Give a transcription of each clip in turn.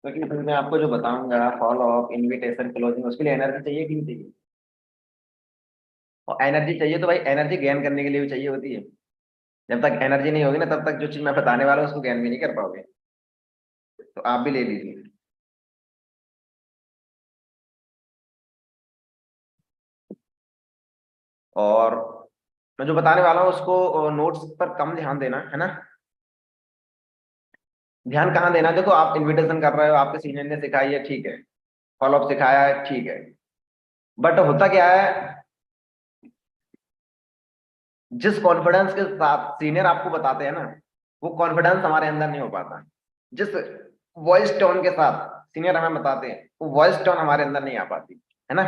क्योंकि फिर मैं आपको जो बताऊंगा फॉलो अप इनविटेशन क्लोजिंग उसके लिए एनर्जी चाहिए कि नहीं चाहिए। और एनर्जी चाहिए तो भाई एनर्जी गेन करने के लिए भी चाहिए होती है। जब तक एनर्जी नहीं होगी ना तब तक जो चीज मैं बताने वाला हूँ उसको गेन भी नहीं कर पाओगे। तो आप भी ले लीजिए। और मैं जो बताने वाला हूँ उसको नोट्स पर कम ध्यान देना है ना। ध्यान कहाँ देना, देखो आप इनविटेशन कर रहे हो, आपके सीनियर ने सिखाई है ठीक है, फॉलो अप सिखाया है ठीक है, बट होता क्या है, जिस कॉन्फिडेंस के साथ सीनियर आपको बताते हैं ना, वो कॉन्फिडेंस हमारे अंदर नहीं हो पाता। जिस वॉइस टोन के साथ सीनियर हमें बताते हैं वो वॉइस टोन हमारे अंदर नहीं आ पाती है ना।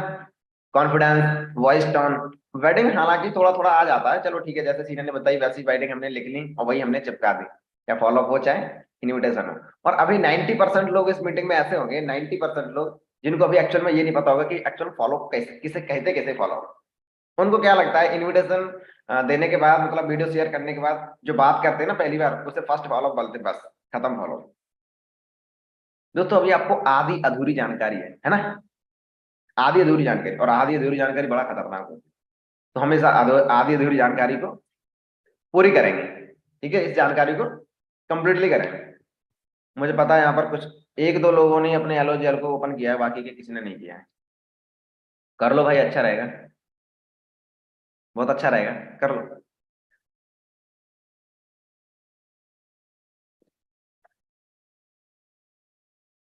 कॉन्फिडेंस वॉइस टोन, वेडिंग हालांकि थोड़ा थोड़ा आ जाता है, चलो ठीक है, जैसे सीनियर ने बताई वैसी वेडिंग हमने लिख ली और वही हमने चिपका दी, या फॉलो अप हो चाहे इनविटेशन हो। और अभी 90% लोग इस मीटिंग में ऐसे होंगे, 90% लोग जिनको अभी एक्चुअल में ये नहीं पता होगा कि एक्चुअल फॉलो कैसे, किसे कहते, कैसे फॉलो। उनको क्या लगता है इनविटेशन देने के बाद, मतलब वीडियो शेयर करने के बाद जो बात करते हैं ना पहली बार, उसे फर्स्ट फॉलो बोलते हैं, बस खत्म फॉलो। दोस्तों अभी आपको आधी अधूरी जानकारी है ना। आधी अधूरी जानकारी, और आधी अधूरी जानकारी बड़ा खतरनाक होती है। तो हमेशा आधी अधूरी जानकारी को पूरी करेंगे, ठीक है, इस जानकारी को कंप्लीटली करेंगे। मुझे पता है यहाँ पर कुछ एक दो लोगों ने अपने एलओजीएल को ओपन किया है, बाकी के किसी ने नहीं किया है। कर लो भाई, अच्छा रहेगा, बहुत अच्छा रहेगा, कर लो।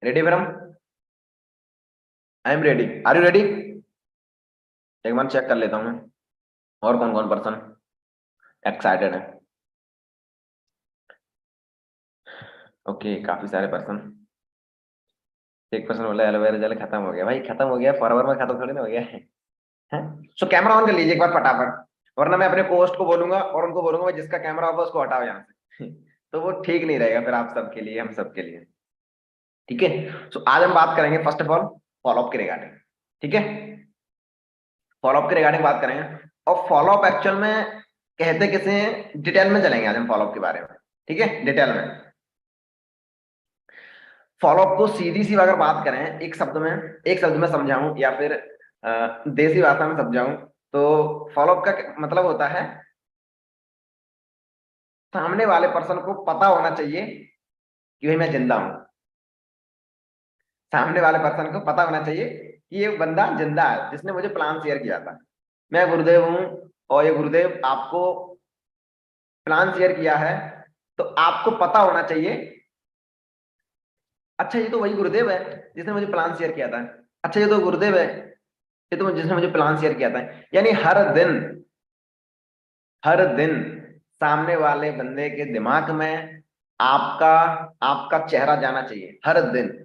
रेडी फिर हम, I am ready, are you ready. एक बार चेक कर लेता हूँ मैं और कौन कौन पर्सन एक्साइटेड है। ओके, काफी सारे पर्सन। एक पर्सन बोला एलोवेरा जेल खत्म हो गया, भाई खत्म हो गया फॉरवर में, खत्म थोड़ी ना हो गया है। सो कैमरा ऑन कर लीजिए एक बार फटाफट, वरना मैं अपने पोस्ट को बोलूंगा और उनको बोलूंगा भाई जिसका कैमरा होगा उसको हटाओ यहाँ से। तो वो ठीक नहीं रहेगा फिर आप सबके लिए, हम सबके लिए। ठीक है। सो आज हम बात करेंगे फर्स्ट ऑफ ऑल फॉलोअप के रिगार्डिंग। ठीक है, फॉलोअप के रिगार्डिंग बात करेंगे। और फॉलोअप एक्चुअल में कहते किसे हैं, डिटेल में चलेंगे आज हम फॉलोअप के बारे में। ठीक है, डिटेल में। फॉलोअप को सीधी सी अगर बात करें एक शब्द में समझाऊं या फिर देसी भाषा में समझाऊं, तो फॉलोअप का मतलब होता है सामने वाले पर्सन को पता होना चाहिए कि भाई मैं जिंदा हूं। सामने वाले पर्सन को पता होना चाहिए कि ये बंदा जिंदा है जिसने मुझे प्लान शेयर किया था। मैं गुरुदेव हूं और ये गुरुदेव आपको प्लान शेयर किया है, तो आपको पता होना चाहिए, अच्छा ये तो वही गुरुदेव है जिसने मुझे प्लान शेयर किया था। अच्छा ये तो गुरुदेव है, ये तो जिसने मुझे प्लान शेयर किया था। यानी हर दिन सामने वाले बंदे के दिमाग में आपका आपका चेहरा जाना चाहिए हर दिन।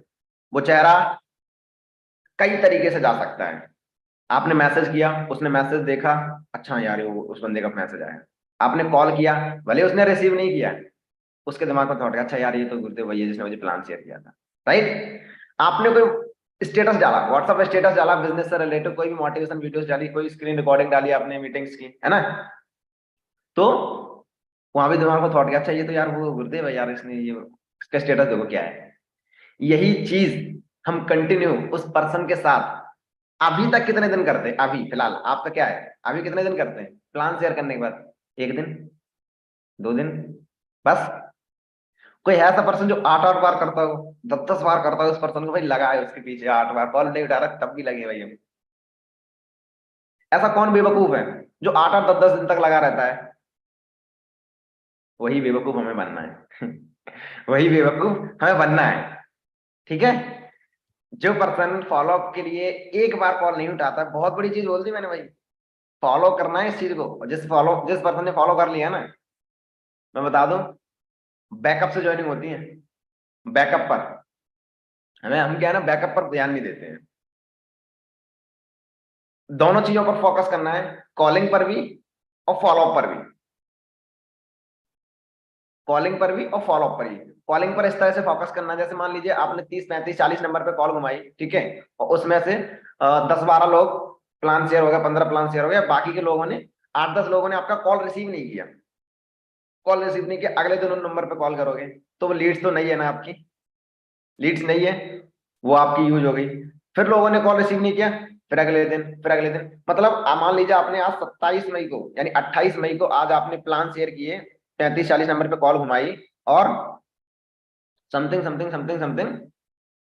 वो चेहरा कई तरीके से जा सकता है। आपने मैसेज किया, उसने मैसेज देखा, अच्छा यार ये उस बंदे का मैसेज आया। आपने कॉल किया, भले उसने रिसीव नहीं किया, उसके दिमाग में थॉट गया अच्छा यार ये तो गुरुदेव वही है जिसने मुझे प्लान शेयर किया था। राइट। आपने कोई स्टेटस डाला, व्हाट्सएप स्टेटस डाला, बिजनेस से रिलेटेड कोई भी मोटिवेशन वीडियोस डाली, कोई स्क्रीन रिकॉर्डिंग डाली आपने मीटिंग्स की, है ना। तो वहां भी दिमाग में थॉट गया अच्छा ये तो यार वो गुरुदेव है यार, इसने ये इसका स्टेटस देखो क्या है। यही चीज हम कंटिन्यू उस पर्सन के साथ अभी तक कितने दिन करते हैं, अभी फिलहाल आपका क्या है, अभी कितने दिन करते हैं प्लान शेयर करने के बाद। एक दिन, 2 दिन, बस। कोई है ऐसा पर्सन जो 8-8 बार करता हो, 10-10 बार करता हो, उस पर्सन को भाई लगा है उसके पीछे, 8 बार कॉल नहीं उठा रहा तब भी लगे भाई हम। ऐसा कौन बेवकूफ है जो 8-8 10-10 दिन तक लगा रहता है। वही बेवकूफ हमें बनना है। वही बेवकूफ हमें बनना है। ठीक है। जो पर्सन फॉलो अप के लिए एक बार कॉल नहीं उठाता, बहुत बड़ी चीज बोल दी मैंने भाई। फॉलो करना है इस चीज को, और जिस पर्सन ने फॉलो कर लिया ना, मैं बता दूं, बैकअप से ज्वाइनिंग होती है। बैकअप पर हम क्या है ना, बैकअप पर ध्यान नहीं देते हैं। दोनों चीजों पर फोकस करना है, कॉलिंग पर भी और फॉलोअप पर भी। कॉलिंग पर भी और फॉलोअप पर भी। कॉलिंग पर इस तरह से फोकस करना, जैसे मान लीजिए आपने 30 35 40 नंबर पे कॉल घुमाई, ठीक है, और उसमें से 10 12 लोग प्लान शेयर हो गया, 15 प्लान शेयर हो गया, बाकी के लोगों ने 8 10 लोगों ने आपका कॉल रिसीव नहीं किया। कॉल रिसीव नहीं किया, अगले दिन उन नंबर पे कॉल करोगे तो वो लीड्स तो नहीं है ना आपकी। लीड्स नहीं है, वो आपकी यूज हो गई। फिर लोगों ने कॉल रिसीव नहीं किया, फिर अगले दिन, फिर अगले दिन, मतलब मान लीजिए आपने आज 27 मई को यानी 28 मई को आज आपने प्लान शेयर किए, 35-40 नंबर पे कॉल घुमाई, और something something something something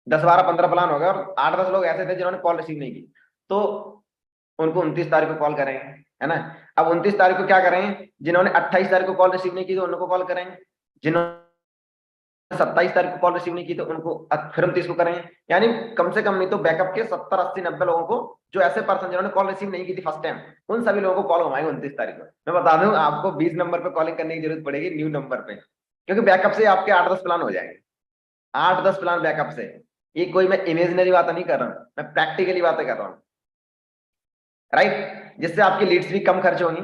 10-12-15 plan हो गए, और 8-10 लोग ऐसे थे जिन्होंने कॉल रिसीव नहीं की, तो उनको 29 तारीख को कॉल करेंगे, है ना। अब 29 तारीख को क्या करेंगे, जिन्होंने 28 तारीख को कॉल रिसीव नहीं की तो उनको कॉल करेंगे, जिन्होंने 27 तारीख को कॉल रिसीव नहीं की तो उनको फिर 29 को करेंगे। यानी कम से कम नहीं तो बैकअप के 70-80-90 लोगों को, जो ऐसे पर्सन जिन्होंने कॉल रिसीव नहीं की थी फर्स्ट टाइम, उन सभी लोगों को कॉल घुमाएंगे 29 तारीख को। मैं बता दूं आपको 20 नंबर पे कॉलिंग करने की जरूरत पड़ेगी, न्यू नंबर पे, क्योंकि बैकअप से आपके 8-10 प्लान हो जाएंगे, 8-10 प्लान बैकअप से। ये कोई मैं इमेजिनरी बात नहीं कर रहा हूँ, मैं प्रैक्टिकली बातें कर रहा हूँ, राइट। जिससे आपकी लीड्स भी कम खर्च होंगी,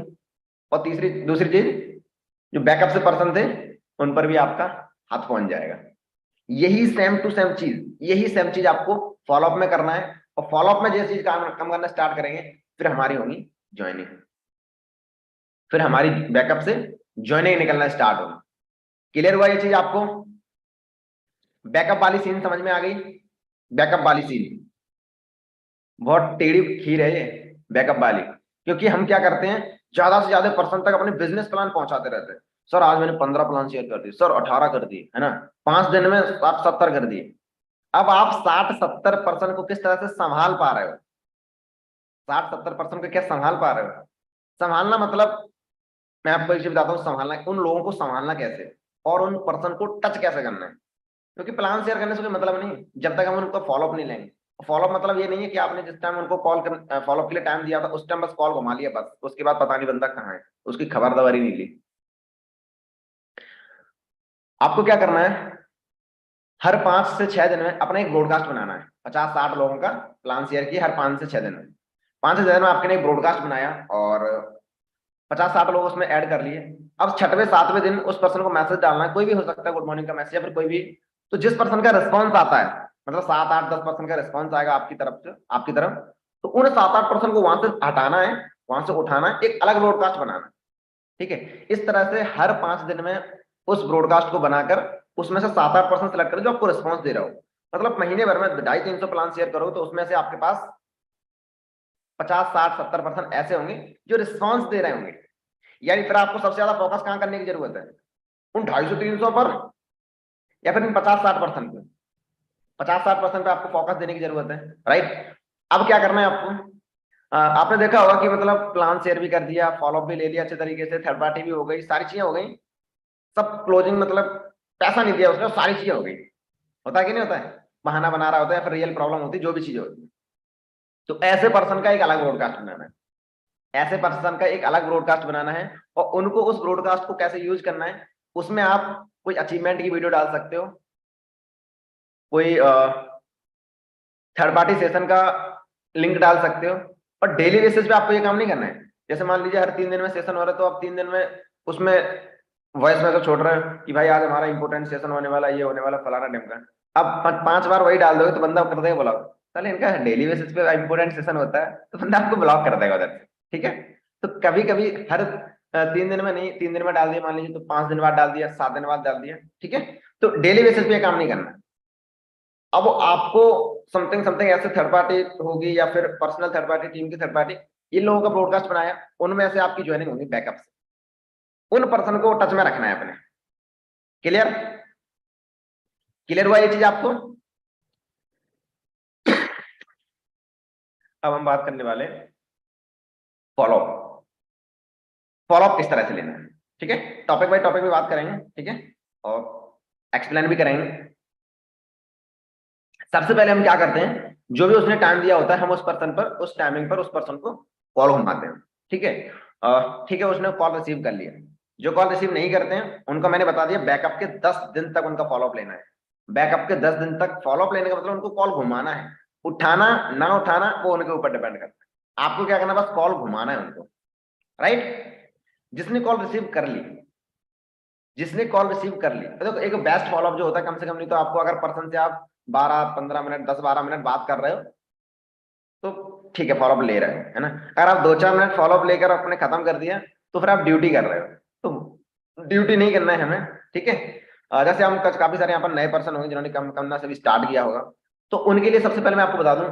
और तीसरी दूसरी चीज, जो बैकअप से पर्सन थे उन पर भी आपका हाथ पहुंच जाएगा। यही सेम टू सेम चीज, यही सेम चीज आपको फॉलोअप में करना है, और फॉलोअप में जैसे चीज काम कम करना स्टार्ट करेंगे, फिर हमारी होगी ज्वाइनिंग, फिर हमारी बैकअप से ज्वाइनिंग निकलना स्टार्ट होगी। क्लियर हुआ ये चीज आपको? बैकअप वाली सीन समझ में आ गई? बैकअप वाली सीन बहुत टेढ़ी खीर है ये, बैकअप वाली, क्योंकि हम क्या करते हैं, ज्यादा से ज्यादा पर्सन तक अपने बिजनेस प्लान पहुंचाते रहते हैं। सर आज मैंने 15 प्लान शेयर कर दिए, सर 18 कर दिए, है ना, 5 दिन में आप 70 कर दिए। अब आप 60-70% को किस तरह से संभाल पा रहे हो? 60-70% को क्या संभाल पा रहे हो? संभालना मतलब, मैं आपको एक चीज बताता हूँ, संभालना, उन लोगों को संभालना कैसे, और उन पर्सन को टच कैसे करना है। क्योंकि प्लान शेयर करने से कोई मतलब नहीं जब तक हम उनको फॉलोअप नहीं लेंगे। फॉलोअप मतलब ये नहीं है कि आपने जिस टाइम उनको कॉल कर फॉलोअप के लिए टाइम दिया था उस टाइम बस कॉल घुमा लिया, बस उसके बाद पता नहीं बंदा कहाँ है, उसकी खबरदारी नहीं ली। आपको क्या करना है, हर 5 से 6 दिन में अपना एक ब्रॉडकास्ट बनाना है। 50-60 लोगों का प्लान शेयर किया हर 5 से 6 दिन में, 5 से 6 दिन में आपने एक ब्रॉडकास्ट बनाया, और 50-60 लोग उसमें ऐड कर लिए। अब 6वें-7वें दिन उस पर्सन को मैसेज डालना है, कोई भी हो सकता है, गुड मॉर्निंग का मैसेज या फिर कोई भी। तो जिस पर्सन का रिस्पॉन्स आता है, मतलब 7-8-10 पर्सन का रिस्पॉन्स आएगा आपकी तरफ से, आपकी तरफ, तो उन 7-8 पर्सन को वहां से हटाना है, वहां से उठाना है, एक अलग ब्रॉडकास्ट बनाना है। ठीक है, इस तरह से हर 5 दिन में उस ब्रॉडकास्ट को बनाकर उसमें से 7-8 पर्सन सेलेक्ट करें जो आपको रिस्पॉन्स दे रहा हो। मतलब महीने भर में 250-300 प्लान शेयर करो तो उसमें से आपके पास 50-60-70% ऐसे होंगे जो रिस्पॉन्स दे रहे होंगे। यानी फिर आपको सबसे ज्यादा फोकस कहां करने की जरूरत है, उन 250-300 पर, या फिर इन 50-60% पे? 50-60% पे आपको फोकस देने की जरूरत है, राइट। अब क्या करना है आपको, आपने देखा होगा कि मतलब प्लान शेयर भी कर दिया, फॉलोअप भी ले लिया अच्छे तरीके से, थर्ड पार्टी भी हो गई, सारी चीजें हो गई, सब क्लोजिंग, मतलब पैसा नहीं दिया उसने, सारी चीजें हो गई। होता है कि नहीं होता है, बहाना बना रहा होता है या फिर रियल प्रॉब्लम होती है, जो भी चीज होती है। तो ऐसे पर्सन का एक अलग ब्रॉडकास्ट बनाना है, ऐसे पर्सन का एक अलग ब्रॉडकास्ट बनाना है, और उनको उस ब्रॉडकास्ट को कैसे यूज करना है, उसमें आप कोई अचीवमेंट की वीडियो डाल सकते हो, कोई थर्ड पार्टी सेशन का लिंक डाल सकते हो, और डेली बेसिस पे आपको ये काम नहीं करना है। जैसे मान लीजिए हर 3 दिन में सेशन हो रहा है, तो आप 3 दिन में उसमें वॉइस मैसेज छोड़ रहे हो कि भाई आज हमारा इंपॉर्टेंट सेशन होने वाला, ये होने वाला, फलाना ढिमका। अब 5 बार वही डाल दोगे तो बंदा कर देगा ब्लॉक, चले इनका डेली बेसिस पे इंपॉर्टेंट सेशन होता है, तो बंदा आपको ब्लॉक कर देगा उधर से। ठीक है, तो कभी कभी हर 3 दिन में नहीं, 3 दिन में डाल दिया मान लीजिए, तो 5 दिन बाद डाल दिया, 7 दिन बाद डाल दिया, ठीक है। तो डेली बेसिस पे काम नहीं करना। अब आपको समथिंग समथिंग ऐसे थर्ड पार्टी होगी या फिर पर्सनल थर्ड पार्टी, टीम की थर्ड पार्टी, इन लोगों का ब्रॉडकास्ट बनाया, उनमें से आपकी ज्वाइनिंग होगी बैकअप से, उन पर्सन को टच में रखना है अपने। क्लियर? क्लियर हुआ ये चीज आपको? अब हम बात करने वाले फॉलोअप। फॉलोअप इस तरह से लेना है, ठीक है, टॉपिक बाय टॉपिक में बात करेंगे, ठीक है, और एक्सप्लेन भी करेंगे। सबसे पहले हम क्या करते हैं, जो भी उसने टाइम दिया होता है, हम उस पर्सन पर, उस टाइमिंग पर उस पर्सन को कॉल घुमाते हैं। ठीक है, ठीक है, उसने कॉल रिसीव कर लिया। जो कॉल रिसीव नहीं करते हैं उनको मैंने बता दिया, बैकअप के 10 दिन तक उनका फॉलोअप लेना है। बैकअप के 10 दिन तक फॉलोअप लेने का मतलब उनको कॉल घुमाना है, उठाना ना उठाना वो उनके ऊपर डिपेंड करता है। आपको क्या करना है, बस कॉल घुमाना है उनको, राइट। जिसने कॉल रिसीव कर ली, जिसने कॉल रिसीव कर ली, देखो एक बेस्ट फॉलोअप जो होता है, कम से कम नहीं तो आपको अगर पर्सन से आप 12-15 मिनट, 10-12 मिनट बात कर रहे हो तो ठीक है, फॉलोअप ले रहे हो, है ना। अगर आप 2-4 मिनट फॉलोअप लेकर अपने खत्म कर दिया तो फिर आप ड्यूटी कर रहे हो, तो ड्यूटी नहीं करना है हमें, ठीक है। जैसे हम काफी सारे यहाँ पर नए पर्सन होंगे जिन्होंने कम करना से भी स्टार्ट किया होगा, तो उनके लिए सबसे पहले मैं आपको बता दूं,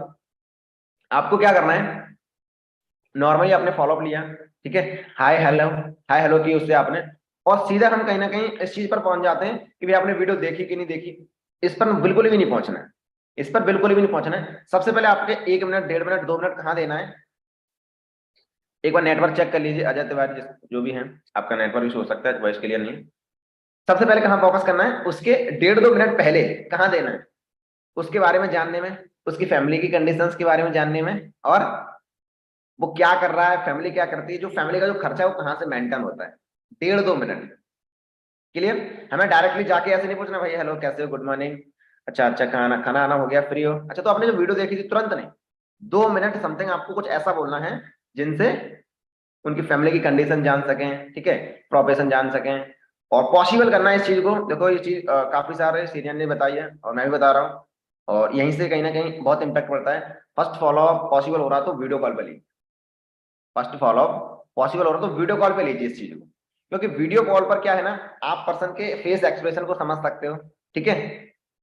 आपको क्या करना है, नॉर्मली आपने फॉलोअप लिया, ठीक है, हाय हेलो, हाय हेलो की उससे आपने, और सीधा हम कहीं ना कहीं इस चीज पर पहुंच जाते हैं कि भाई आपने वीडियो देखी कि नहीं देखी। इस पर बिल्कुल भी नहीं पहुंचना है, इस पर बिल्कुल भी नहीं पहुंचना है। सबसे पहले आपके 1 मिनट, 1.5 मिनट, 2 मिनट कहाँ देना है, एक बार नेटवर्क चेक कर लीजिए अजय तिवारी जो भी है, आपका नेटवर्क इशू हो सकता है, वॉइस क्लियर नहीं है। सबसे पहले कहाँ फोकस करना है, उसके 1.5-2 मिनट पहले कहाँ देना है, उसके बारे में जानने में, उसकी फैमिली की कंडीशंस के बारे में जानने में, और वो क्या कर रहा है, फैमिली क्या करती है, जो फैमिली का जो खर्चा है वो कहाँ से मेंटेन होता है। 1.5-2 मिनट क्लियर। हमें डायरेक्टली जाके ऐसे नहीं पूछना भाई हेलो कैसे हो, गुड मॉर्निंग, अच्छा अच्छा खाना खाना आना हो गया, फ्री हो, अच्छा तो आपने जो वीडियो देखी थी, तुरंत नहीं। 2 मिनट समथिंग आपको कुछ ऐसा बोलना है जिनसे उनकी फैमिली की कंडीशन जान सकें, ठीक है, प्रोफेशन जान सकें, और पॉसिबल करना है इस चीज को। देखो ये चीज काफी सारे सीनियर ने बताई है और मैं भी बता रहा हूँ, और यहीं से कहीं ना कहीं बहुत इंपैक्ट पड़ता है। फर्स्ट फॉलोअप पॉसिबल हो रहा तो वीडियो कॉल पे लीजिए, फर्स्ट फॉलोअप पॉसिबल हो रहा तो वीडियो कॉल पे लीजिए इस चीज को, क्योंकि वीडियो कॉल पर क्या है ना, आप पर्सन के फेस एक्सप्रेशन को समझ सकते हो, ठीक है,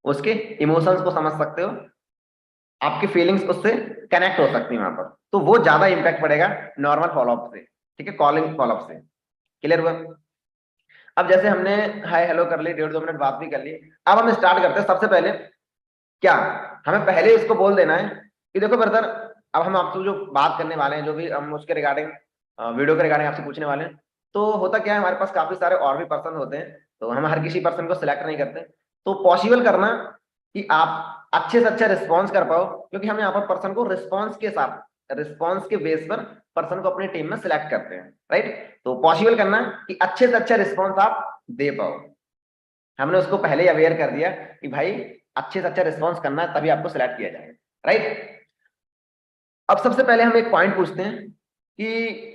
उसके इमोशंस को समझ सकते हो, आपकी फीलिंग्स उससे कनेक्ट हो सकती है वहां पर, तो वो ज्यादा इंपैक्ट पड़ेगा नॉर्मल फॉलोअप से, ठीक है, कॉलिंग फॉलोअप से। क्लियर हुआ। अब जैसे हमने हाय हेलो कर ली, 1.5-2 मिनट बात भी कर ली, अब हम स्टार्ट करते हैं। सबसे पहले क्या, हमें पहले इसको बोल देना है कि देखो ब्रदर, अब हम आपसे जो बात करने वाले हैं, जो भी हम उसके रिगार्डिंग वीडियो के रिगार्डिंग आपसे पूछने वाले हैं, तो होता क्या है, हमारे पास काफी सारे और भी पर्सन होते हैं, तो हम हर किसी पर्सन को सिलेक्ट नहीं करते। तो पॉसिबल करना कि आप अच्छे से अच्छा रिस्पॉन्स कर पाओ, क्योंकि हम यहाँ पर पर्सन को रिस्पॉन्स के साथ, रिस्पॉन्स के बेस पर पर्सन को अपनी टीम में सिलेक्ट करते हैं, राइट। तो पॉसिबल करना कि अच्छे से अच्छा रिस्पॉन्स आप दे पाओ। हमने उसको पहले ही अवेयर कर दिया कि भाई अच्छे से अच्छा रिस्पॉन्स करना है, तभी आपको सिलेक्ट किया जाएगा, राइट। अब सबसे पहले हम एक पॉइंट पूछते हैं कि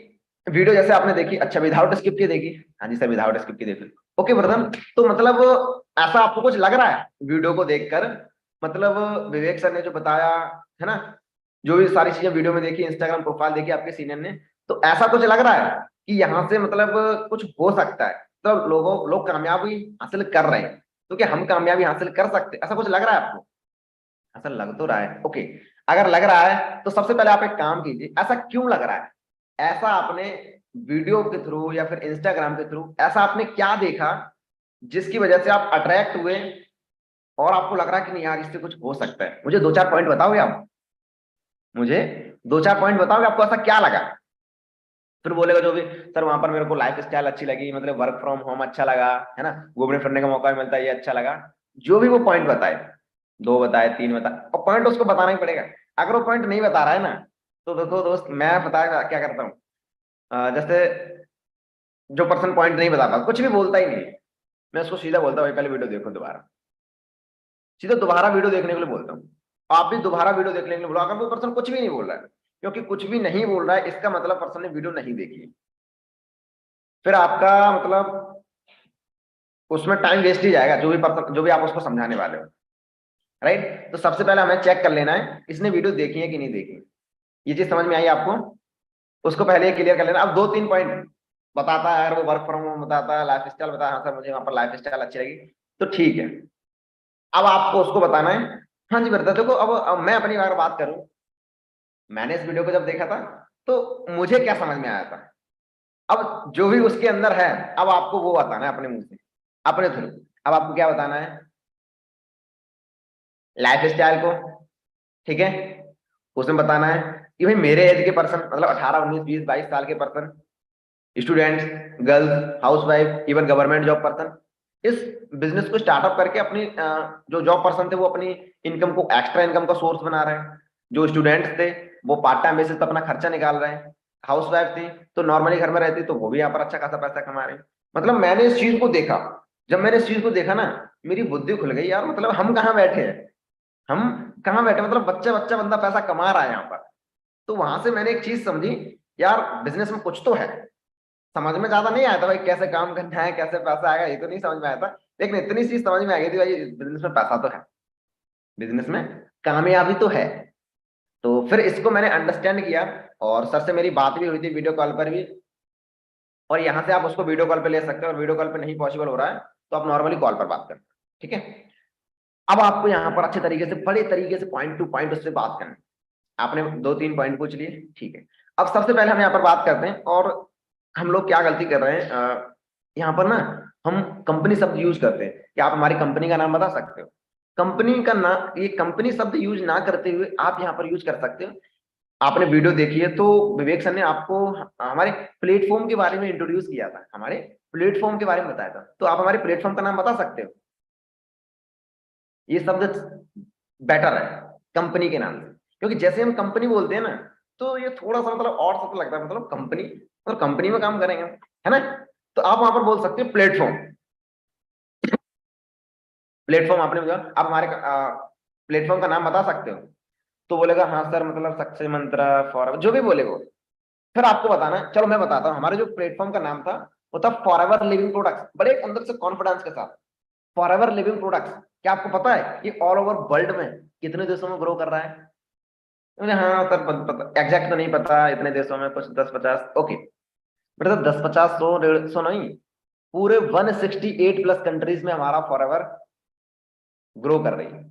वीडियो जैसे आपने देखी, अच्छा विदाउट स्क्रिप्ट की देखी, हाँ जी सर विदाउट स्क्रिप्ट की देखी, ओके ब्रदर, तो मतलब ऐसा आपको कुछ लग रहा है वीडियो को देखकर, मतलब विवेक सर ने जो बताया है ना, जो भी सारी चीजें वीडियो में देखी, इंस्टाग्राम प्रोफाइल देखी आपके सीनियर ने, तो ऐसा कुछ लग रहा है कि यहाँ से मतलब कुछ हो सकता है, तो लोग कामयाबी हासिल कर रहे हैं, तो क्या हम कामयाबी हासिल कर सकते हैं, ऐसा कुछ लग रहा है आपको, ऐसा लग तो रहा है, ओके। अगर लग रहा है तो सबसे पहले आप एक काम कीजिए, ऐसा क्यों लग रहा है, ऐसा आपने वीडियो के थ्रू या फिर इंस्टाग्राम के थ्रू ऐसा आपने क्या देखा जिसकी वजह से आप अट्रैक्ट हुए, और आपको लग रहा है कि नहीं यार इससे कुछ हो सकता है। मुझे 2-4 पॉइंट बताओगे आप, मुझे 2-4 पॉइंट बताओगे आपको ऐसा क्या लगा। फिर बोलेगा जो भी, सर वहां पर मेरे को लाइफ स्टाइल अच्छी लगी, मतलब वर्क फ्रॉम होम अच्छा लगा, है ना, घूमने फिरने का मौका मिलता है ये अच्छा लगा, जो भी वो पॉइंट बताए, 2 बताए, 3 बताए, और पॉइंट उसको बताना ही पड़ेगा। अगर वो पॉइंट नहीं बता रहा है ना, तो देखो दोस्त मैं बताया क्या करता हूँ, जैसे जो पर्सन पॉइंट नहीं बता पाता, कुछ भी बोलता ही नहीं है, मैं उसको सीधा बोलता हूँ भाई पहले वीडियो देखो दोबारा, सीधा दोबारा वीडियो देखने के लिए बोलता हूँ। आप भी दोबारा वीडियो देखने के लिए बोलो, अगर वो पर्सन कुछ भी नहीं बोल रहा है, क्योंकि कुछ भी नहीं बोल रहा है इसका मतलब पर्सन ने वीडियो नहीं देखी, फिर आपका मतलब उसमें टाइम वेस्ट ही जाएगा, जो भी पर्सन, जो भी आप उसको समझाने वाले हो, राइट। तो सबसे पहले हमें चेक कर लेना है इसने वीडियो देखी है कि नहीं देखी, ये चीज समझ में आई आपको, उसको पहले क्लियर कर लेना। अब 2-3 पॉइंट बताता है, अगर वो वर्क फ्रॉम होम बताता है, लाइफ स्टाइल बताया, हाँ सर मुझे वहां पर लाइफ स्टाइल अच्छी लगी, तो ठीक है। अब आपको उसको बताना है, हाँ जी बता देखो, अब मैं अपनी बार बात करूं, मैंने इस वीडियो को जब देखा था तो मुझे क्या समझ में आया था, अब जो भी उसके अंदर है, अब आपको वो बताना है अपने मुंह से, अपने थ्रू। अब आपको क्या बताना है, लाइफ स्टाइल को, ठीक है, उसमें बताना है कि भाई मेरे एज के पर्सन, मतलब 18, 19, 20, 22 साल के person, students, girls, housewife, even government job person, इस बिजनेस को स्टार्टअप करके अपनी जो जॉब पर्सन थे वो अपनी इनकम को, एक्स्ट्रा इनकम का सोर्स बना रहे हैं, जो स्टूडेंट्स थे वो पार्ट टाइम बेसिस पर अपना खर्चा निकाल रहे हैं, हाउस वाइफ थी तो नॉर्मली घर में रहती तो वो भी यहाँ पर अच्छा खासा पैसा कमा रहे हैं। मतलब मैंने इस चीज को देखा, जब मैंने इस चीज को देखा ना, मेरी बुद्धि खुल गई यार, मतलब हम कहाँ बैठे हैं, हम कहाँ बैठे, मतलब बच्चा बच्चा बंदा पैसा कमा रहा है यहाँ पर। तो वहां से मैंने एक चीज समझी, यार बिजनेस में कुछ तो है। समझ में ज्यादा नहीं आया था भाई कैसे काम करना है, कैसे पैसा आएगा, ये तो नहीं समझ में आया था, लेकिन इतनी चीज समझ में आ गई थी भाई बिजनेस में पैसा तो है, बिजनेस में कामयाबी तो है। तो फिर इसको मैंने अंडरस्टैंड किया, और सर से मेरी बात भी हुई थी वीडियो कॉल पर भी, और यहाँ से आप उसको वीडियो कॉल पे ले सकते हो, और वीडियो कॉल पे नहीं पॉसिबल हो रहा है तो आप नॉर्मली कॉल पर बात करते हैं, ठीक है। अब आपको यहाँ पर अच्छे तरीके से बड़े तरीके से पॉइंट टू पॉइंट उससे बात करना है। आपने 2-3 पॉइंट पूछ लिए, ठीक है। अब सबसे पहले हम यहाँ पर बात करते हैं, और हम लोग क्या गलती कर रहे हैं, यहाँ पर ना हम कंपनी शब्द यूज करते हैं कि आप हमारी कंपनी का नाम बता सकते हो। कंपनी का नाम, ये कंपनी शब्द यूज ना करते हुए आप यहाँ पर यूज कर सकते हो। आपने वीडियो देखी है तो विवेक सर ने आपको हमारे प्लेटफॉर्म के बारे में इंट्रोड्यूस किया था, हमारे प्लेटफॉर्म के बारे में बताया था, तो आप हमारे प्लेटफॉर्म का नाम बता सकते हो। ये शब्द बेटर है कंपनी के नाम से, क्योंकि जैसे हम कंपनी बोलते हैं ना, तो ये थोड़ा सा मतलब और सा लगता है, मतलब कंपनी और कंपनी में काम करेंगे, है ना। तो आप वहां पर बोल सकते हो प्लेटफॉर्म। प्लेटफॉर्म आपने बोला, आप हमारे प्लेटफॉर्म का नाम बता सकते हो, तो बोलेगा हाँ सर, मतलब सक्सेस मंत्रा फॉर जो भी बोले वो। फिर आपको बताना है, चलो मैं बताता हूँ, हमारे जो प्लेटफॉर्म का नाम था वो था फॉर एवर लिविंग प्रोडक्ट्स, बड़े अंदर से कॉन्फिडेंस के साथ। फॉर एवर लिविंग प्रोडक्ट्स, क्या आपको पता है ये ऑल ओवर वर्ल्ड में कितने देशों में ग्रो कर रहा है? मैंने हाँ सर पता, एग्जैक्ट तो नहीं पता, इतने देशों में कुछ 10-50, ओके बेटा, तो 10-50 100-150 नहीं, पूरे 168 प्लस कंट्रीज में हमारा फॉर एवर ग्रो कर रही है।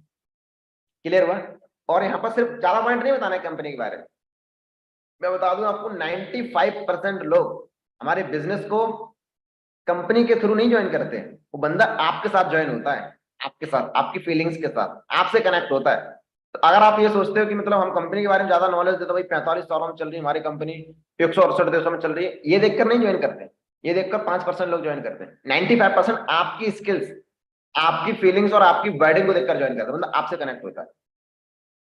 क्लियर हुआ? और यहाँ पर सिर्फ ज्यादा पॉइंट नहीं बताना है कंपनी के बारे में, मैं बता दूं आपको 95% लोग हमारे बिजनेस को कंपनी के थ्रू नहीं ज्वाइन करते हैं, वो बंदा आपके साथ ज्वाइन होता है, आपके साथ, आपकी फीलिंग्स के साथ, आपसे कनेक्ट होता है। तो अगर आप ये सोचते हो कि मतलब हम कंपनी के बारे में ज्यादा नॉलेज देते, भाई 45 सालों में चल रही है हमारी कंपनी, 168 देशों में चल रही है, ये देखकर नहीं ज्वाइन करते, ये देखकर 5% लोग ज्वाइन करते हैं। 95% आपकी स्किल्स, आपकी फीलिंग्स और आपकी वर्डिंग को देखकर ज्वाइन करते हैं, मतलब आपसे कनेक्ट होता है।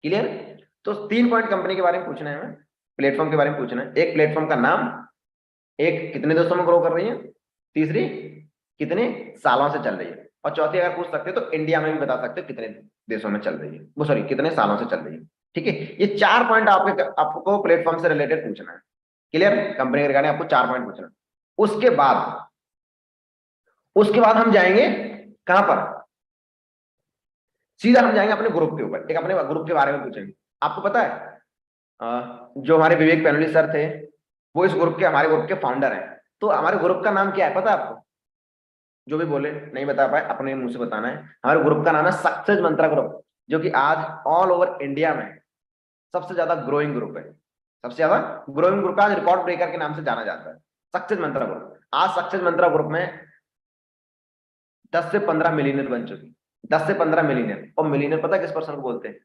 क्लियर? तो 3 पॉइंट कंपनी के बारे में पूछना है हमें, प्लेटफॉर्म के बारे में पूछना है। एक, प्लेटफॉर्म का नाम, एक, कितने देशों में ग्रो कर रही है, तीसरी, कितने सालों से चल रही है, और चौथी अगर पूछ सकते हो तो इंडिया में भी बता सकते हो कितने देशों में चल रही है, वो सॉरी कितने सालों से चल रही है। ठीक है, ये 4 पॉइंट आपको प्लेटफॉर्म से रिलेटेड पूछना है। क्लियर? कंपनी के रिगार्डिंग आपको 4 पॉइंट पूछना है। उसके बाद, उसके बाद हम जाएंगे कहां पर, सीधा हम जाएंगे अपने ग्रुप के ऊपर, एक अपने ग्रुप के बारे में पूछेंगे। आपको पता है जो हमारे विवेक पैनली सर थे, वो इस ग्रुप के, हमारे ग्रुप के फाउंडर हैं। तो हमारे ग्रुप का नाम क्या है पता है आपको? जो भी बोले नहीं बता पाए अपने मुंह से बताना है। हमारे ग्रुप का नाम है सक्सेस मंत्रा ग्रुप, जो कि आज ऑल ओवर इंडिया में सबसे ज्यादा ग्रोइंग ग्रुप है, सबसे ज्यादा ग्रोइंग ग्रुप, आज रिकॉर्ड ब्रेकर के नाम से जाना जाता है सक्सेस मंत्रा ग्रुप। आज सक्सेस मंत्रा ग्रुप में 10 से 15 मिलीनियर बन चुकी, 10 से 15 मिलीनियर। और मिलीनियर पता है किस पर्सन को बोलते हैं?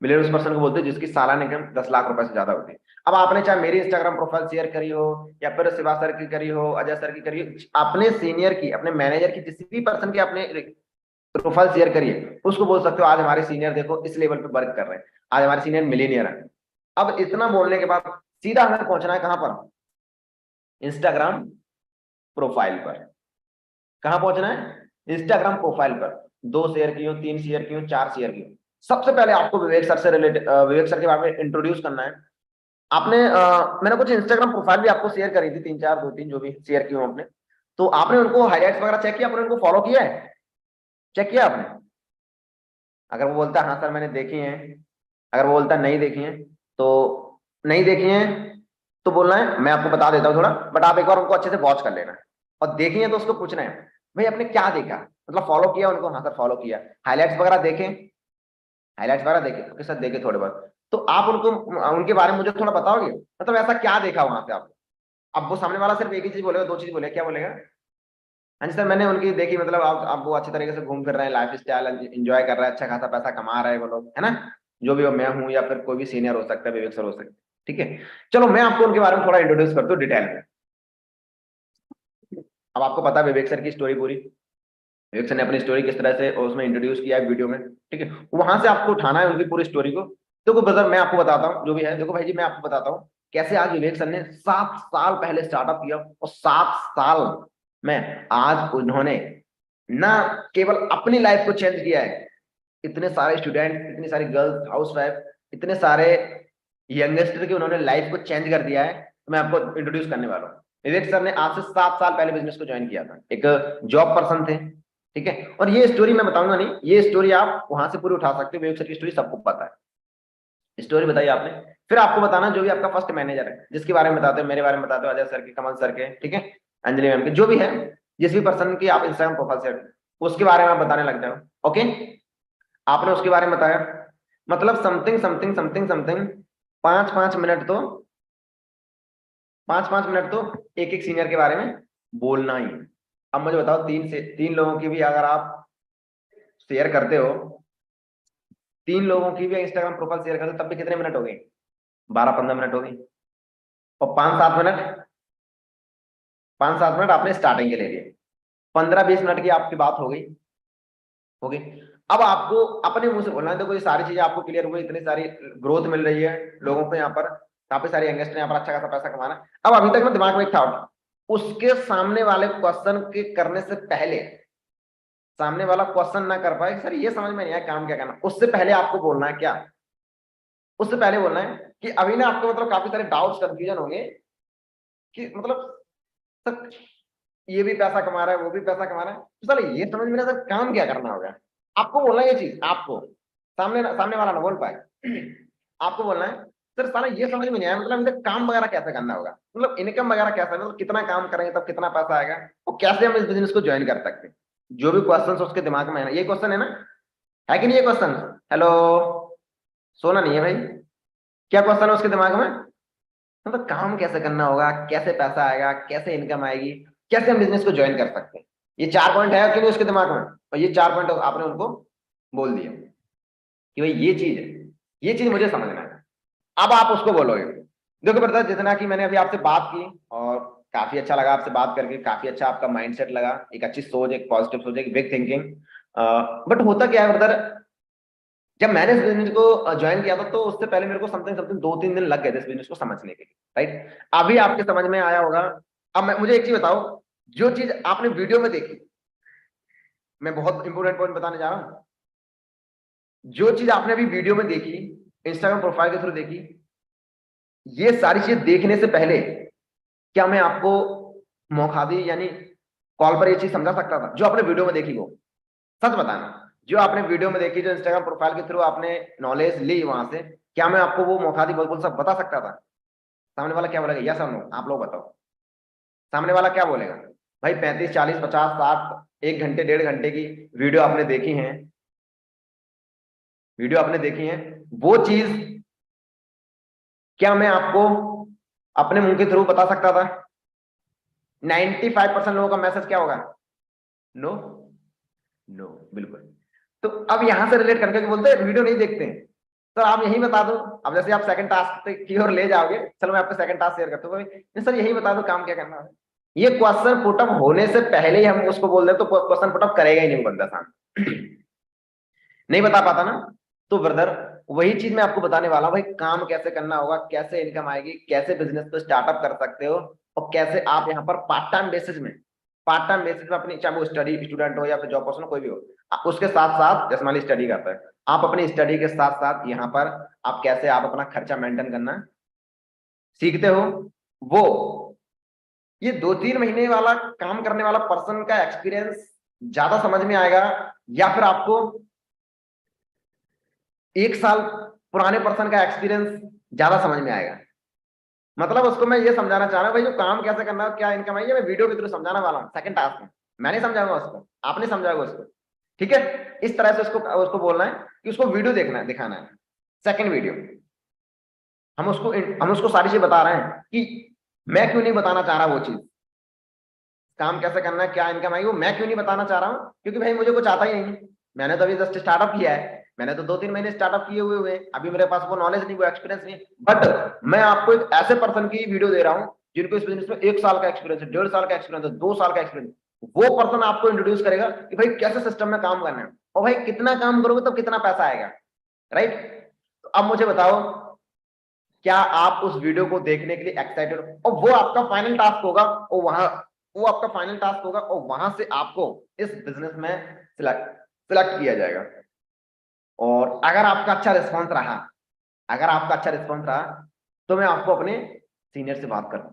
मिलियनर उस पर्सन को बोलते हैं जिसकी सालाना इनकम 10 लाख रुपए से ज्यादा होती है। अब आपने चाहे मेरी इंस्टाग्राम प्रोफाइल शेयर करी हो, या फिर शिवा सर की करी हो, अजय सर की करी हो, अपने सीनियर की, अपने मैनेजर की, किसी भी पर्सन की अपने प्रोफाइल शेयर करिए, उसको बोल सकते हो आज हमारे सीनियर देखो इस लेवल पे वर्क कर रहे हैं, आज हमारे सीनियर मिलीनियर है। अब इतना बोलने के बाद सीधा हमें पहुंचना है कहां पर? इंस्टाग्राम प्रोफाइल पर। कहां पहुंचना है? इंस्टाग्राम प्रोफाइल पर। 2 शेयर की हो, 3 शेयर की हो, 4 शेयर की हो, सबसे पहले आपको विवेक सर से रिलेटेड, विवेक सर के बारे में इंट्रोड्यूस करना है। आपने मैंने कुछ इंस्टाग्राम प्रोफाइल भी आपको शेयर करी थी, 3-4, 2-3 जो भी शेयर की हो आपने, तो आपने उनको हाईलाइट्स वगैरह चेक किया, आपने उनको फॉलो किया है, चेक किया आपने? अगर वो बोलता है हाँ सर मैंने देखी है, अगर वो बोलता है नहीं देखी है, तो नहीं देखी है तो बोलना है मैं आपको बता देता हूँ थोड़ा, बट आप एक बार उनको अच्छे से वॉच कर लेना है। और देखी है तो उसको पूछना है भाई आपने क्या देखा, मतलब फॉलो किया उनको? हाँ सर फॉलो किया। हाईलाइट्स वगैरह देखे? हाईलाइट्स वगैरह देखे? ओके सर देखे थोड़े बहुत। तो आप उनको, उनके बारे में मुझे थोड़ा बताओगे, मतलब ऐसा क्या देखा वहां पे आप? अब वो सामने वाला सिर्फ एक ही चीज बोलेगा, 2 चीज बोलेगा, क्या बोलेगा? हाँ जी सर मैंने उनकी देखी, मतलब आप वो अच्छे तरीके से घूम फिर रहे हैं, लाइफ स्टाइल एंजॉय कर रहा है, अच्छा खासा पैसा कमा रहे हैं वो लोग, है ना। जो भी हो, मैं हूँ या फिर कोई भी सीनियर हो सकता है, विवेक सर हो सकते हैं, ठीक है। चलो मैं आपको उनके बारे में थोड़ा इंट्रोड्यूस करता हूँ डिटेल में। अब आपको पता है विवेक सर की स्टोरी पूरी, विवेक सर ने अपनी स्टोरी किस तरह से और उसमें इंट्रोड्यूस किया है वीडियो में, ठीक है। वहां से आपको उठाना है उनकी पूरी स्टोरी को। देखो ब्रदर मैं आपको बताता हूँ जो भी है, देखो भाई जी मैं आपको बताता हूँ कैसे आज विवेक सर ने 7 साल पहले स्टार्टअप किया, और 7 साल में आज उन्होंने ना केवल अपनी लाइफ को चेंज किया है, इतने सारे स्टूडेंट, इतनी सारी गर्ल्स, हाउस वाइफ, इतने सारे यंगस्टर की उन्होंने लाइफ को चेंज कर दिया है। तो मैं आपको इंट्रोड्यूस करने वाला हूँ। विवेक सर ने आज से 7 साल पहले बिजनेस को ज्वाइन किया था, एक जॉब पर्सन थे, ठीक है। और ये स्टोरी मैं बताऊंगा नहीं, ये स्टोरी आप वहां से पूरी उठा सकते हो, विवेक सर की स्टोरी सबको पता है। स्टोरी बताई आपने, फिर आपको बताना जो भी आपका फर्स्ट मैनेजर है, जिसके बारे में बताते हो, मेरे बारे में बताते हो, अजय सर के, कमल सर के, ठीक है, अंजलि मैम के, जो भी है, जिस भी पर्सन की आप इंस्टाग्राम प्रोफाइल से उसके बारे में आप बताने लग जाओ। ओके, आपने उसके बारे में बताया, मतलब something something something something 5-5 minute तो 5-5 मिनट तो एक एक सीनियर के बारे में बोलना ही है। अब मुझे बताओ, 3 लोगों की भी अगर आप शेयर करते हो, 3 लोगों की भी इंस्टाग्राम प्रोफाइल शेयर करते हो, तब भी कितने मिनट हो गए? 12-15 मिनट हो गए। और 5-7 मिनट, 5-7 मिनट आपने स्टार्टिंग के ले लिए, 15-20 मिनट की आपकी बात हो गई, हो गई। अब आपको अपने मुंह से बोलना है, देखो ये सारी चीजें आपको क्लियर हो गई, इतनी सारी ग्रोथ मिल रही है लोगों को, यहाँ पर काफी सारी यंगस्टर यहाँ पर अच्छा खासा पैसा कमाना है। अब अभी तक मैं दिमाग में एक था, उसके सामने वाले क्वेश्चन के करने से पहले, सामने वाला क्वेश्चन ना कर पाए सर ये समझ में नहीं आया काम क्या करना, उससे पहले आपको बोलना है क्या, उससे पहले बोलना है कि अभी ना आपको मतलब काफी सारे डाउट्स कंफ्यूजन होंगे कि मतलब सर ये भी पैसा कमा रहा है, वो भी पैसा कमा रहा है, तो सर ये समझ में नहीं, सर काम क्या करना होगा। आपको बोलना है ये चीज, आपको सामने वाला ना बोल पाए, आपको बोलना है सर साला ये समझ में नहीं आया, मतलब इनका काम वगैरह कैसे करना होगा, मतलब इनकम वगैरह कैसा, मतलब कितना काम करेंगे तब कितना पैसा आएगा, और कैसे हम इस बिजनेस को ज्वाइन कर सकते हैं। जो भी क्वेश्चन उसके दिमाग में है ना, ये क्वेश्चन है ना, है कि नहीं ये क्वेश्चन? हेलो, सोना नहीं है भाई, क्या क्वेश्चन है उसके दिमाग में? मतलब काम कैसे करना होगा, कैसे पैसा आएगा, कैसे इनकम आएगी, कैसे हम बिजनेस को ज्वाइन कर सकते हैं। ये 4 पॉइंट है कि नहीं उसके दिमाग में, और ये 4 पॉइंट आपने उनको बोल दिया कि भाई ये चीज है, ये चीज मुझे समझना है। अब आप उसको बोलोगे। देखो ब्रदर, जितना कि मैंने अभी आपसे बात की, और काफी अच्छा लगा आपसे बात करके, काफी अच्छा आपका माइंडसेट लगा, एक अच्छी सोच, एक पॉजिटिव सोच, एक बिग थिंकिंग। बट होता क्या है ब्रदर, जब मैंने इस बिजनेस को ज्वाइन किया था, तो उससे पहले मेरे को समथिंग समथिंग 2-3 दिन लग गए थे इस बिजनेस को समझने के लिए, राइट? अभी आपके समझ में आया होगा। अब मुझे एक चीज बताओ, जो चीज आपने वीडियो में देखी, मैं बहुत इंपोर्टेंट पॉइंट बताने जा रहा हूँ, जो चीज आपने अभी वीडियो में देखी, इंस्टाग्राम प्रोफाइल के थ्रू देखी, ये सारी चीज देखने से पहले क्या मैं आपको मौका दी, यानी कॉल पर ये चीज समझा सकता था जो आपने वीडियो में देखी वो? सच बताना, जो आपने वीडियो में देखी, जो इंस्टाग्राम प्रोफाइल के थ्रू आपने नॉलेज ली वहां से, क्या मैं आपको वो मौका दी बोल सब बता सकता था? सामने वाला क्या बोलेगा, यस और नो? आप लोग बताओ, सामने वाला क्या बोलेगा? भाई 35-40-50-60 1 घंटे 1.5 घंटे की वीडियो आपने देखी है, वीडियो आपने देखी है, वो चीज क्या मैं आपको अपने मुंह के थ्रू बता सकता था? 95% लोगों का मैसेज क्या होगा? नो, नो, बिल्कुल। तो अब यहां से रिलेट करके बोलते हैं वीडियो नहीं देखते हैं, सर आप यही बता दो। अब जैसे आप सेकंड टास्क की ओर ले जाओगे, चलो मैं आपको सेकंड टास्क शेयर करता हूँ, सर यही बता दो काम क्या करना है। ये क्वेश्चन पुटअप होने से पहले ही हम उसको बोल दे तो क्वेश्चन पुटअप करेगा ही नहीं वो बंदा सामने, नहीं बता पाता ना। तो ब्रदर, वही चीज मैं आपको बताने वाला हूँ भाई, काम कैसे करना होगा, कैसे इनकम आएगी, कैसे बिजनेस को स्टार्टअप कर सकते हो, और कैसे आप यहाँ पर पार्ट टाइम बेसिस में अपनी, चाहे वो स्टडी स्टूडेंट हो या फिर जॉब पर्सन हो, कोई भी हो, उसके साथ साथ, जैसे मान ली स्टडी करता है, आप अपनी स्टडी के साथ साथ यहाँ पर आप कैसे आप अपना खर्चा मेंटेन करना सीखते हो। वो ये 2-3 महीने वाला काम करने वाला पर्सन का एक्सपीरियंस ज्यादा समझ में आएगा, या फिर आपको 1 साल पुराने पर्सन का एक्सपीरियंस ज्यादा समझ में आएगा? मतलब उसको मैं ये समझाना चाह रहा हूँ भाई, जो काम कैसे करना है, क्या इनकम है, ये मैं वीडियो के थ्रू समझाने वाला हूँ सेकंड टास्क में। मैं नहीं समझाऊंगा उसको, आपने समझाओगे उसको, ठीक है? इस तरह से उसको उसको बोलना है कि उसको वीडियो देखना है, दिखाना है, सेकंड वीडियो। हम उसको सारी चीज बता रहे हैं कि मैं क्यों नहीं बताना चाह रहा वो चीज, काम कैसे करना है, क्या इनकम आएगी, वो मैं क्यों नहीं बताना चाह रहा हूँ, क्योंकि भाई मुझे कुछ आता ही नहीं है। मैंने तो अभी जस्ट स्टार्टअप किया है, मैंने तो 2-3 महीने स्टार्टअप किए हुए हुए, अभी मेरे पास वो नॉलेज नहीं, वो एक्सपीरियंस नहीं। बट मैं आपको एक ऐसे पर्सन की वीडियो दे रहा हूँ जिनको इस बिजनेस में 1 साल का एक्सपीरियंस है, 1.5 साल का एक्सपीरियंस है, 2 साल का एक्सपीरियंस। वो पर्सन आपको इंट्रोड्यूस करेगा कि भाई कैसे सिस्टम में काम करना है, और भाई कितना काम करोगे तो कितना पैसा आएगा, राइट? तो अब मुझे बताओ, क्या आप उस वीडियो को देखने के लिए एक्साइटेड हो? और वो आपका फाइनल टास्क होगा, और वहां वो आपका फाइनल टास्क होगा, और वहां से आपको इस बिजनेस में सिलेक्ट किया जाएगा। और अगर आपका अच्छा रिस्पॉन्स रहा, अगर आपका अच्छा रिस्पॉन्स रहा, तो मैं आपको अपने सीनियर से बात करूँ,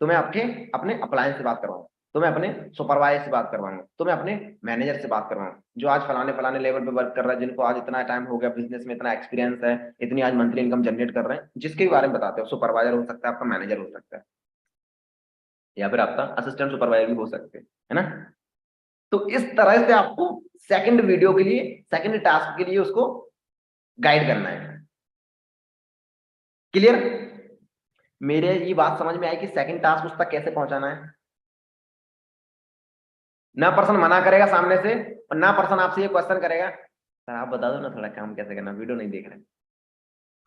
तो मैं आपके अपने अप्लायंस से बात करवाऊँ, तो मैं अपने सुपरवाइजर से बात करवाऊंगा, तो मैं अपने मैनेजर से बात करवाऊँ, जो आज फलाने फलाने लेवल पे वर्क कर रहा है, जिनको आज इतना टाइम हो गया बिजनेस में, इतना एक्सपीरियंस है, इतनी आज मंथली इनकम जनरेट कर रहे हैं, जिसके भी बारे में बताते हो। सुपरवाइजर हो सकता है, आपका मैनेजर हो सकता है, या फिर आपका असिस्टेंट सुपरवाइजर भी हो सकते हैं, है ना? तो इस तरह से आपको सेकंड वीडियो के लिए, सेकंड टास्क के लिए उसको गाइड करना है। क्लियर? मेरे ये बात समझ में आई कि सेकंड टास्क उस तक कैसे पहुंचाना है। ना पर्सन मना करेगा सामने से, और ना पर्सन आपसे ये क्वेश्चन करेगा सर आप बता दो ना थोड़ा काम कैसे करना, वीडियो नहीं देख रहे।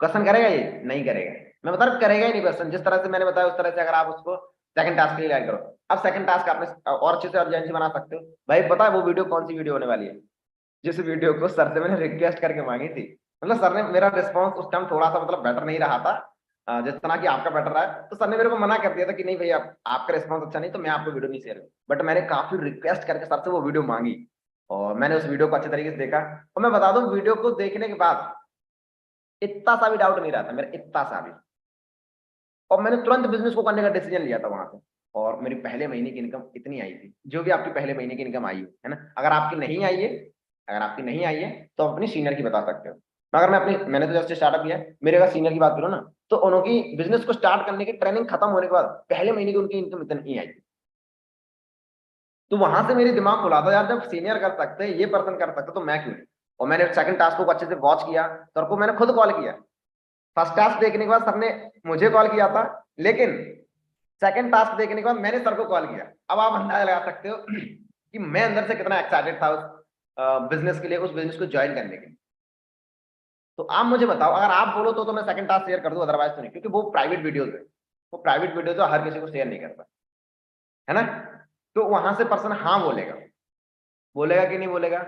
क्वेश्चन करेगा? ये नहीं करेगा। मैं बता रहा करेगा ही नहीं क्वेश्चन। जिस तरह से मैंने बताया उस तरह से अगर आप उसको सेकंड टास्क के लिए लाइन करो। अब सेकंड टास्क आपने और अच्छे से अर्जेंसी बना सकते हो। भाई पता है वो वीडियो कौन सी वीडियो होने वाली है? जिस वीडियो को सर से मैंने रिक्वेस्ट करके मांगी थी। मतलब सर ने मेरा रिस्पॉन्स उस टाइम थोड़ा सा मतलब बेटर नहीं रहा था जितना कि आपका बेटर रहा है। तो सर ने मेरे को मना कर दिया था कि नहीं भैया आपका रिस्पॉन्स अच्छा नहीं तो मैं आपको वीडियो नहीं शेयर करूँ। बट मैंने काफी रिक्वेस्ट करके सर से वो वीडियो मांगी और मैंने उस वीडियो को अच्छे तरीके से देखा। और मैं बता दूं वीडियो को देखने के बाद इतना सा भी डाउट नहीं रहा था मेरा, इतना सा भी। और मैंने तुरंत बिजनेस को करने का डिसीजन लिया था वहां पे। और मेरी पहले महीने की इनकम इतनी आई थी, जो भी आपकी पहले महीने की इनकम आई है ना। अगर आपकी नहीं आई है, अगर आपकी नहीं आई है तो आप अपनी सीनियर की बता सकते हो। अगर मैंने तो जस्ट स्टार्टअप किया, मेरे अगर सीनियर की बात करो ना, तो उनकी बिजनेस को स्टार्ट करने की ट्रेनिंग खत्म होने के बाद पहले महीने की उनकी इनकम इतनी आई थी। तो वहां से मेरे दिमाग खुला था यार, जब सीनियर कर सकते ये पर्सन कर सकते तो मैं क्यों नहीं। और मैंने सेकंड टास्क को अच्छे से वॉच किया। सर को मैंने खुद कॉल किया। फर्स्ट टास्क देखने के बाद सर ने मुझे कॉल किया था, लेकिन सेकंड टास्क देखने के बाद मैंने सर को कॉल किया। अब आप अंदाजा लगा सकते हो कि मैं अंदर से कितना एक्साइटेड था उस बिजनेस के लिए, उस बिजनेस को ज्वाइन करने के लिए। तो आप मुझे बताओ, अगर आप बोलो तो मैं सेकंड टास्क शेयर कर दूं, अदरवाइज तो नहीं, क्योंकि वो प्राइवेट वीडियोस है। वो प्राइवेट वीडियोस तो हर किसी को शेयर नहीं करता है ना। तो वहां से पर्सन हाँ बोलेगा, बोलेगा कि नहीं बोलेगा?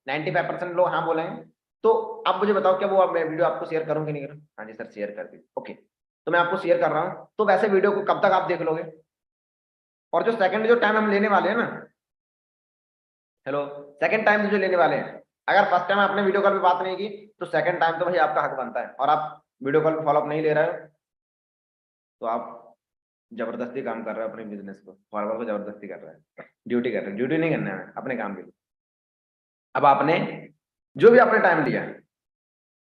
95% लोग हाँ बोलेंगे। तो आप मुझे बताओ क्या वो मैं वीडियो आपको शेयर करूँ कि नहीं करूँ? हाँ जी सर शेयर कर दी। ओके, तो मैं आपको शेयर कर रहा हूँ। तो वैसे वीडियो को कब तक आप देख लोगे? और जो सेकंड जो टाइम हम लेने वाले हैं ना, हेलो, सेकंड टाइम जो लेने वाले हैं, अगर फर्स्ट टाइम आपने वीडियो कॉल पे बात नहीं की तो सेकंड टाइम तो भाई आपका हक बनता है। और आप वीडियो कॉल पे फॉलोअप नहीं ले रहे हो तो आप जबरदस्ती काम कर रहे हो, अपने बिजनेस को फॉलोअर को जबरदस्ती कर रहे हैं, ड्यूटी कर रहे हैं। ड्यूटी नहीं करना है अपने काम के लिए। अब आपने जो भी आपने टाइम लिया,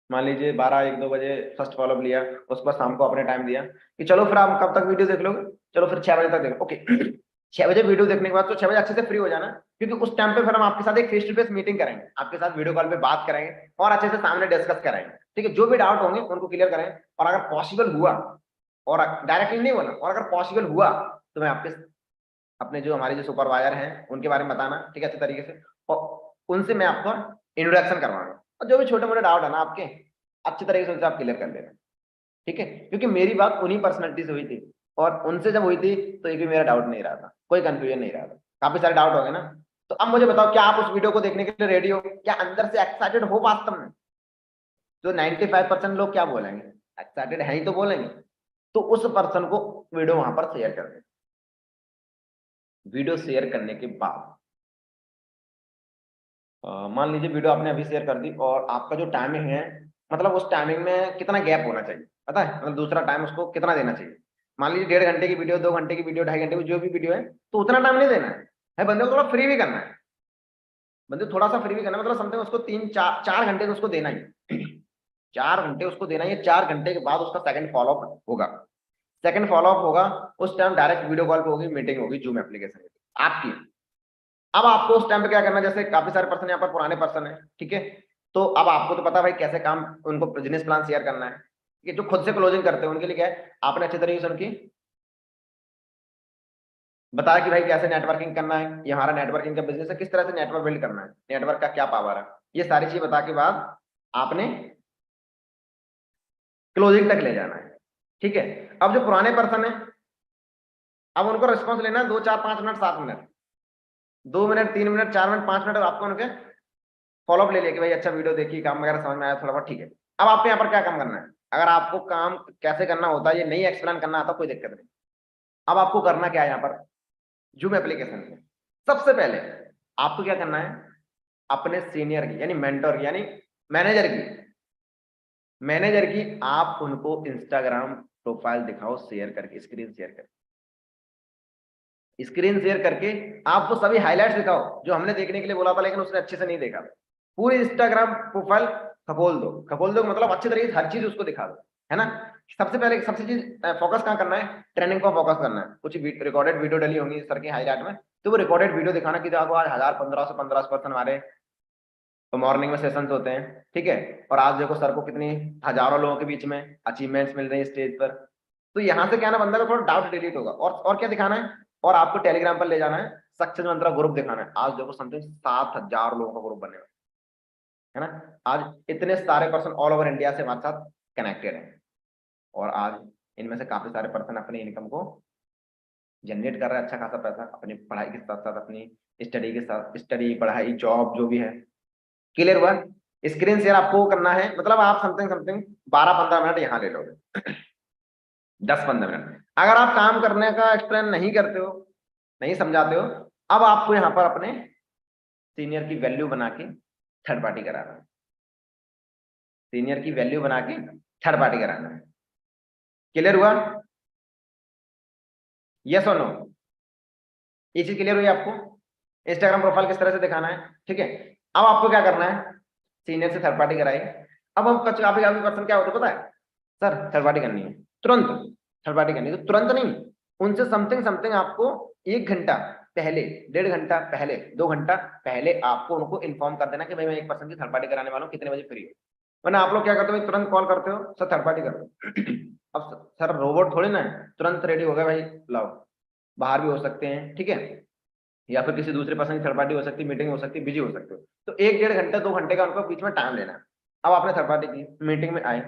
मान लीजिए 12 1 2 बजे फर्स्ट फॉलोअप लिया, उसके बाद शाम को आपने टाइम दिया कि चलो फिर आप कब तक वीडियो देख लोगे? चलो फिर 6 बजे तक देखो। ओके 6 बजे वीडियो देखने के बाद तो 6 बजे अच्छे से फ्री हो जाना, क्योंकि उस टाइम पे फिर हम आपके साथ एक फेस टू फेस मीटिंग करेंगे, आपके साथ वीडियो कॉल पे बात करेंगे और अच्छे से सामने डिस्कस करेंगे। ठीक है, जो भी डाउट होंगे उनको क्लियर करें। और अगर पॉसिबल हुआ, और डायरेक्टली नहीं बोला, और अगर पॉसिबल हुआ तो मैं आपके अपने जो हमारे जो सुपरवाइजर हैं उनके बारे में बताना, ठीक है, अच्छे तरीके से। और उनसे मैं आपको इंट्रोडक्शन करवाऊंगा। और जो भी छोटे मोटे डाउट है ना आपके, अच्छे तरीके से उनसे आप क्लियर कर लेना। ठीक है, क्योंकि मेरी बात उन्हीं पर्सनैलिटी से हुई थी और उनसे जब हुई थी तो एक भी मेरा डाउट नहीं रहा था, कोई कंफ्यूजन नहीं रहा था। काफी सारे डाउट हो गए ना। तो अब मुझे बताओ, क्या आप उस वीडियो को देखने के लिए रेडी हो? क्या अंदर से एक्साइटेड हो वास्तव में? जो 95% लोग क्या बोलेंगे, एक्साइटेड है ही तो बोलेंगे। तो उस पर्सन को वीडियो वहां पर शेयर कर दें। वीडियो शेयर करने के बाद मान लीजिए वीडियो आपने अभी शेयर कर दी और आपका जो टाइमिंग है, मतलब उस टाइमिंग में कितना गैप होना चाहिए पता है? मतलब दूसरा टाइम उसको कितना देना चाहिए? मान लीजिए 1.5 घंटे की वीडियो, 2 घंटे की वीडियो, 2.5 घंटे की जो भी वीडियो है, तो उतना टाइम नहीं देना है बंदे को थोड़ा फ्री भी करना है। बंदे थोड़ा सा फ्री भी करना है, मतलब समथिंग उसको 3 4 4 घंटे तो उसको देना ही 4 घंटे उसको देना ही है। 4 घंटे के बाद उसका सेकंड फॉलोअप होगा। सेकंड फॉलोअप होगा उस टाइम डायरेक्ट वीडियो कॉल पे होगी, मीटिंग होगी जूम एप्लीकेशन आपकी। अब आपको उस टाइम पे क्या करना है? जैसे काफी सारे पर्सन यहाँ पर पुराने पर्सन है, ठीक है, तो अब आपको तो पता भाई कैसे काम उनको बिजनेस प्लान शेयर करना है। ये जो खुद से क्लोजिंग करते हैं उनके लिए क्या है, आपने अच्छे तरीके से उनकी बताया कि भाई कैसे नेटवर्किंग करना है, ये हमारा नेटवर्किंग का बिजनेस है, किस तरह से नेटवर्क बिल्ड करना है, नेटवर्क का क्या पावर है, ये सारी चीज बता के बाद आपने क्लोजिंग तक ले जाना है। ठीक है, अब जो पुराने पर्सन है, अब उनको रिस्पॉन्स लेना है 2 4 5 minute 7 minute, 2 minute 3 minute 4 minute 5 minute आपको उनके फॉलोअप ले लिया कि भाई अच्छा वीडियो देखिए, काम वगैरह समझ में आया थोड़ा बहुत, ठीक है। अब आपको यहाँ पर क्या काम करना है? अगर आपको काम कैसे करना होता है ये नहीं एक्सप्लेन करना आता, कोई दिक्कत नहीं। अब आपको करना क्या है यहाँ पर जूम एप्लीकेशन में? सबसे पहले आपको क्या करना है, अपने सीनियर की यानी मेंटर की यानी मैनेजर की आप उनको इंस्टाग्राम प्रोफाइल दिखाओ, शेयर करके, स्क्रीन शेयर करके आप वो सभी हाइलाइट्स दिखाओ जो हमने देखने के लिए बोला था लेकिन उसने अच्छे से नहीं देखा। पूरी इंस्टाग्राम प्रोफाइल खपोल दो, खपोल दो मतलब अच्छे तरीके से हर चीज उसको दिखा दो, है ना। सबसे चीज फोकस कहाँ करना है, ट्रेनिंग पर फोकस करना है। कुछ रिकॉर्डेड वीडियो डली होंगी सर की हाईलाइट में, तो वो रिकॉर्डेड वीडियो दिखाना कि देखो आज 1000 1500 पर्सन हमारे तो मॉर्निंग में सेशंस होते हैं, ठीक है। और आज देखो सर को कितनी हजारों लोगों के बीच में अचीवमेंट्स मिल रही है स्टेज पर। तो यहाँ से क्या ना, बंदा का थोड़ा डाउट डिलीट होगा। और क्या दिखाना है, और आपको टेलीग्राम पर ले जाना है, सक्सेस मंत्रा ग्रुप दिखाना है। आज देखो समथिंग 7000 लोगों का ग्रुप बने हुए है ना। आज इतने सारे पर्सन ऑल ओवर इंडिया से हमारे साथ कनेक्टेड हैं, और आज इनमें से काफी सारे पर्सन अपनी इनकम को जनरेट कर रहे हैं, अच्छा खासा पैसा अपनी पढ़ाई के साथ साथ, अपनी स्टडी के साथ, स्टडी पढ़ाई जॉब जो भी है। क्लियर हुआ। स्क्रीन शेयर आपको करना है, मतलब आप समथिंग समथिंग 12-15 मिनट यहाँ ले लोगे, 10-15 मिनट। अगर आप काम करने का एक्सप्लेन नहीं करते हो, नहीं समझाते हो, अब आपको यहाँ पर अपने सीनियर की वैल्यू बना के थर्ड पार्टी कराना है। सीनियर की वैल्यू बना के थर्ड पार्टी कराना है। क्लियर हुआ, यस और नो? ये चीज क्लियर हुई आपको? इंस्टाग्राम प्रोफाइल किस तरह से दिखाना है, ठीक है। अब आपको क्या करना है, सीनियर से थर्ड पार्टी कराई। अब हम काफी काफी पर्सन क्या होता है पता है, सर थर्ड पार्टी करनी है तुरंत, थर्ड पार्टी करनी है। तो तुरंत नहीं, उनसे समथिंग समथिंग आपको 1 घंटा पहले, 1.5 घंटा पहले, 2 घंटा पहले आपको उनको इन्फॉर्म कर देना कि भाई मैं एक पर्सन की थर्ड पार्टी कराने वाला हूँ, कितने बजे फ्री हो। वरना आप लोग क्या करते हो, तुरंत कॉल करते हो, सर थर्ड पार्टी कर दो। अब सर रोबोट थोड़ी ना है, तुरंत रेडी हो गया भाई लाओ। बाहर भी हो सकते हैं, ठीक है, या फिर किसी दूसरे पर्सन की थर्ड पार्टी हो सकती है, मीटिंग हो सकती है, बिजी हो सकते हो। तो 1-1.5 घंटा 2 घंटे का उनको बीच में टाइम लेना है। अब आपने थर्ड पार्टी की मीटिंग में आए,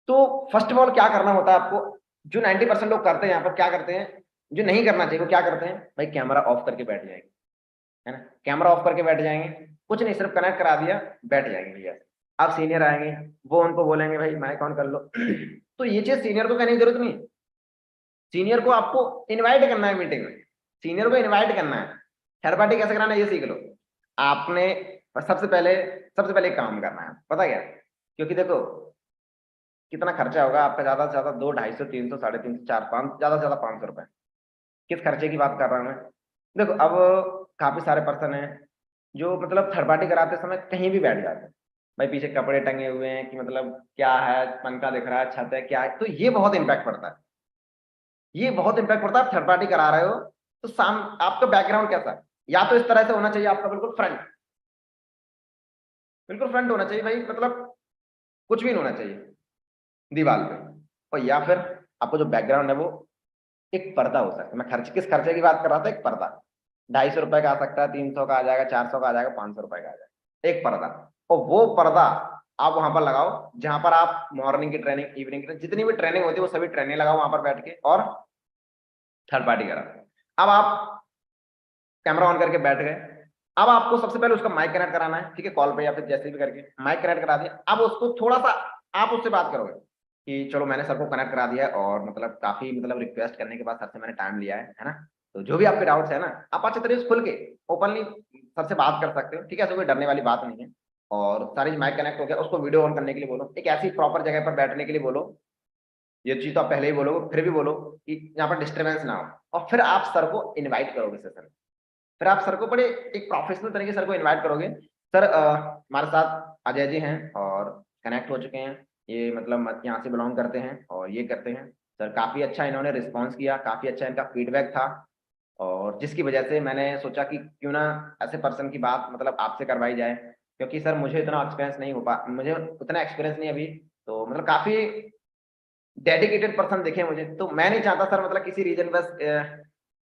तो फर्स्ट ऑफ ऑल क्या करना होता है आपको, जो 90% लोग करते हैं यहाँ पर क्या करते हैं, जो नहीं करना चाहिए वो क्या करते हैं, भाई कैमरा ऑफ करके बैठ जाएंगे, है ना। कैमरा ऑफ करके बैठ जाएंगे, कुछ नहीं, सिर्फ कनेक्ट करा दिया, बैठ जाएंगे भैया। अब सीनियर आएंगे, वो उनको बोलेंगे भाई माइक ऑन कर लो। तो ये चीज सीनियर को कहने की जरूरत नहीं, सीनियर को आपको इनवाइट करना है मीटिंग में, सीनियर को इनवाइट करना है। थर्ड पार्टी कैसे कराना है ये सीख लो आपने। सबसे पहले एक काम करना है, पता क्या, क्योंकि देखो कितना खर्चा होगा आपका, ज्यादा से ज्यादा 200, 250, 300, 350, 400, 500, ज्यादा से ज्यादा 500 रुपए। किस खर्चे की बात कर रहा हूँ मैं, देखो अब काफी सारे पर्सन हैं जो मतलब थर्ड पार्टी कराते समय कहीं भी बैठ जाते हैं, भाई पीछे कपड़े टंगे हुए हैं कि मतलब क्या है, पंखा दिख रहा है, छत है, क्या है, तो ये बहुत इंपैक्ट पड़ता है। ये बहुत इंपैक्ट पड़ता है। आप थर्ड पार्टी करा रहे हो तो साम आपका बैकग्राउंड कैसा है, या तो इस तरह से होना चाहिए आपका बिल्कुल फ्रंट, बिल्कुल फ्रंट होना चाहिए भाई, मतलब कुछ भी नहीं होना चाहिए दीवार पे। और या फिर आपको जो बैकग्राउंड है वो एक पर्दा हो सकता है। मैं किस खर्चे की बात कर रहा था, एक पर्दा 250 रुपए का आ सकता है, 300 का आ जाएगा, 400 का आ जाएगा, 500 रुपए का आ जाएगा, एक पर्दा। और वो पर्दा आप वहां पर लगाओ जहां पर आप मॉर्निंग की ट्रेनिंग, इवनिंग की जितनी भी ट्रेनिंग होती है वो सभी ट्रेनिंग लगाओ वहां पर बैठ के, और थर्ड पार्टी करा। अब आप कैमरा ऑन करके बैठ गए, अब आपको सबसे पहले उसका माइक कनेक्ट कराना है, ठीक है, कॉल पे या फिर जैसे भी करके माइक कनेक्ट करा दिया। अब उसको थोड़ा सा आप उससे बात करोगे कि चलो मैंने सर को कनेक्ट करा दिया है, और मतलब काफी मतलब रिक्वेस्ट करने के बाद सर से मैंने टाइम लिया है ना। तो जो भी आपके डाउट्स है ना, आप अच्छे तरीके से खुल के ओपनली सर से बात कर सकते हो, ठीक है, ऐसे कोई डरने वाली बात नहीं है। और सारी माइक कनेक्ट हो गया, उसको वीडियो ऑन करने के लिए बोलो, एक ऐसी प्रॉपर जगह पर बैठने के लिए बोलो। ये चीज तो आप पहले ही बोलोगे, फिर भी बोलो कि यहाँ पर डिस्टर्बेंस ना हो, और फिर आप सर को इनवाइट करोगे सेशन। फिर आप सर को बड़े एक प्रोफेशनल तरीके से सर को इनवाइट करोगे, सर हमारे साथ अजय जी हैं और कनेक्ट हो चुके हैं, ये मतलब यहाँ से बिलोंग करते हैं और ये करते हैं। सर काफी अच्छा इन्होंने रिस्पॉन्स किया, काफी अच्छा इनका फीडबैक था, और जिसकी वजह से मैंने सोचा कि क्यों ना ऐसे पर्सन की बात मतलब आपसे करवाई जाए, क्योंकि सर मुझे इतना एक्सपीरियंस नहीं हो पा मुझे उतना एक्सपीरियंस नहीं अभी, तो मतलब काफी डेडिकेटेड पर्सन दिखे मुझे, तो मैं नहीं चाहता सर मतलब किसी रीजन बस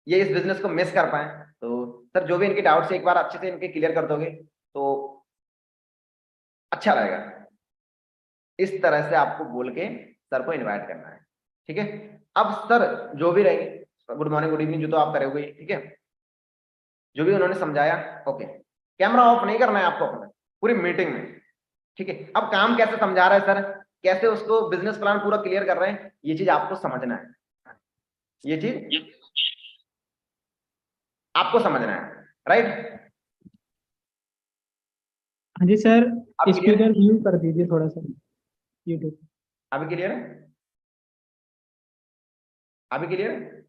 ये इस बिजनेस को मिस कर पाए। तो सर जो भी इनके डाउट्स एक बार अच्छे से इनके क्लियर कर दोगे तो अच्छा रहेगा। इस तरह से आपको बोल के सर को इनवाइट करना है, ठीक है। अब सर जो भी रहेंगे, गुड मॉर्निंग गुड इवनिंग जो तो आप करोगे, ठीक है, जो भी उन्होंने समझाया, ओके। कैमरा ऑफ नहीं करना है आपको अपना पूरी मीटिंग में, ठीक है। अब काम कैसे समझा रहा है सर, कैसे उसको बिजनेस प्लान पूरा क्लियर कर रहे हैं, ये चीज आपको समझना है, ये चीज आपको समझना है, राइट। हाँ जी सर। अब क्लियर है, स्पीकर म्यूट कर दीजिए थोड़ा सा, यूट्यूब। अभी क्लियर है, अभी क्लियर है,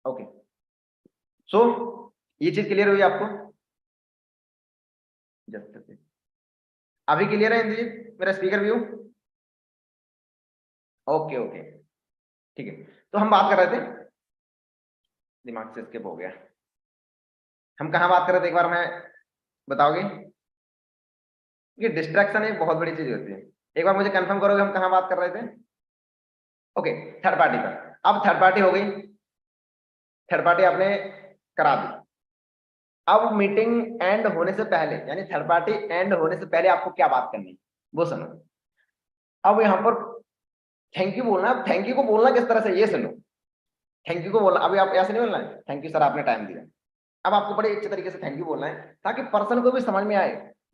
ओके। सो ये चीज क्लियर हुई आपको, जस्ट अभी क्लियर है इंद्रजीत मेरा स्पीकर व्यू? ओके ओके ठीक है। तो हम बात कर रहे थे, दिमाग से स्किप हो गया, हम कहाँ बात कर रहे थे एक बार मैं बताओगे? ये डिस्ट्रैक्शन एक बहुत बड़ी चीज होती है, एक बार मुझे कंफर्म करोगे हम कहाँ बात कर रहे थे? ओके, थर्ड पार्टी पर। अब थर्ड पार्टी हो गई, थर्ड पार्टी आपने करा दी। अब मीटिंग एंड होने से पहले, यानी थर्ड पार्टी एंड होने से पहले आपको क्या बात करनी है वो सुनो। अब यहाँ पर थैंक यू बोलना, थैंक यू को बोलना किस तरह से ये सुनो। थैंक यू को बोलना, अभी आप ऐसे नहीं बोलना है थैंक यू सर आपने टाइम दिया। अब आपको बड़े अच्छे तरीके से थैंक यू बोलना है ताकि पर्सन को भी समझ में आए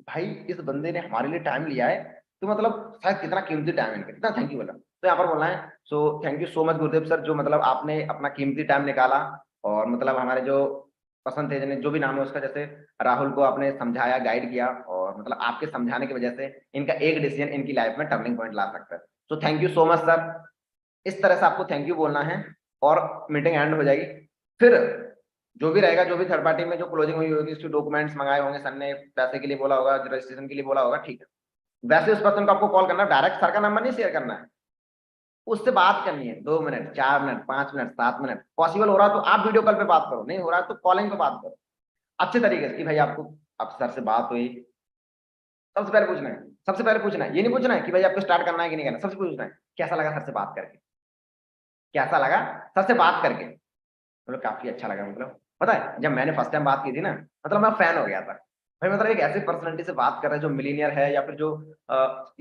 भाई इस बंदे ने हमारे लिए टाइम लिया है, तो मतलब शायद कितना कीमती टाइम है इनका, कितना थैंक यू बोला। तो यहाँ पर बोलना है सो thank you so much Gurudev sir, जो मतलब आपने अपना कीमती टाइम निकाला और मतलब हमारे जो पसंद थे जिन्हें जो भी नाम है उसका, जैसे राहुल को आपने समझाया गाइड किया और मतलब आपके समझाने की वजह से इनका एक डिसीजन इनकी लाइफ में टर्निंग पॉइंट ला सकता है। तो thank you so much sir, इस तरह से आपको थैंक यू बोलना है और मीटिंग एंड हो जाएगी। फिर जो भी रहेगा, जो भी थर्ड पार्टी में जो क्लोजिंग हुई होगी, उसके डॉक्यूमेंट्स मंगाए होंगे, सर ने पैसे के लिए बोला होगा, रजिस्ट्रेशन के लिए बोला होगा, ठीक है। वैसे उस पर्सन को आपको कॉल करना है, डायरेक्ट सर का नंबर नहीं शेयर करना है, उससे बात करनी है 2 minute 4 minute 5 minute 7 minute, possible हो रहा तो आप वीडियो कॉल पे बात करो, नहीं हो रहा तो कॉलिंग पे बात करो अच्छे तरीके से कि भाई आपको अब सर से बात हुई। सबसे पहले पूछना है, सबसे पहले पूछना है, ये नहीं पूछना है कि भाई आपको स्टार्ट करना है कि नहीं करना, सबसे पूछना है कैसा लगा सर से बात करके, कैसा लगा सर से बात करके। मतलब काफी अच्छा लगा, मतलब पता है जब मैंने फर्स्ट टाइम बात की थी ना, मतलब मैं फैन हो गया था भाई, मतलब एक ऐसे पर्सनालिटी से बात कर रहे हैं जो मिलीनियर है, या फिर जो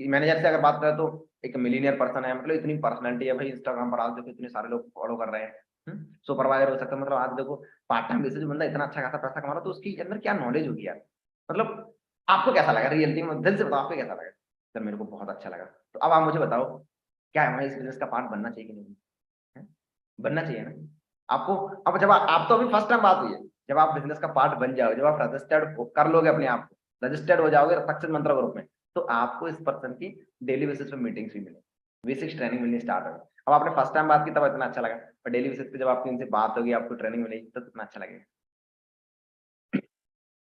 मैनेजर से अगर बात करें तो एक मिलीनियर पर्सन है, मतलब इतनी पर्सनालिटी है भाई। इंस्टाग्राम पर आज देखो इतने सारे लोग फॉलो कर रहे हैं, सुपरवाइजर हो सकता है, मतलब आज देखो पार्ट टाइम बेसिस बंदा इतना अच्छा खासा पैसा कमा रहा, तो उसके अंदर क्या नॉलेज होगी यार। मतलब आपको कैसा लगा रियलिटी में, दिल से बताओ आपको कैसा लगा? सर मेरे को बहुत अच्छा लगा। तो अब आप मुझे बताओ क्या है, मैं इस बिजनेस का पार्ट बनना चाहिए कि नहीं? है? बनना चाहिए ना आपको। अब जब आप तो अभी फर्स्ट टाइम बात हुई है, जब आप बिजनेस का पार्ट बन जाओ, जब आप रजिस्टर्ड कर लोगे अपने आप को, रजिस्टर्ड हो जाओगे सक्सेस मंत्र ग्रुप में, तो आपको इस पर्सन की डेली बेसिस पे मीटिंग्स भी मिलेगी, बेसिक्स ट्रेनिंग मिलनी स्टार्ट होगी। अब आपने फर्स्ट टाइम बात की तब इतना अच्छा लगा, पर डेली बेसिस पे जब आपकी इनसे बात होगी, आपको ट्रेनिंग मिलेगी, तो कितना अच्छा लगेगा।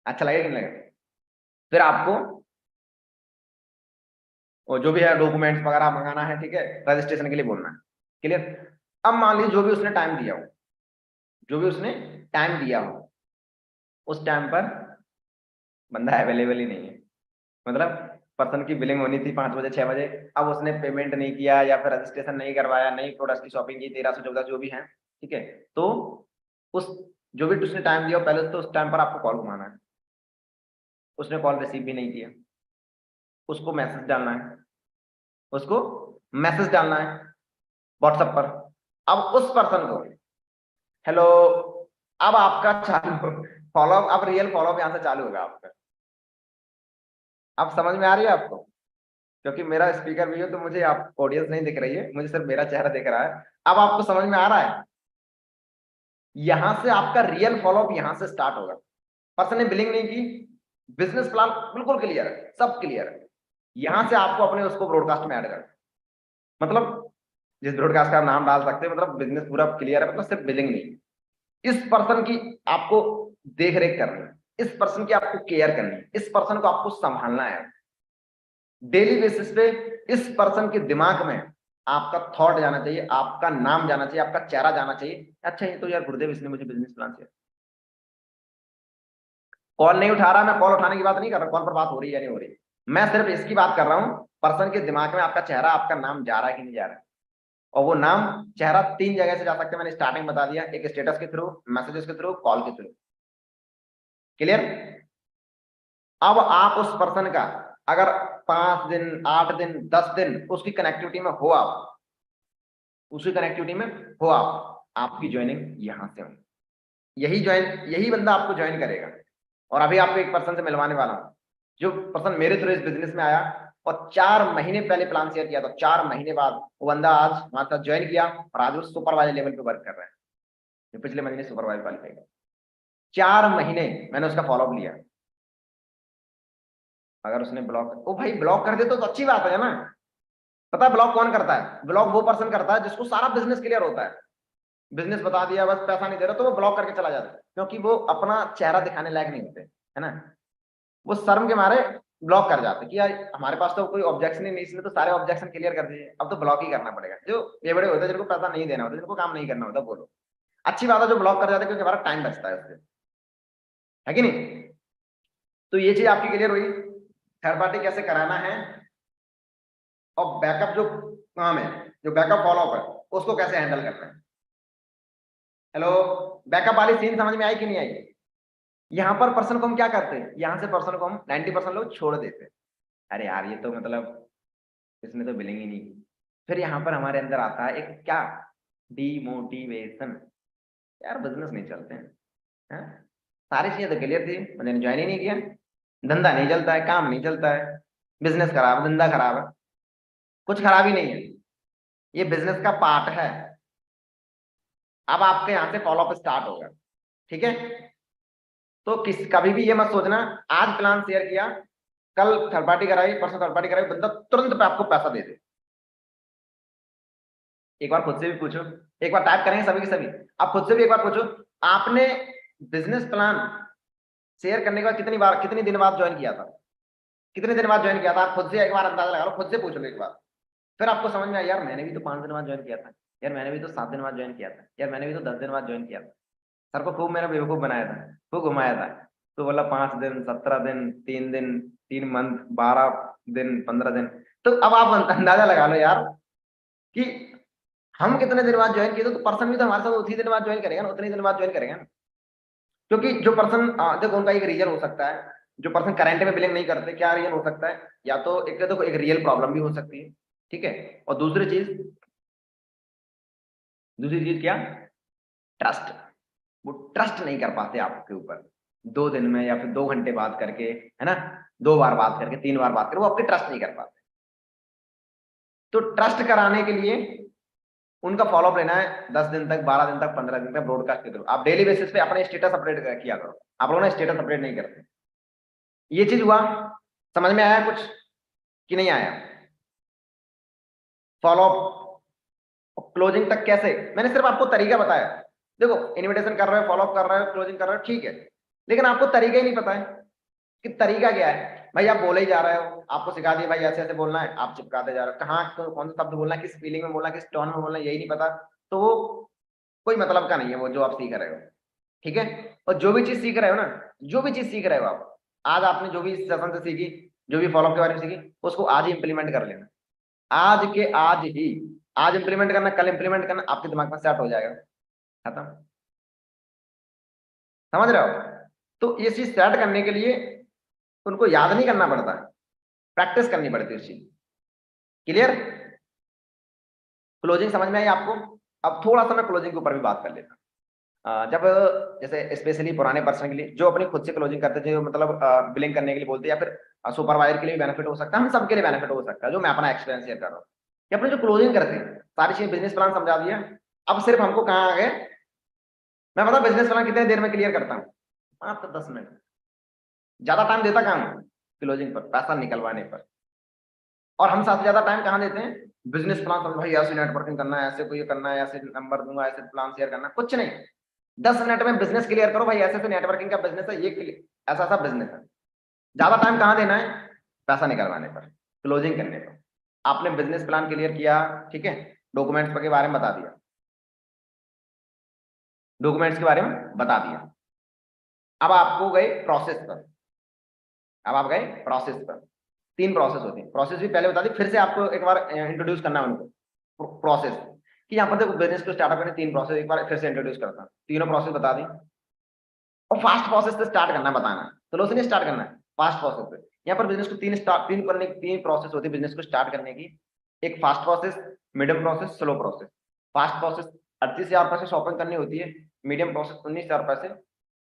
अच्छा लगेगा कि नहीं लगेगा? फिर आपको और जो भी है डॉक्यूमेंट्स वगैरह मंगाना है, ठीक है, रजिस्ट्रेशन के लिए बोलना है, क्लियर। अब मान लीजिए जो भी उसने टाइम दिया हो, जो भी उसने टाइम दिया हो, उस टाइम पर बंदा अवेलेबल ही नहीं है, मतलब पर्सन की बिलिंग होनी थी 5 बजे 6 बजे, अब उसने पेमेंट नहीं किया या फिर रजिस्ट्रेशन नहीं करवाया, नई प्रोडक्ट की शॉपिंग की 1314 जो भी है, ठीक है। तो उस जो भी उसने टाइम दिया पहले तो उस टाइम पर आपको कॉल घुमाना है, उसने कॉल रिसीव भी नहीं किया, उसको मैसेज डालना है, उसको मैसेज डालना है व्हाट्सएप पर। अब उस पर्सन को हेलो, अब आपका चालू फॉलोअप, अब रियल फॉलोअप यहां से चालू होगा आपका। अब समझ में आ रही है आपको? क्योंकि मेरा स्पीकर भी है तो मुझे आप ऑडियंस नहीं दिख रही है, मुझे सिर्फ मेरा चेहरा दिख रहा है। अब आपको समझ में आ रहा है, यहां से आपका रियल फॉलोअप यहां से स्टार्ट होगा। पर्सन ने बिलिंग नहीं की, बिजनेस प्लान बिल्कुल क्लियर है, सब क्लियर है, यहां से आपको अपने उसको ब्रॉडकास्ट में ऐड करना, मतलब जिस ब्रॉडकास्ट का आप नाम डाल सकते हैं, मतलब बिजनेस पूरा क्लियर है, मतलब सिर्फ बिलिंग नहीं, इस पर्सन की आपको देख रेख करनी है, इस पर्सन की आपको केयर करनी है, इस पर्सन को आपको संभालना है डेली बेसिस पे। इस पर्सन के दिमाग में आपका थॉट जाना चाहिए, आपका नाम जाना चाहिए, आपका चेहरा जाना चाहिए। अच्छा ये तो यार गुरुदेव इसने मुझे बिजनेस प्लान शेयर, कॉल नहीं उठा रहा, मैं कॉल उठाने की बात नहीं कर रहा, कॉल पर बात हो रही है या नहीं हो रही, मैं सिर्फ इसकी बात कर रहा हूं पर्सन के दिमाग में आपका चेहरा आपका नाम जा रहा है कि नहीं जा रहा है। और वो नाम चेहरा 3 जगह से जा सकते हैं, मैंने स्टार्टिंग बता दिया, एक स्टेटस के थ्रू, मैसेजेस के थ्रू, कॉल के थ्रू, क्लियर। अब आप उस पर्सन का अगर 5 दिन 8 दिन 10 दिन उसकी कनेक्टिविटी में हो, आप उसकी कनेक्टिविटी में हो, आप आपकी ज्वाइनिंग यहां से हो, यही बंदा आपको ज्वाइन करेगा। और अभी आपको एक पर्सन से मिलवाने वाला हूं, जो पर्सन मेरे थ्रू इस बिजनेस में आया और 4 महीने पहले प्लान शेयर किया था, 4 महीने बाद वो बंदा आज हमारे साथ ज्वाइन किया और आज वो सुपरवाइजर लेवल पे वर्क कर रहा है, जो पिछले महीने सुपरवाइजर क्वालिफाई किया। 4 महीने मैंने उसका फॉलोअप लिया। अगर उसने ब्लॉक, ओ भाई ब्लॉक कर दे तो अच्छी बात है ना। पता है ब्लॉक कौन करता है? ब्लॉक वो पर्सन करता है जिसको सारा बिजनेस क्लियर होता है, बिजनेस बता दिया बस पैसा नहीं दे रहा तो वो ब्लॉक करके चला जाता है, क्योंकि वो अपना चेहरा दिखाने लायक नहीं होते, है ना। वो शर्म के मारे ब्लॉक कर जाते कि यार हमारे पास तो कोई ऑब्जेक्शन ही नहीं, इसलिए तो सारे ऑब्जेक्शन क्लियर कर दिए, अब तो ब्लॉक ही करना पड़ेगा। जो ये बड़े होते हैं जिनको पैसा नहीं देना होता, जिनको काम नहीं करना होता, बोलो अच्छी बात है जो ब्लॉक कर जाते हैं, क्योंकि हमारा टाइम बचता है उससे, है कि नहीं। तो ये चीज आपकी क्लियर हुई, थर्ड पार्टी कैसे कराना है, और बैकअप जो काम है, जो बैकअप फॉलोअप है, उसको कैसे हैंडल करना है। हेलो, बैकअप वाली सीन समझ में आई कि नहीं आई। यहाँ पर पर्सन को हम क्या करते हैं, यहाँ से पर्सन को हम 90% लोग छोड़ देते हैं, अरे यार ये तो मतलब इसमें तो बिलिंग ही नहीं की। फिर यहाँ पर हमारे अंदर आता है एक क्या, डीमोटिवेशन, यार बिजनेस नहीं चलते हैं, हैं? सारी चीजें तो क्लियर थी, मैंने ज्वाइन ही नहीं किया, धंधा नहीं चलता है, काम नहीं चलता है, बिजनेस खराब है, धंधा खराब है, कुछ खराब ही नहीं है, ये बिजनेस का पार्ट है। अब आपके यहाँ से फॉलोअप स्टार्ट होगा, ठीक है। तो किस कभी भी ये मत सोचना आज प्लान शेयर किया, कल थर्ड पार्टी कराई, परसों थर्ड पार्टी कराई, बंदा तुरंत पे आपको पैसा दे दे। एक बार खुद से भी पूछो, एक बार टाइप करेंगे सभी के सभी, आप खुद से भी एक बार पूछो, आपने बिजनेस प्लान शेयर करने के बाद कितनी बार, कितने दिन बाद ज्वाइन किया था, कितने दिन बाद ज्वाइन किया था, आप खुद से एक बार अंदाजा लगा लो, खुद से पूछ लो एक बार। फिर आपको समझ में आया यार मैंने भी तो 5 दिन बाद ज्वाइन किया था, यार मैंने भी तो 7 दिन बाद ज्वाइन किया था, यार मैंने भी तो 10 दिन बाद ज्वाइन किया था। सर को खूब मैंने बेवकूफ बनाया था, खूब घुमाया था, तो बोला 5 दिन, 17 दिन, 3 दिन, 3 मंथ, 12 दिन, 15 दिन। तो अब आप अंदाजा लगा लो यार कि हम कितने दिन बाद ज्वाइन किए, तो पर्सन भी तो हमारे साथ उतनी दिन बाद ज्वाइन करेगा ना, उतनी दिन बाद ज्वाइन करेगा ना। क्योंकि जो पर्सन, देखो उनका एक रीजन हो सकता है, जो पर्सन करंट में बिलिंग नहीं करते, क्या रीजन हो सकता है, या तो एक देखो एक रियल प्रॉब्लम भी हो सकती है, ठीक है, और दूसरी चीज क्या, ट्रस्ट, वो ट्रस्ट नहीं कर पाते आपके ऊपर, 2 दिन में या फिर 2 घंटे बात करके, है ना, 2 बार बात करके, 3 बार बात करके वो आपके ट्रस्ट नहीं कर पाते। तो ट्रस्ट कराने के लिए उनका फॉलोअप लेना है 10 दिन तक, 12 दिन तक, 15 दिन तक, ब्रॉडकास्ट के थ्रू आप डेली बेसिस पे अपने स्टेटस अपडेट किया करो। आप लोगों ने स्टेटस अपडेट नहीं करते, ये चीज हुआ, समझ में आया कुछ कि नहीं आया। फॉलोअप क्लोजिंग तक कैसे, मैंने सिर्फ आपको तरीका बताया। देखो इनविटेशन कर रहे हो, फॉलोअप कर रहे हो, क्लोजिंग कर रहे हो, ठीक है, लेकिन आपको तरीका ही नहीं पता है कि तरीका क्या है। भाई आप बोले ही जा रहे हो, आपको सिखा दिया भाई ऐसे ऐसे बोलना है, आप चिपकाते जा रहे हो, कहाँ कौन सा शब्द बोलना है, किस फीलिंग में बोलना है, किस टोन में बोलना है, यही नहीं पता, तो वो कोई मतलब का नहीं है वो जो आप सीख रहे हो, ठीक है। और जो भी चीज सीख रहे हो ना, जो भी चीज सीख रहे हो आप, आज आपने जो भी सेशन से सीखी, जो भी फॉलोअप के बारे में सीखी, उसको आज ही इंप्लीमेंट कर लेना, आज के आज ही, आज इंप्लीमेंट करना, कल इंप्लीमेंट करना, आपके दिमाग में सेट हो जाएगा, खत्म। समझ रहे हो। तो ये चीज सेट करने के लिए उनको याद नहीं करना पड़ता, प्रैक्टिस करनी पड़ती है उस चीज। क्लियर, क्लोजिंग समझ में आई आपको। अब थोड़ा सा मैं क्लोजिंग के ऊपर भी बात कर लेता हूँ। जब जैसे स्पेशली पुराने पर्सन के लिए जो अपनी खुद से क्लोजिंग करते थे, जो मतलब बिलिंग करने के लिए बोलते हैं, या फिर सुपरवाइजर के लिए बेनिफिट हो सकता है, हम सबके लिए बेनिफिट हो सकता है, जो मैं अपना एक्सपीरियंस शेयर कर रहा हूँ कि अपने जो क्लोजिंग करते हैं, सारी चीजें बिजनेस प्लान समझा दिया, अब सिर्फ हमको कहाँ आ गए, मैं मतलब बिजनेस प्लान कितने देर में क्लियर करता हूँ, मात्र 10 मिनट, ज्यादा टाइम देता कहाँ हूँ, क्लोजिंग पर, पैसा निकलवाने पर। और हम सबसे ज्यादा टाइम कहाँ देते हैं, बिजनेस प्लान समझ, भाई ऐसे नेटवर्किंग करना है, ऐसे कोई करना है, ऐसे नंबर दूंगा, ऐसे प्लान शेयर करना, कुछ नहीं, 10 मिनट में बिजनेस क्लियर करो, भाई ऐसे ऐसे नेटवर्किंग का बिजनेस है, ये ऐसा ऐसा बिजनेस है। ज्यादा टाइम कहाँ देना है, पैसा निकलवाने पर, क्लोजिंग करने पर। आपने बिजनेस प्लान क्लियर किया, ठीक है, डॉक्यूमेंट्स के बारे में बता दिया, डॉक्यूमेंट्स के बारे में बता दिया, अब आपको गए प्रोसेस पर, अब आप गए प्रोसेस पर। 3 प्रोसेस होती है, प्रोसेस भी पहले बता दी, फिर से आपको एक बार इंट्रोड्यूस करना है उनको प्रोसेस, कि यहाँ पर देखो बिजनेस को स्टार्टअप करने 3 प्रोसेस, एक बार फिर से इंट्रोड्यूस करता हूँ, तीनों प्रोसेस बता दी, और फास्ट प्रोसेस से स्टार्ट करना, बताना, स्लो से नहीं स्टार्ट करना है, फास्ट प्रोसेस से। यहाँ पर बिजनेस को तीन प्रोसेस होती है बिजनेस को स्टार्ट करने की, एक fast process, medium process, slow process. Fast process 38,000 रुपए से शॉपिंग करनी होती है, मीडियम प्रोसेस 19,000 रुपए से।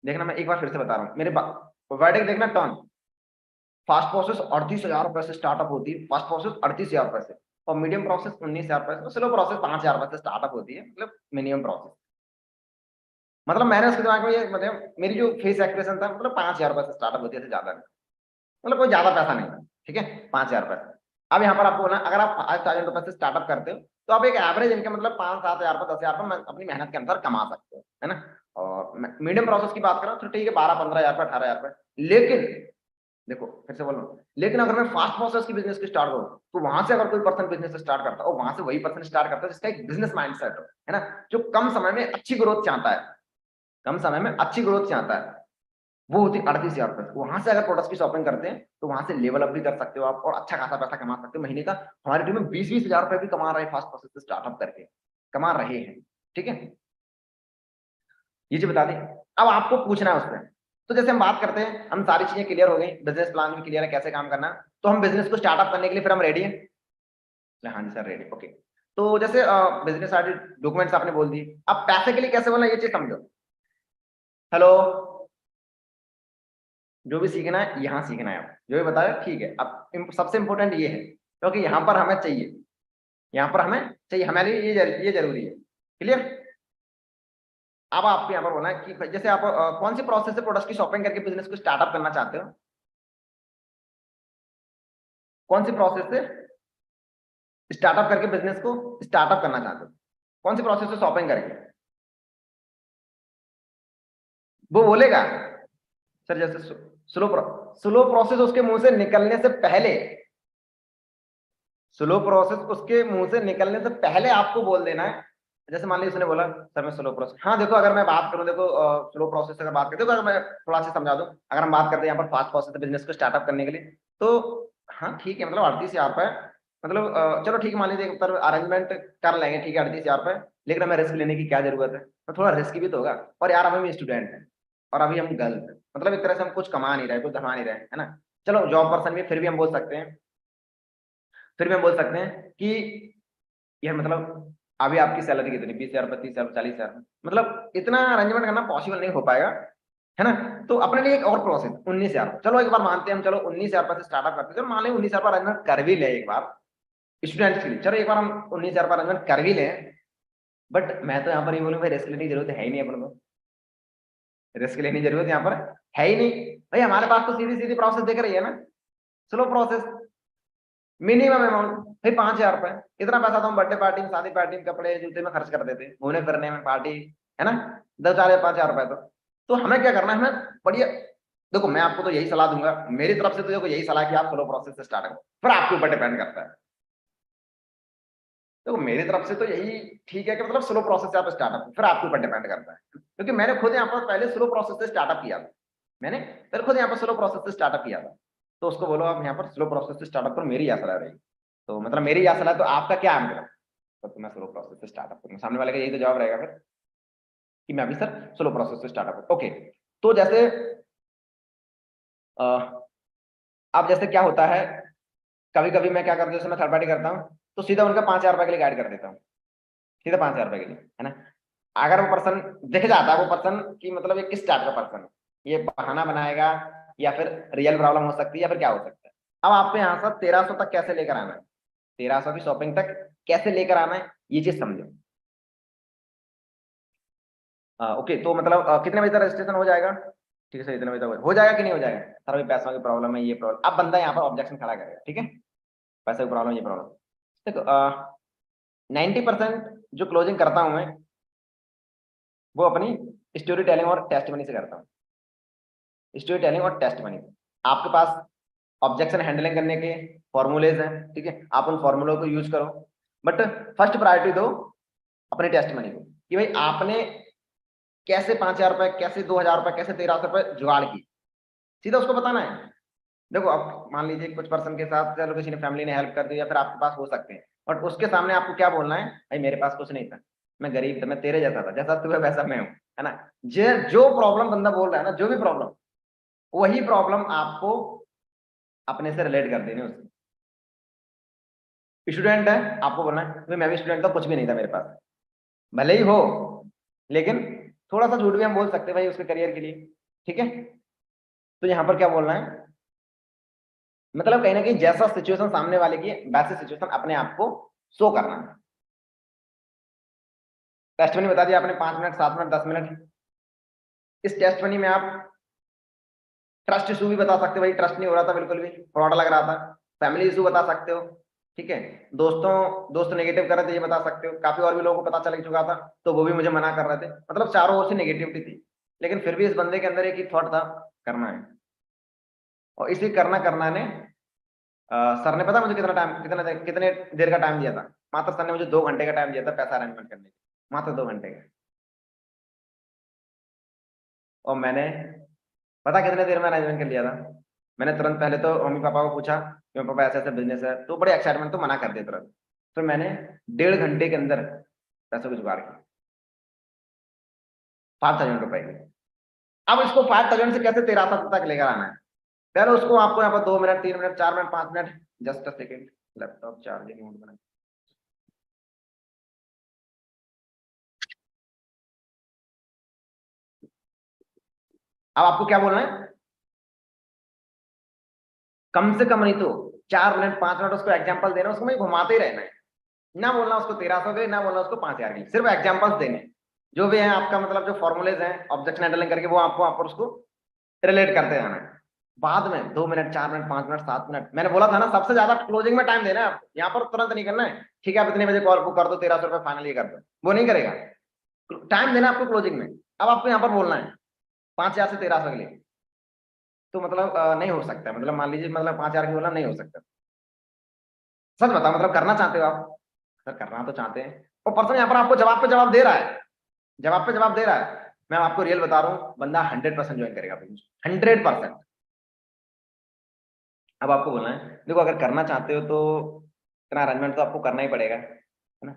देखना मैं एक बार फिर से बता रहा हूँ, मेरे वर्डिंग देखना, टर्न, फास्ट प्रोसेस 38,000 रुपए से स्टार्टअप होती है, फास्ट प्रोसेस 38,000 रुपए से, और मीडियम प्रोसेस 19,000 रुपए से, स्लो प्रोसेस 5,000 रुपए से स्टार्टअप होती है, मतलब मिनिमम प्रोसेस। मतलब मैंने उसके दिमाग में ये, मतलब मेरी जो फेस एक्सप्रेशन था, मतलब 5,000 रुपए से स्टार्टअप होती है, ज्यादा नहीं, मतलब कोई ज्यादा पैसा नहीं था, ठीक है, 5,000 रुपए। अब यहाँ पर आपको बोलना, अगर आप 5,000 रुपए से स्टार्टअप करते हो, तो आप एक एवरेज इनकम मतलब 5-7 हजार रुपए, 10,000 रुपए अपनी मेहनत के अनुसार कमा सकते हो, है ना। और मीडियम प्रोसेस की बात करो तो ठीक है, 12-15 हजार रुपए, 18 हजार रुपए। लेकिन देखो फिर से बोल रहा हूँ, लेकिन अगर मैं फास्ट प्रोसेस की बिजनेस की स्टार्ट करूँ, तो वहां से अगर कोई पर्सन बिजनेस स्टार्ट करता है और वहां से वही पर्सन स्टार्ट करता है जिसका एक बिजनेस माइंडसेट है ना, जो कम समय में अच्छी ग्रोथ चाहता है, कम समय में अच्छी ग्रोथ चाहता है, वो होती है 38,000 वहां से अगर प्रोडक्ट्स की शॉपिंग करते हैं तो वहां से लेवल अप भी कर सकते हो आप और अच्छा खासा पैसा कमा सकते हो महीने का। हमारी टीम में 20-20 हजार भी कमा रहे हैं फास्ट प्रोसेस से स्टार्टअप करके, कमा रहे हैं। ठीक है, ये चीज बता दें। अब आपको पूछना है उसमें, तो जैसे हम बात करते हैं, हम सारी चीजें क्लियर हो गई, बिजनेस प्लान भी क्लियर है कैसे काम करना, तो हम बिजनेस को स्टार्टअप करने के लिए फिर हम रेडी हैं। हाँ जी सर रेडी, ओके। तो जैसे बिजनेस आईडी डॉक्यूमेंट्स आपने बोल दिए, अब पैसे के लिए कैसे बोलना ये चीज समझो। हेलो, जो भी सीखना है यहाँ सीखना है, आप जो भी बताया ठीक है। अब सबसे इंपॉर्टेंट ये है क्योंकि यहाँ पर हमें चाहिए, यहाँ पर हमें चाहिए, हमारे लिए ये जरूरी है। क्लियर। अब आपको यहाँ पर बोलना है कि जैसे आप कौन सी प्रोसेस से प्रोडक्ट की शॉपिंग करके बिजनेस को स्टार्टअप करना चाहते हो, कौन सी प्रोसेस से स्टार्टअप करके बिजनेस को स्टार्टअप करना चाहते हो, कौन सी प्रोसेस से शॉपिंग करके, वो बोलेगा। सर जैसे स्लो स्लो प्रोसेस उसके मुंह से निकलने से पहले, स्लो प्रोसेस उसके मुंह से निकलने से पहले आपको बोल देना है। जैसे मान लीजिए उसने बोला सर मैं स्लो प्रोसेस, हाँ देखो अगर मैं बात करूं, देखो स्लो प्रोसेस अगर बात करते, तो अगर मैं थोड़ा सा समझा दूं, अगर हम बात करते हैं यहाँ पर फास्ट प्रोसेस बिजनेस को स्टार्टअप करने के लिए, तो हाँ ठीक है, मतलब 38,000 मतलब चलो ठीक है, मान लीजिए पर अरेंजमेंट कर लेंगे, ठीक है 38,000, लेकिन हमें रिस्क लेने की क्या जरूरत है, तो थोड़ा रिस्क भी तो होगा। और यार अभी हम स्टूडेंट हैं और अभी हम गर्ल्स हैं, मतलब एक तरह से हम कुछ कमा नहीं रहे, कुछ कमा नहीं रहे, है ना। चलो जॉब पर्सन भी, फिर भी हम बोल सकते हैं, फिर भी हम बोल सकते हैं कि यार मतलब अभी आपकी सैलरी कितनी, 20,000, 25,000, 40,000, मतलब इतना अरेंजमेंट करना पॉसिबल नहीं हो पाएगा, है ना। तो अपने लिए एक और प्रोसेस 19,000, चलो एक बार मानते हैं हम, चलो 19,000 से स्टार्टअप करते हैं, चलो मान लें 19,000 अरेंजमेंट कर भी ले एक बार स्टूडेंट्स के लिए, चलो एक बार हम 19,000 अरेंजमेंट कर भी लें। बट मैं तो यहाँ पर ये बोलूँ भाई, रिस्क लेने की जरूरत है ही नहीं अपन को, रिस्क लेने की जरूरत यहाँ पर है ही नहीं भाई, हमारे पास तो सीधी सीधी प्रोसेस दिख रही है ना, स्लो प्रोसेस। मिनिमम अमाउंट भाई 5,000, इतना पैसा तो हम बर्थडे पार्टी में, शादी पार्टी में, कपड़े जूते में खर्च कर देते, घूमने फिरने में, पार्टी, है ना। 10,000 या 5,000 तो हमें क्या करना है, हमें बढ़िया। देखो मैं आपको तो यही सलाह दूंगा, मेरी तरफ से तो देखो यही सलाह कि आप स्लो प्रोसेस से स्टार्ट करो, फिर आपके ऊपर डिपेंड करता है। देखो मेरी तरफ से तो यही ठीक है कि मतलब स्लो प्रोसेस से आप स्टार्टअप, फिर आपके ऊपर डिपेंड करता है, क्योंकि मैंने खुद यहाँ पर पहले स्लो प्रोसेस से स्टार्टअप किया था, मैंने फिर खुद यहाँ पर स्लो प्रोसेस से स्टार्टअप किया था। तो उसको बोलो आप यहाँ पर स्लो प्रोसेस से स्टार्टअप करो, मेरी यह सलाह रहेगी। तो मतलब मेरी यह सलाह, तो आपका क्या है मतलब, तो मैं स्लो प्रोसेस से स्टार्टअप करूँ, सामने वाले का यही तो जवाब रहेगा फिर कि मैं अभी सर स्लो प्रोसेस से स्टार्टअप करूँ। ओके, तो जैसे अब जैसे क्या होता है, कभी कभी मैं क्या करता हूँ, जैसे मैं थर्ड पार्टी करता हूँ तो सीधा उनका 5,000 के लिए गाइड कर देता हूँ, सीधा 5,000 के लिए, है ना। अगर वो पर्सन दिख जाता है, वो पर्सन की मतलब ये किस टाइप का पर्सन है, ये बहाना बनाएगा या फिर रियल प्रॉब्लम हो सकती है या फिर क्या हो सकता है। अब आपको यहाँ से 1,300 तक कैसे लेकर आना है, 1,300 की शॉपिंग तक कैसे लेकर आना है, ये चीज समझो। ओके, तो मतलब कितने बजे तक रजिस्ट्रेशन हो जाएगा, ठीक है सर, इतने बजे तक हो जाएगा कि नहीं हो जाएगा, सर अभी पैसों की प्रॉब्लम है, ये प्रॉब्लम, अब बंदा यहाँ पर ऑब्जेक्शन खड़ा करेगा, ठीक है, पैसे की प्रॉब्लम, ये प्रॉब्लम। देखो 90% जो क्लोजिंग करता हूँ मैं, वो अपनी स्टोरी टेलिंग और टेस्ट मनी से करता हूँ, स्टोरी टेलिंग और टेस्ट मनी। आपके पास ऑब्जेक्शन हैंडलिंग करने के फॉर्मूलेज हैं, ठीक है, आप उन फॉर्मूलों को यूज करो, बट फर्स्ट प्रायोरिटी दो अपने टेस्ट मनी को, कि भाई आपने कैसे 5,000, कैसे 2,000, कैसे 1,300 जुगाड़ की, सीधा उसको बताना है। देखो अब मान लीजिए कुछ पर्सन के साथ चलो किसी ने, फैमिली ने हेल्प कर दी या फिर आपके पास हो सकते हैं, और उसके सामने आपको क्या बोलना है, भाई मेरे पास कुछ नहीं था, मैं गरीब था, मैं तेरे जैसा था, जैसा तू है वैसा मैं हूँ, है ना। जो प्रॉब्लम बंदा बोल रहा है ना, जो भी प्रॉब्लम, वही प्रॉब्लम आपको अपने से रिलेट कर देनी है उससे। स्टूडेंट है, आपको बोलना है भाई मैं भी स्टूडेंट था, कुछ भी नहीं था मेरे पास, भले ही हो, लेकिन थोड़ा सा झूठ भी हम बोल सकते हैं भाई उसके करियर के लिए, ठीक है। तो यहाँ पर क्या बोलना है, मतलब कहीं ना कहीं जैसा सिचुएशन सामने वाले की है, वैसे सिचुएशन अपने आप को शो करना है। टेस्ट मनी बता दिया आपने, 5 मिनट, 7 मिनट, 10 मिनट। इस टेस्ट मनी में आप ट्रस्ट इशू भी बता सकते हो, भाई ट्रस्ट नहीं हो रहा था, बिल्कुल भी फ्रॉड लग रहा था। फैमिली इशू बता सकते हो, ठीक है। दोस्त नेगेटिव कर रहे थे, ये बता सकते हो। काफी और भी लोगों को पता चल चुका था, तो वो भी मुझे मना कर रहे थे, मतलब चारों ओर से नेगेटिविटी थी, लेकिन फिर भी इस बंदे के अंदर एक ही थॉट था, करना है। और इसी करना करना ने सर ने पता मुझे कितने देर का टाइम दिया था। मात्र सर ने मुझे 2 घंटे का टाइम दिया था पैसा अरेंजमेंट करने के, मात्र 2 घंटे का। और मैंने पता कितने देर में अरेंजमेंट कर लिया था। मैंने तुरंत पहले तो मम्मी पापा को पूछा कि मम्मी पापा ऐसा ऐसा बिजनेस है, तो बड़े एक्साइटमेंट तो मना कर दिए तुरंत। फिर मैंने 1.5 घंटे के अंदर पैसों की जुगाड़ की, 5,000 रुपए की। अब इसको 5,000 से कैसे 13,000 तक लेकर आना है, पहले उसको आपको यहाँ पर 2 minute 3 minute 4 minute 5 minute, just a second, laptop charging mode में। अब आपको क्या बोलना है, कम से कम नहीं तो 4 मिनट 5 मिनट उसको एग्जाम्पल देना, उसको मैं घुमाते ही रहना है। ना बोलना उसको 1300 के, ना बोलना उसको 5,000 के, सिर्फ एग्जाम्पल्स देने, जो भी है आपका मतलब जो फॉर्मूलेज हैं ऑब्जेक्शन हैंडलिंग करके, वो आपको आप उसको रिलेट करते जाना है। बाद में 2 मिनट 4 मिनट 5 मिनट 7 मिनट, मैंने बोला था ना सबसे ज्यादा क्लोजिंग में टाइम देना है आपको, यहाँ पर तुरंत नहीं करना है। ठीक है आप इतने बजे कॉल बुक कर दो, 1300 रुपये फाइनल ये कर दो, वो नहीं करेगा। टाइम देना आपको क्लोजिंग में। अब आपको यहाँ पर बोलना है 5,000 से 1300 के लिए, तो मतलब नहीं हो सकता, मतलब मान लीजिए मतलब 5,000 की बोला नहीं हो सकता। सच बताओ, मतलब करना चाहते हो आप? सर करना तो चाहते हैं, और पर्सन यहाँ पर आपको जवाब पे जवाब दे रहा है, जवाब पे जवाब दे रहा है। मैं आपको रियल बता रहा हूँ, बंदा 100% ज्वाइन करेगा, 100%। अब आपको बोलना है देखो, अगर करना चाहते हो तो इतना अरेंजमेंट तो आपको करना ही पड़ेगा, है ना?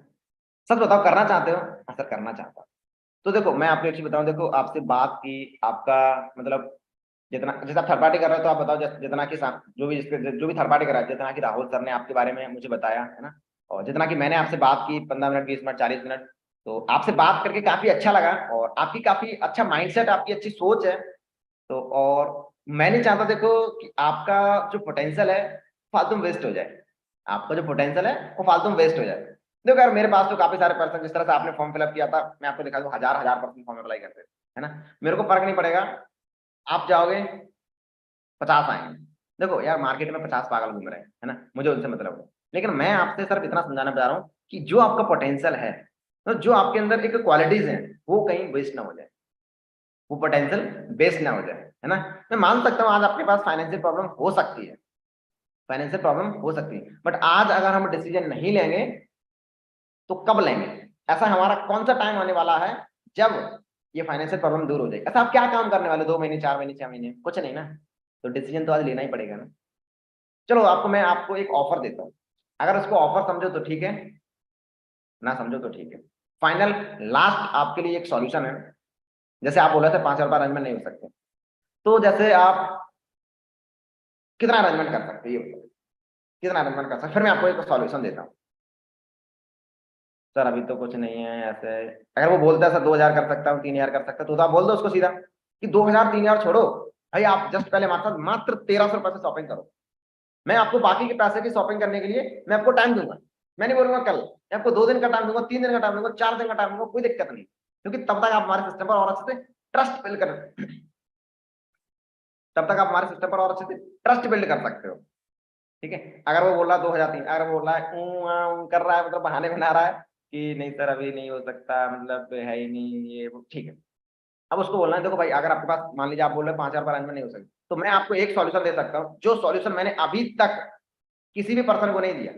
सच बताओ करना चाहते हो? हाँ सर करना चाहता हूँ। तो देखो मैं आपको एक चीज बताऊं, देखो आपसे बात की, आपका मतलब जितना, जैसे आप थर्ड पार्टी कर रहे हो तो आप बताओ जितना कि जो भी जो भी थर्ड पार्टी कर रहा है, जितना कि राहुल सर ने आपके बारे में मुझे बताया है ना, और जितना कि मैंने आपसे बात की 15 मिनट 20 मिनट 40 मिनट, तो आपसे बात करके काफी अच्छा लगा, और आपकी काफी अच्छा माइंडसेट, आपकी अच्छी सोच है। तो और मैं नहीं चाहता देखो कि आपका जो पोटेंशियल है फालतू में वेस्ट हो जाए, आपका जो पोटेंशियल है वो फालतू में वेस्ट हो जाए। देखो यार मेरे पास तो काफी सारे पर्सन, जिस तरह से आपने फॉर्म फिलअप किया था, मैं आपको दिखा दूं, हजार हजार पर्सन फॉर्म अप्लाई करते हैं, है ना? मेरे को फर्क नहीं पड़ेगा, आप जाओगे 50 आएंगे। देखो यार मार्केट में 50 पागल घूम रहे हैं, है ना, मुझे उनसे मतलब है। लेकिन मैं आपसे सिर्फ इतना समझाना चाह रहा हूँ कि जो आपका पोटेंशियल है, तो जो आपके अंदर एक क्वालिटीज हैं, वो कहीं वेस्ट ना हो जाए, वो पोटेंशियल वेस्ट ना हो जाए, है ना? मैं मान सकता हूँ आज आपके पास फाइनेंशियल प्रॉब्लम हो सकती है, फाइनेंशियल प्रॉब्लम हो सकती है, बट आज अगर हम डिसीजन नहीं लेंगे तो कब लेंगे? ऐसा हमारा कौन सा टाइम आने वाला है जब ये फाइनेंशियल प्रॉब्लम दूर हो जाएगी? ऐसा आप क्या काम करने वाले, 2 महीने 4 महीने 6 महीने, कुछ नहीं ना। तो डिसीजन तो आज लेना ही पड़ेगा ना। चलो आपको मैं आपको एक ऑफर देता हूँ, अगर उसको ऑफर समझो तो ठीक है, ना समझो तो ठीक है। फाइनल लास्ट आपके लिए एक सॉल्यूशन है। जैसे आप बोल रहे थे 5,000 अरेंजमेंट नहीं हो सकते, तो जैसे आप कितना अरेंजमेंट कर सकते हैं ये बताओ, कितना अरेंजमेंट कर सकते हैं? फिर मैं आपको एक सॉल्यूशन देता हूँ। सर अभी तो कुछ नहीं है ऐसे, अगर वो बोलता है सर 2,000 कर सकता हूँ 3,000 कर सकता हूँ, तो आप बोल दो उसको सीधा कि 2,000 3,000 छोड़ो भाई, आप जस्ट पहले मात्र मात्र 1,300 रुपए से शॉपिंग करो, मैं आपको बाकी के पैसे की शॉपिंग करने के लिए मैं आपको टाइम दूंगा। मैं नहीं बोलूंगा कल, मैं आपको 2 दिन का टाइम दूंगा, 3 दिन का टाइम दूंगा, 4 दिन का टाइम दूंगा, कोई दिक्कत नहीं, क्योंकि तब तक आप हमारे सिस्टम पर और अच्छे से ट्रस्ट बिल्ड कर, तब तक आप हमारे सिस्टम पर और अच्छे से ट्रस्ट बिल्ड कर सकते हो। ठीक है, अगर वो बोल रहा है 2,000 3, अगर वो बोल रहा है कर रहा है, मतलब बहाने बना रहा है कि नहीं सर अभी नहीं हो सकता, मतलब है ही नहीं ये वो, ठीक है। अब उसको बोलना है देखो भाई, अगर आपके पास मान लीजिए आप बोल रहे हैं 5,000 पर अरेंजमेंट नहीं हो सकती, तो मैं आपको एक सॉल्यूशन दे सकता हूँ, जो सॉल्यूशन मैंने अभी तक किसी भी पर्सन को नहीं दिया।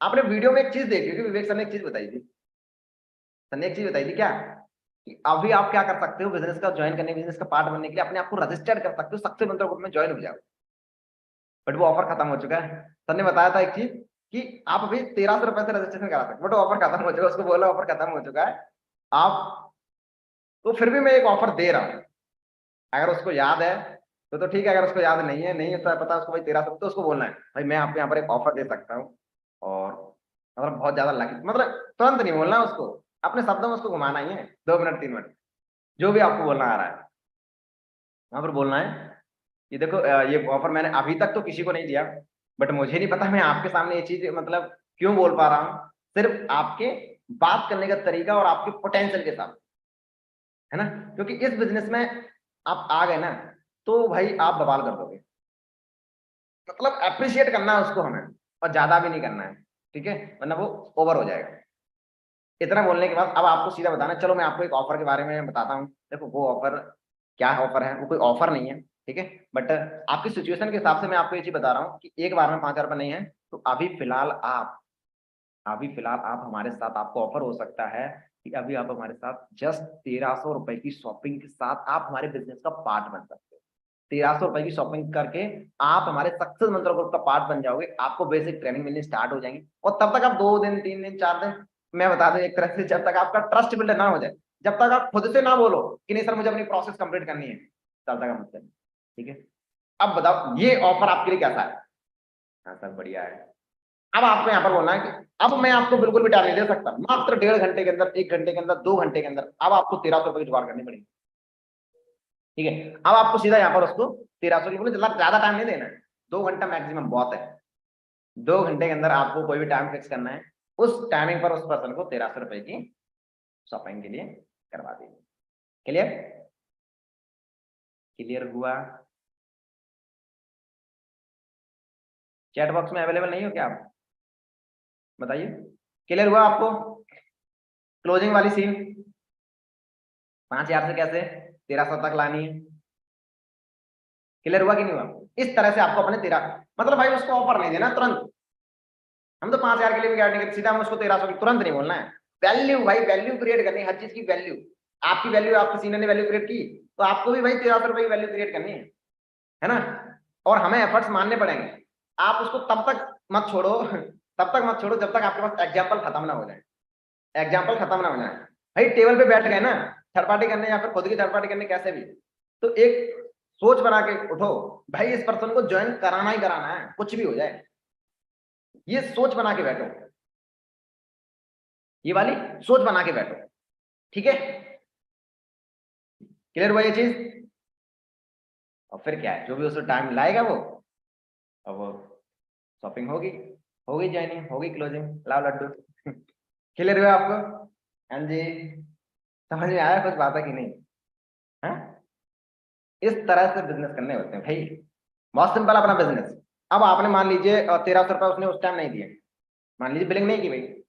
आपने वीडियो में एक चीज देखी होगी, विवेक सर ने एक चीज बताई थी, सर ने एक चीज बताई थी क्या, कि अभी आप क्या कर सकते हो, बिजनेस का ज्वाइन करने, बिजनेस का पार्ट बनने के लिए अपने आप को रजिस्टर्ड कर सकते हो, सक्सेस मंत्र ग्रुप में ज्वाइन हो जाओ। बट वो ऑफर खत्म हो चुका है। सर ने बताया था एक चीज कि आप अभी 1,300 रुपए से रजिस्ट्रेशन करा सकते, बट वो ऑफर खत्म हो चुका है, उसको बोला ऑफर खत्म हो चुका है। आप तो फिर भी मैं एक ऑफर दे रहा हूँ, अगर उसको याद है तो ठीक है, अगर उसको याद नहीं है, नहीं होता है पता उसको भाई 1,300, तो उसको बोलना है भाई मैं आपको यहाँ पर एक ऑफर दे सकता हूँ, और मतलब बहुत ज्यादा लकी, मतलब तुरंत नहीं बोलना उसको, अपने शब्दों में उसको घुमाना ही है, 2 मिनट 3 मिनट, जो भी आपको बोलना आ रहा है वहां पर बोलना है कि देखो ये ऑफर मैंने अभी तक तो किसी को नहीं दिया, बट मुझे नहीं पता मैं आपके सामने ये चीज मतलब क्यों बोल पा रहा हूँ, सिर्फ आपके बात करने का तरीका और आपके पोटेंशियल के साथ, है ना? क्योंकि इस बिजनेस में आप आ गए ना, तो भाई आप बवाल कर दोगे, मतलब अप्रिशिएट करना है उसको हमें, और ज्यादा भी नहीं करना है, ठीक है, वरना वो ओवर हो जाएगा। इतना बोलने के बाद अब आपको सीधा बताना है, चलो मैं आपको एक ऑफर के बारे में बताता हूँ। देखो वो ऑफर क्या ऑफर है, वो कोई ऑफर नहीं है, ठीक है। बट आपकी सिचुएशन के हिसाब से मैं आपको ये चीज बता रहा हूँ कि एक बार में 5,000 रुपये नहीं है, तो अभी फिलहाल आप हमारे साथ, आपको ऑफर हो सकता है कि अभी आप हमारे साथ जस्ट 1,300 रुपए की शॉपिंग के साथ आप हमारे बिजनेस का पार्ट बन सकते हो। 1,300 रुपए की शॉपिंग करके आप हमारे सक्सेस मंत्र ग्रुप का पार्ट बन जाओगे। आपको बेसिक ट्रेनिंग मिलनी स्टार्ट हो जाएंगी, और तब तक आप 2 दिन 3 दिन 4 दिन, मैं बता दूं एक तरह से, जब तक आपका ट्रस्ट बिल्ड ना हो जाए, जब तक आप खुद से ना बोलो कि नहीं सर मुझे अपनी प्रोसेस कंप्लीट करनी है, तब तक आप मत करिए। ठीक है। अब बताओ ये ऑफर आपके लिए कैसा है? हाँ सर बढ़िया है। अब आपको यहाँ पर बोलना है कि अब मैं आपको बिल्कुल भी टाइम नहीं दे सकता, मात्र 1.5 घंटे के अंदर, 1 घंटे के अंदर, 2 घंटे के अंदर अब आपको 1,300 रुपए की जुगाड़ करनी पड़ेगी। ठीक है। अब आपको सीधा यहाँ पर उसको 1,300 की बोले, ज्यादा टाइम नहीं देना है, 2 घंटा मैक्सिमम बहुत है। 2 घंटे के अंदर आपको कोई भी टाइम फिक्स करना है, उस टाइमिंग पर उस पर्सन को 1,300 रुपए की शॉपिंग के लिए करवा दीजिए। क्लियर? क्लियर हुआ? चैट बॉक्स में अवेलेबल नहीं हो क्या आप? बताइए। क्लियर हुआ आपको? क्लोजिंग वाली सीन 5,000 से कैसे 1,300 तक लानी है। क्लियर हुआ कि नहीं हुआ? इस तरह से आपको अपने 13, मतलब भाई उसको ऑफर नहीं देना तुरंत। हम तो 5,000 के लिए भी गारंटी करते, सीधा हम उसको 1,300 की तुरंत नहीं बोलना है। वैल्यू भाई, वैल्यू क्रिएट करनी है, हर चीज की वैल्यू। आपकी वैल्यू, आपके सीनियर ने वैल्यू क्रिएट की, तो आपको भी भाई 1,300 रुपए की वैल्यू क्रिएट करनी है ना? और हमें एफर्ट्स मानने पड़ेंगे। आप उसको तब तक मत छोड़ो तब तक मत छोड़ो जब तक आपके पास एग्जाम्पल खत्म ना हो जाए। एग्जाम्पल खत्म ना हो जाए भाई, टेबल पे बैठ गए ना थर्ड पार्टी करने या फिर खुद की थर्ड पार्टी करने, कैसे भी, तो एक सोच बना के उठो, भाई इस पर्सन को ज्वाइन कराना ही कराना है, कुछ भी हो जाए। ये सोच बना के बैठो, ये वाली सोच बना के बैठो। ठीक है। क्लियर हुआ ये चीज? और फिर क्या है, जो भी उसको टाइम लाएगा वो, अब वो शॉपिंग होगी, होगी ज्वाइनिंग, होगी क्लोजिंग, लाओ लड्डू क्लियर हुआ आपको? हाँ जी। समझ में आया कुछ बात है कि नहीं? हाँ, इस तरह से बिजनेस करने होते हैं भाई, बहुत सिंपल अपना बिजनेस। अब आपने मान लीजिए 1,300 रुपए उसने उस टाइम नहीं दिए, मान लीजिए बिलिंग नहीं की भाई,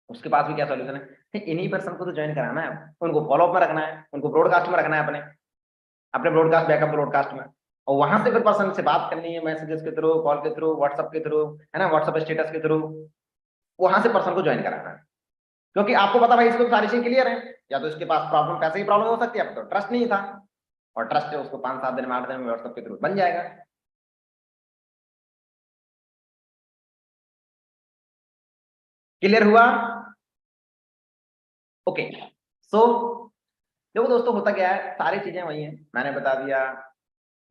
उसके पास भी क्या सोल्यूशन है? इन्हीं पर्सन को तो ज्वाइन कराना है, उनको फॉलोअप में रखना है, उनको ब्रॉडकास्ट में रखना है, अपने अपने ब्रॉडकास्ट, बैकअप ब्रॉडकास्ट में, और वहां से फिर पर्सन से बात करनी है, मैसेजेस के थ्रू, कॉल के थ्रू, व्हाट्सएप के थ्रू, है ना, व्हाट्सएप स्टेटस के थ्रू, वहां से पर्सन को ज्वाइन कराना है। क्योंकि आपको पता भाई इसको तो सारी चीज क्लियर है, या तो इसके पास प्रॉब्लम, पैसे की प्रॉब्लम हो सकती है, अब तो ट्रस्ट नहीं था, और ट्रस्ट है उसको 5-7 दिन में 8 दिन में व्हाट्सएप के थ्रू बन जाएगा। क्लियर हुआ? ओके। सो देखो दोस्तों, होता क्या है, सारी चीजें वही हैं, मैंने बता दिया,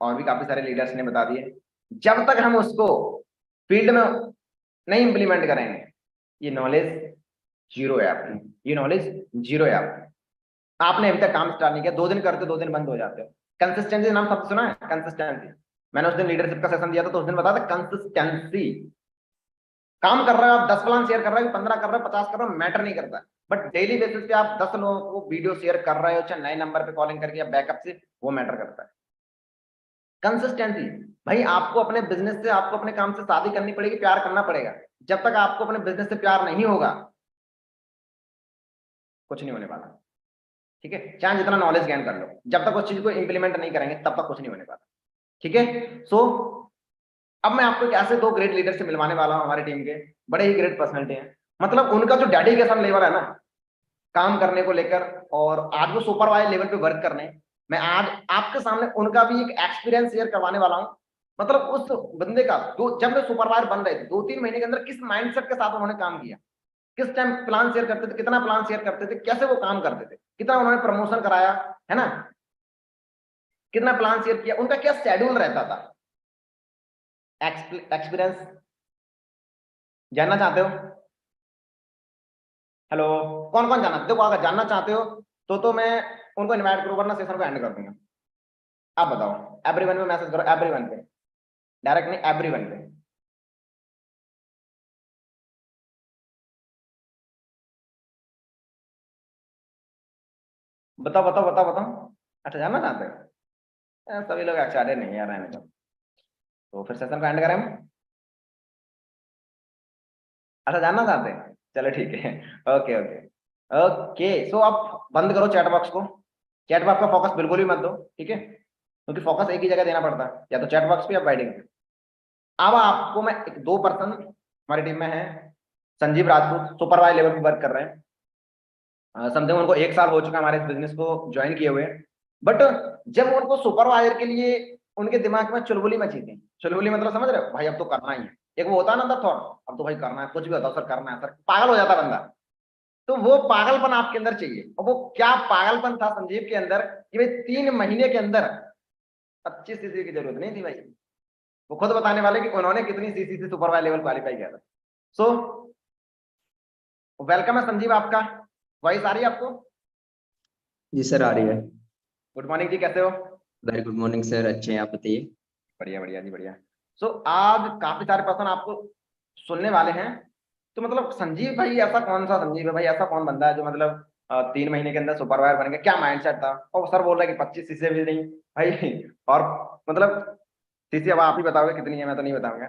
और भी काफी सारे लीडर्स ने बता दिए। जब तक हम उसको फील्ड में नहीं इंप्लीमेंट करेंगे, ये नॉलेज जीरो है आपकी, ये नॉलेज जीरो है आपकी। आपने अभी तक काम स्टार्ट नहीं किया, 2 दिन करते 2 दिन बंद हो जाते हो। कंसिस्टेंसी नाम शब्द सुना है? कंसिस्टेंसी, मैंने उस दिन लीडरशिप का सेशन दिया था, तो उस दिन बताया था कंसिस्टेंसी। काम कर रहे हो आप, 10 प्लान शेयर कर रहे हो, 15 कर रहे हो, 50 कर रहे हो, मैटर नहीं करता, बट डेली बेसिस पे आप 10 लोगों को वीडियो शेयर कर रहे हो, चाहे नए नंबर पे कॉलिंग करके या बैकअप से, वो मैटर करता है। कंसिस्टेंसी, भाई आपको अपने बिजनेस से, आपको अपने काम से शादी करनी पड़ेगी, प्यार करना पड़ेगा। जब तक आपको अपने बिजनेस से प्यार नहीं होगा, कुछ नहीं होने वाला। ठीक है, चाहे जितना नॉलेज गेन कर लो, जब तक उस चीज को इंप्लीमेंट नहीं करेंगे तब तक कुछ नहीं होने वाला। ठीक है। सो अब मैं आपको एक ऐसे 2 ग्रेट लीडर से मिलवाने वाला हूं, हमारे टीम के बड़े ही ग्रेट पर्सनैलिटी हैं। मतलब उनका जो डेडिकेशन लेवल है ना काम करने को लेकर, और आज वो सुपरवाइजर लेवल पे वर्क कर रहे हैं, मैं आज आपके सामने उनका भी एक एक्सपीरियंस शेयर करवाने वाला हूं। मतलब उस बंदे का जब वे सुपरवाइजर बन रहे थे, 2-3 महीने के अंदर किस माइंडसेट के साथ उन्होंने काम किया, किस टाइम प्लान शेयर करते थे, कितना प्लान शेयर करते थे, कैसे वो काम करते थे, कितना उन्होंने प्रमोशन कराया, है ना, कितना प्लान शेयर किया, उनका क्या शेड्यूल रहता था। एक्सपीरियंस जानना चाहते हो? हेलो, कौन कौन जानना, देखो अगर जानना चाहते हो तो मैं उनको इनवाइट करूँ, वरना सेशन को एंड कर दूंगा। आप बताओ, एवरीवन में मैसेज करो, एवरीवन पे, डायरेक्ट नहीं, एवरीवन पे। बताओ बताओ बताओ बताओ। अच्छा जानना चाहते हो? सभी लोग एक्साइटेड नहीं यार, रहने दो, तो फिर सेशन को एंड करें हम? अच्छा जानना चाहते हैं, चलो ठीक है ओके ओके ओके। सो आप बंद करो चैट बॉक्स को, चैट बॉक्स का फोकस बिल्कुल भी मत दो, ठीक है। क्योंकि फोकस एक ही जगह देना पड़ता है, या तो चैट बॉक्स पे या बाइडिंग पे। अब आपको मैं एक दो पर्सन हमारी टीम में है, संजीव राजपूत सुपरवाइजर लेवल पे वर्क कर रहे हैं। समथिंग उनको 1 साल हो चुका हमारे इस बिजनेस को ज्वाइन किए हुए। बट जब उनको सुपरवाइजर के लिए उनके दिमाग में चुलबुली मची थी, चुलबुली मतलब समझ रहे हो भाई, अब तो करना ही है। एक वो होता है ना अंदर थॉट, अब तो भाई करना है, कुछ भी होता है सर, करना है सर, पागल हो जाता है बंदा। तो वो पागलपन आपके अंदर चाहिए, और वो क्या पागलपन था संजीव के अंदर कि भाई 3 महीने के अंदर 25 सीसी की जरूरत नहीं थी भाई। वो खुद बताने वाले कि उन्होंने कितनी सीसी से सुपरवाइजर लेवल क्वालिफाई किया था। सो वेलकम है संजीव आपका। वॉइस आ रही है आपको? जी सर, आ रही है। गुड मॉर्निंग जी, कैसे हो? वेरी गुड मॉर्निंग सर, अच्छे हैं, आप बताइए। बढ़िया बढ़िया जी, बढ़िया। सो आज काफी सारे पर्सन आपको सुनने वाले हैं। तो मतलब संजीव भाई ऐसा कौन सा संजीव है भाई, ऐसा कौन बंदा है जो मतलब 3 महीने के अंदर सुपरवाइजर बन गया? क्या माइंडसेट था? और सर बोल रहा है कि 25 सीसी भी नहीं भाई। और मतलब सीसी अब आप ही बताओगे कितनी है, मैं तो नहीं बताऊंगा।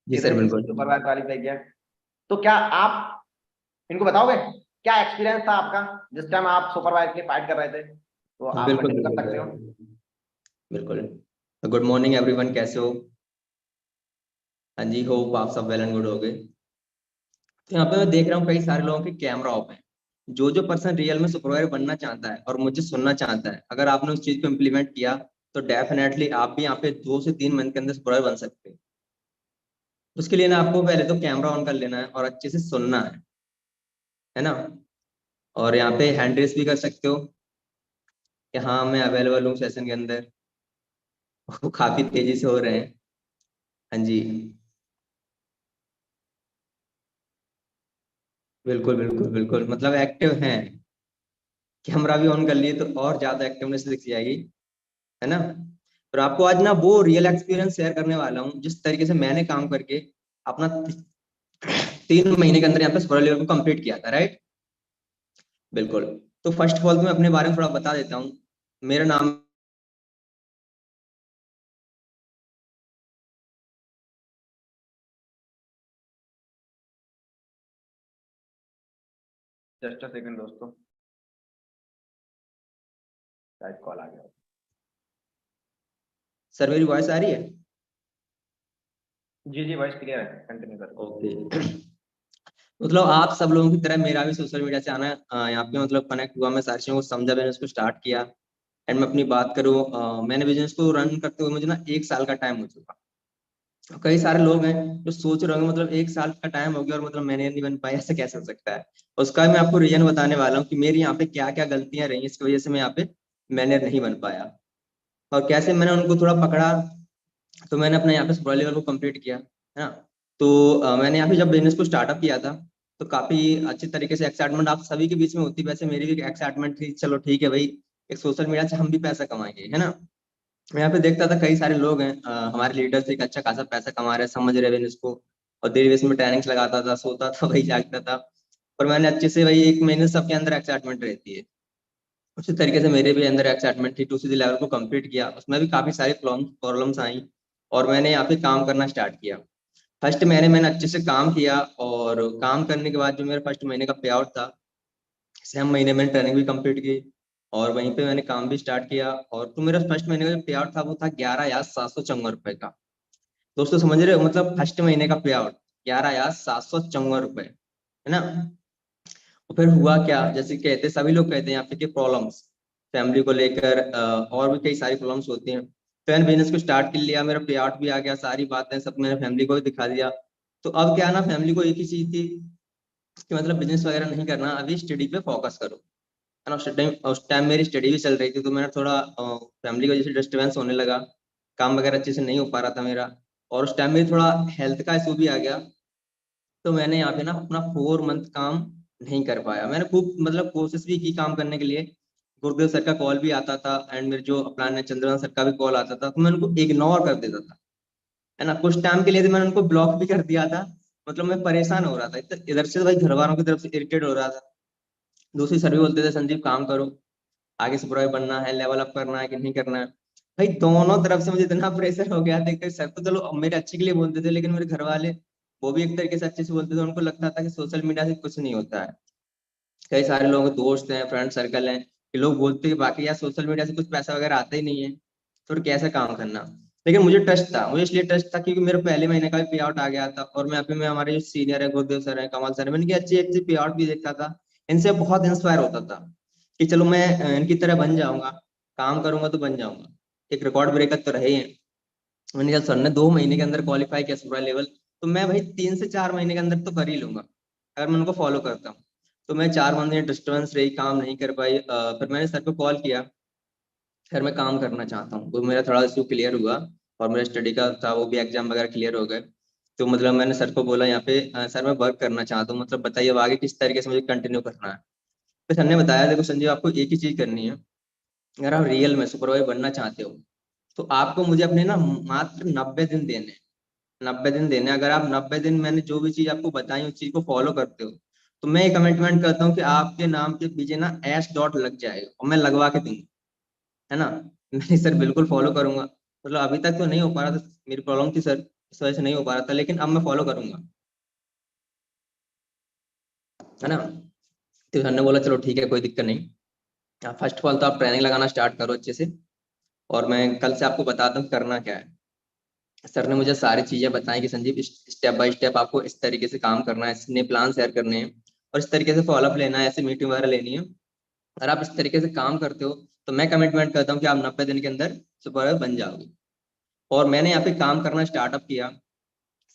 जी सर, कितनी सीसी बिल्कुल। सुपरवाइजर क्वालिफाई किया? तो क्या आप इनको बताओगे क्या एक्सपीरियंस था आपका जिस टाइम आप सुपरवाइजर के लिए फाइट कर रहे थे? तो आप बिल्कुल कंटिन्यू कर बिल्कुल सकते हो। सर, बिल्कुल। गुड मॉर्निंग एवरीवन, कैसे हो? हाँ जी, होप आप सब वेल एंड गुड हो गए। तो यहाँ पे मैं देख रहा हूँ कई सारे लोगों के कैमरा ऑफ है। जो जो पर्सन रियल में सुपरवाइजर बनना चाहता है और मुझे सुनना चाहता है, अगर आपने उस चीज को इम्प्लीमेंट किया तो डेफिनेटली आप भी यहाँ पे 2 से 3 मंथ के अंदर सुपरवाइजर बन सकते हैं। उसके लिए ना आपको पहले तो कैमरा ऑन कर लेना है और अच्छे से सुनना है ना। और यहाँ पे हैंड रेस भी कर सकते हो कि हाँ मैं अवेलेबल हूँ सेशन के अंदर। वो काफी तेजी से हो रहे हैं। हाँ जी, बिल्कुल बिल्कुल बिल्कुल, मतलब एक्टिव हैं। कैमरा भी ऑन कर लिए तो और ज्यादा एक्टिवनेस दिख जाएगी, है ना। और आपको आज ना वो रियल एक्सपीरियंस शेयर करने वाला हूँ जिस तरीके से मैंने काम करके अपना 3 महीने के अंदर यहाँ पे सुपर लेवल को कंप्लीट किया था, राइट। बिल्कुल। तो फर्स्ट ऑफ ऑल तो मैं अपने बारे में थोड़ा बता देता हूँ। मेरा नाम जस्ट अ सेकंड दोस्तों, शायद कॉल आ गया। सर, मेरी वॉइस आ रही है? जी जी, वॉइस क्लियर है, कंटिन्यू करो। ओके। मतलब आप सब लोगों की तरह मेरा भी सोशल मीडिया से आना यहाँ पे मतलब कनेक्ट हुआ, मैं सारी चीजों को समझा, मैंने उसको स्टार्ट किया। एंड मैं अपनी बात करूँ, मैंने बिजनेस को रन करते हुए मुझे ना 1 साल का टाइम हो चुका। कई सारे लोग हैं जो सोच रहे होंगे मतलब 1 साल का टाइम हो गया और मतलब मैंने नहीं बन पाया, ऐसा कैसे हो सकता है। उसका मैं आपको रीजन बताने वाला हूँ कि मेरी यहाँ पे क्या क्या गलतियां रही इसकी वजह से मैं यहाँ पे मैंने नहीं बन पाया, और कैसे मैंने उनको थोड़ा पकड़ा। तो मैंने अपने यहाँ पे सुपर लेवल को कंप्लीट किया, है ना। तो मैंने यहाँ पे जब बिजनेस को स्टार्टअप किया था तो काफी अच्छी तरीके से एक्साइटमेंट आप सभी के बीच में होती, वैसे मेरी भी एक्साइटमेंट थी, चलो ठीक है भाई, एक सोशल मीडिया से हम भी पैसा कमाएंगे, है ना। मैं यहाँ पे देखता था कई सारे लोग हैं, हमारे लीडर्स एक अच्छा खासा पैसा कमा रहे हैं, समझ रहे बिजनेस को, और देर बेस में ट्रेनिंग्स लगाता था, सोता था वही जागता था। और मैंने अच्छे से वही 1 महीने सबके अंदर एक्साइटमेंट रहती है, उसी तरीके से मेरे भी अंदर एक्साइटमेंट थी, टू सी लेवल को कंप्लीट किया, उसमें भी काफी सारी प्रॉब्लम्स आई। और मैंने यहाँ पे काम करना स्टार्ट किया। फर्स्ट महीने मैंने अच्छे से काम किया, और काम करने के बाद जो मेरा फर्स्ट महीने का पे आउट था, सेम महीने मैंने ट्रेनिंग भी कंप्लीट की और वहीं पे मैंने काम भी स्टार्ट किया। और तो मेरा फर्स्ट महीने का जो पे आउट था वो था 11,754 रुपए का। दोस्तों समझ रहे हो, मतलब फर्स्ट महीने का पे आउट 11,754 रुपए, है ना। और फिर हुआ क्या, जैसे कहते सभी लोग कहते हैं यहाँ पे कि प्रॉब्लम्स फैमिली को लेकर, और भी कई सारी प्रॉब्लम्स होती हैं। तो मैंने बिजनेस को स्टार्ट कर लिया, मेरा पे आउट भी आ गया, सारी बातें सब मैंने फैमिली को भी दिखा दिया। तो अब क्या ना, फैमिली को एक ही चीज थी कि मतलब बिजनेस वगैरह नहीं करना, अभी स्टडी पे फोकस करो, है ना। उस टाइम मेरी स्टडी भी चल रही थी, तो मेरा थोड़ा फैमिली की वजह से डिस्टर्बेंस होने लगा, काम वगैरह अच्छे से नहीं हो पा रहा था मेरा। और उस टाइम में थोड़ा हेल्थ का इशू भी आ गया। तो मैंने यहाँ पे ना अपना 4 मंथ काम नहीं कर पाया। मैंने खूब मतलब कोशिश भी की काम करने के लिए, गुरुदेव सर का कॉल भी आता था, एंड मेरे जो अपना है चंद्रन सर का भी कॉल आता था, तो मैं उनको इग्नोर कर देता था, है ना। कुछ टाइम के लिए तो मैंने उनको ब्लॉक भी कर दिया था। मतलब मैं परेशान हो रहा था, इधर से तो भाई घर वालों की तरफ से इरिटेट हो रहा था, दूसरी सर भी बोलते थे संदीप काम करो, आगे से प्रो बनना है, लेवल अप करना है कि नहीं करना है। भाई दोनों तरफ से मुझे इतना प्रेशर हो गया, देखते सर तो चलो मेरे अच्छे के लिए बोलते थे, लेकिन मेरे घर वाले वो भी एक तरीके से अच्छे से बोलते थे, उनको लगता था कि सोशल मीडिया से कुछ नहीं होता है। कई सारे लोग दोस्त हैं, फ्रेंड सर्कल हैं, कि लोग बोलते हैं बाकी यार सोशल मीडिया से कुछ पैसा वगैरह आता ही नहीं है। तो फिर कैसे काम करना। लेकिन मुझे ट्रस्ट था, मुझे इसलिए ट्रस्ट था क्योंकि मेरे पहले महीने का भी पे आउट आ गया था, और मैं अभी में हमारे जो सीनियर है गुरुदेव सर है, कमल सर है, मैं इनकी अच्छी अच्छी पे आउट भी देखता था, इनसे बहुत इंस्पायर होता था कि चलो मैं इनकी तरह बन जाऊंगा, काम करूंगा तो बन जाऊंगा। एक रिकॉर्ड ब्रेकर तो रहे हैं। मैंने कहा सर ने 2 महीने के अंदर क्वालिफाई किया सुपर लेवल, तो मैं भाई 3 से 4 महीने के अंदर तो कर ही लूंगा अगर मैं उनको फॉलो करता हूँ। तो मैं 4 महीने डिस्टर्बेंस रही, काम नहीं कर पाई। फिर मैंने सर को कॉल किया, सर मैं काम करना चाहता हूँ, तो मेरा थोड़ा इशू क्लियर हुआ, और मेरा स्टडी का था वो भी एग्जाम वगैरह क्लियर हो गए। तो मतलब मैंने सर को बोला यहाँ पे सर मैं वर्क करना चाहता हूँ, मतलब बताइए अब आगे किस तरीके से मुझे कंटिन्यू करना है। तो सर ने बताया देखो संजीव आपको एक ही चीज करनी है, अगर आप रियल में सुपरवाइजर बनना चाहते हो तो आपको मुझे अपने ना मात्र 90 दिन देने हैं। 90 दिन देने हैं। अगर आप 90 दिन मैंने जो भी चीज आपको बताई उस चीज को फॉलो करते हो, तो मैं कमिटमेंट करता हूँ कि आपके नाम के पीछे ना एस डॉट लग जाएगा, और मैं लगवा के दूंगा, है ना। नहीं सर बिल्कुल फॉलो करूंगा, मतलब अभी तक तो नहीं हो पा रहा था, मेरी प्रॉब्लम थी सर, इस वजह से नहीं हो पा रहा था, लेकिन अब मैं फॉलो करूंगा, है ना। तो सर ने बोला चलो ठीक है कोई दिक्कत नहीं, फर्स्ट ऑफ ऑल तो आप ट्रेनिंग लगाना स्टार्ट करो अच्छे से, और मैं कल से आपको बताता हूँ करना क्या है। सर ने मुझे सारी चीजें बताई कि संजीव स्टेप बाय स्टेप आपको इस तरीके से काम करना है, इसने प्लान शेयर करने हैं, और इस तरीके से फॉलोअप लेना है, ऐसे मीटिंग वगैरह लेनी है। अगर आप इस तरीके से काम करते हो तो मैं कमिटमेंट करता हूँ कि आप 90 दिन के अंदर सुपर बन जाओगे। और मैंने यहाँ पे काम करना स्टार्टअप किया।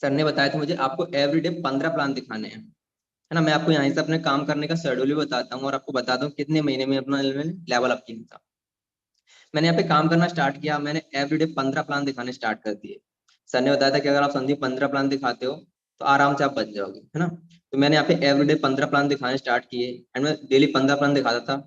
सर ने बताया था मुझे आपको एवरीडे 15 प्लान दिखाने हैं, है ना। मैं आपको यहाँ से अपने काम करने का शेड्यूल भी बताता हूँ, और आपको बताता हूँ कितने महीने में अपना लेवल अप किया था। मैंने यहाँ पे काम करना स्टार्ट किया, मैंने एवरीडे 15 प्लान दिखाने स्टार्ट कर दिए। सर ने बताया था कि अगर आप संदीप 15 प्लान दिखाते हो तो आराम से आप बच जाओगे, है ना। तो मैंने यहाँ पे एवरीडे 15 प्लान दिखाने स्टार्ट किए, एंड मैं डेली 15 प्लान दिखाता था।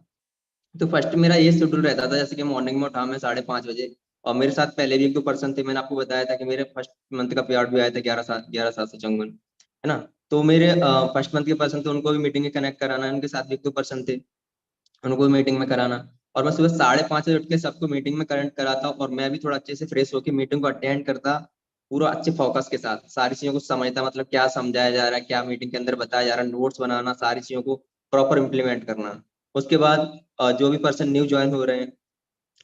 तो फर्स्ट मेरा ये शेड्यूल रहता था, जैसे कि मॉर्निंग में उठा मैं 5:30 बजे, और मेरे साथ पहले भी 1-2 पर्सन थे, मैंने आपको बताया था कि मेरे फर्स्ट मंथ का पे आउट भी आया था 11,754, है ना। तो मेरे फर्स्ट मंथ के पर्सन थे, उनको भी मीटिंग में कनेक्ट कराना, उनके साथ भी 1-2 पर्सन थे, उनको भी मीटिंग में कराना। और मैं सुबह 5:30 बजे उठ के सबको मीटिंग में कनेक्ट कराता हूँ, और मैं भी थोड़ा अच्छे से फ्रेश होकर मीटिंग को अटेंड करता, पूरा अच्छे फोकस के साथ सारी चीजों को समझता, मतलब क्या समझाया जा रहा है, क्या मीटिंग के अंदर बताया जा रहा है, नोट्स बनाना, सारी चीजों को प्रॉपर इम्प्लीमेंट करना। उसके बाद जो भी पर्सन न्यू ज्वाइन हो रहे हैं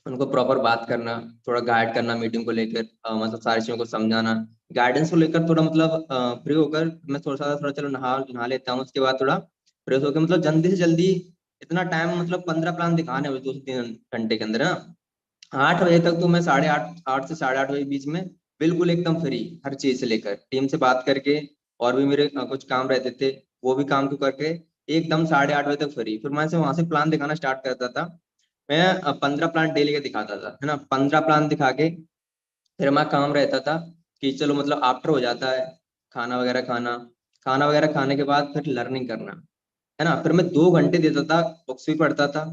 उनको प्रॉपर बात करना, थोड़ा गाइड करना मीटिंग को लेकर, मतलब सारी चीजों को समझाना, गाइडेंस को लेकर थोड़ा मतलब फ्री होकर मैं थोड़ा चलो नहा नहा लेता हूँ, उसके बाद थोड़ा फ्रेश होकर मतलब जल्दी से जल्दी, इतना टाइम मतलब 15 प्लान दिखाने हुए 2 से 3 घंटे के अंदर, है ना। 8 बजे तक तो मैं 8:30, 8 से 8:30 बजे बीच में बिल्कुल एकदम फ्री, हर चीज से लेकर टीम से बात करके, और भी मेरे कुछ काम रहते थे वो भी काम को करके एकदम 8:30 बजे तक फ्री। फिर मैं से वहां से प्लान दिखाना स्टार्ट करता था। मैं 15 प्लान डेली के दिखाता था, है ना। 15 प्लान दिखा के फिर हमारा काम रहता था कि चलो मतलब आफ्टर हो जाता है, खाना वगैरह खाना, खाना वगैरह खाने के बाद फिर लर्निंग करना, है ना। फिर मैं 2 घंटे देता था, बुक्स भी पढ़ता था,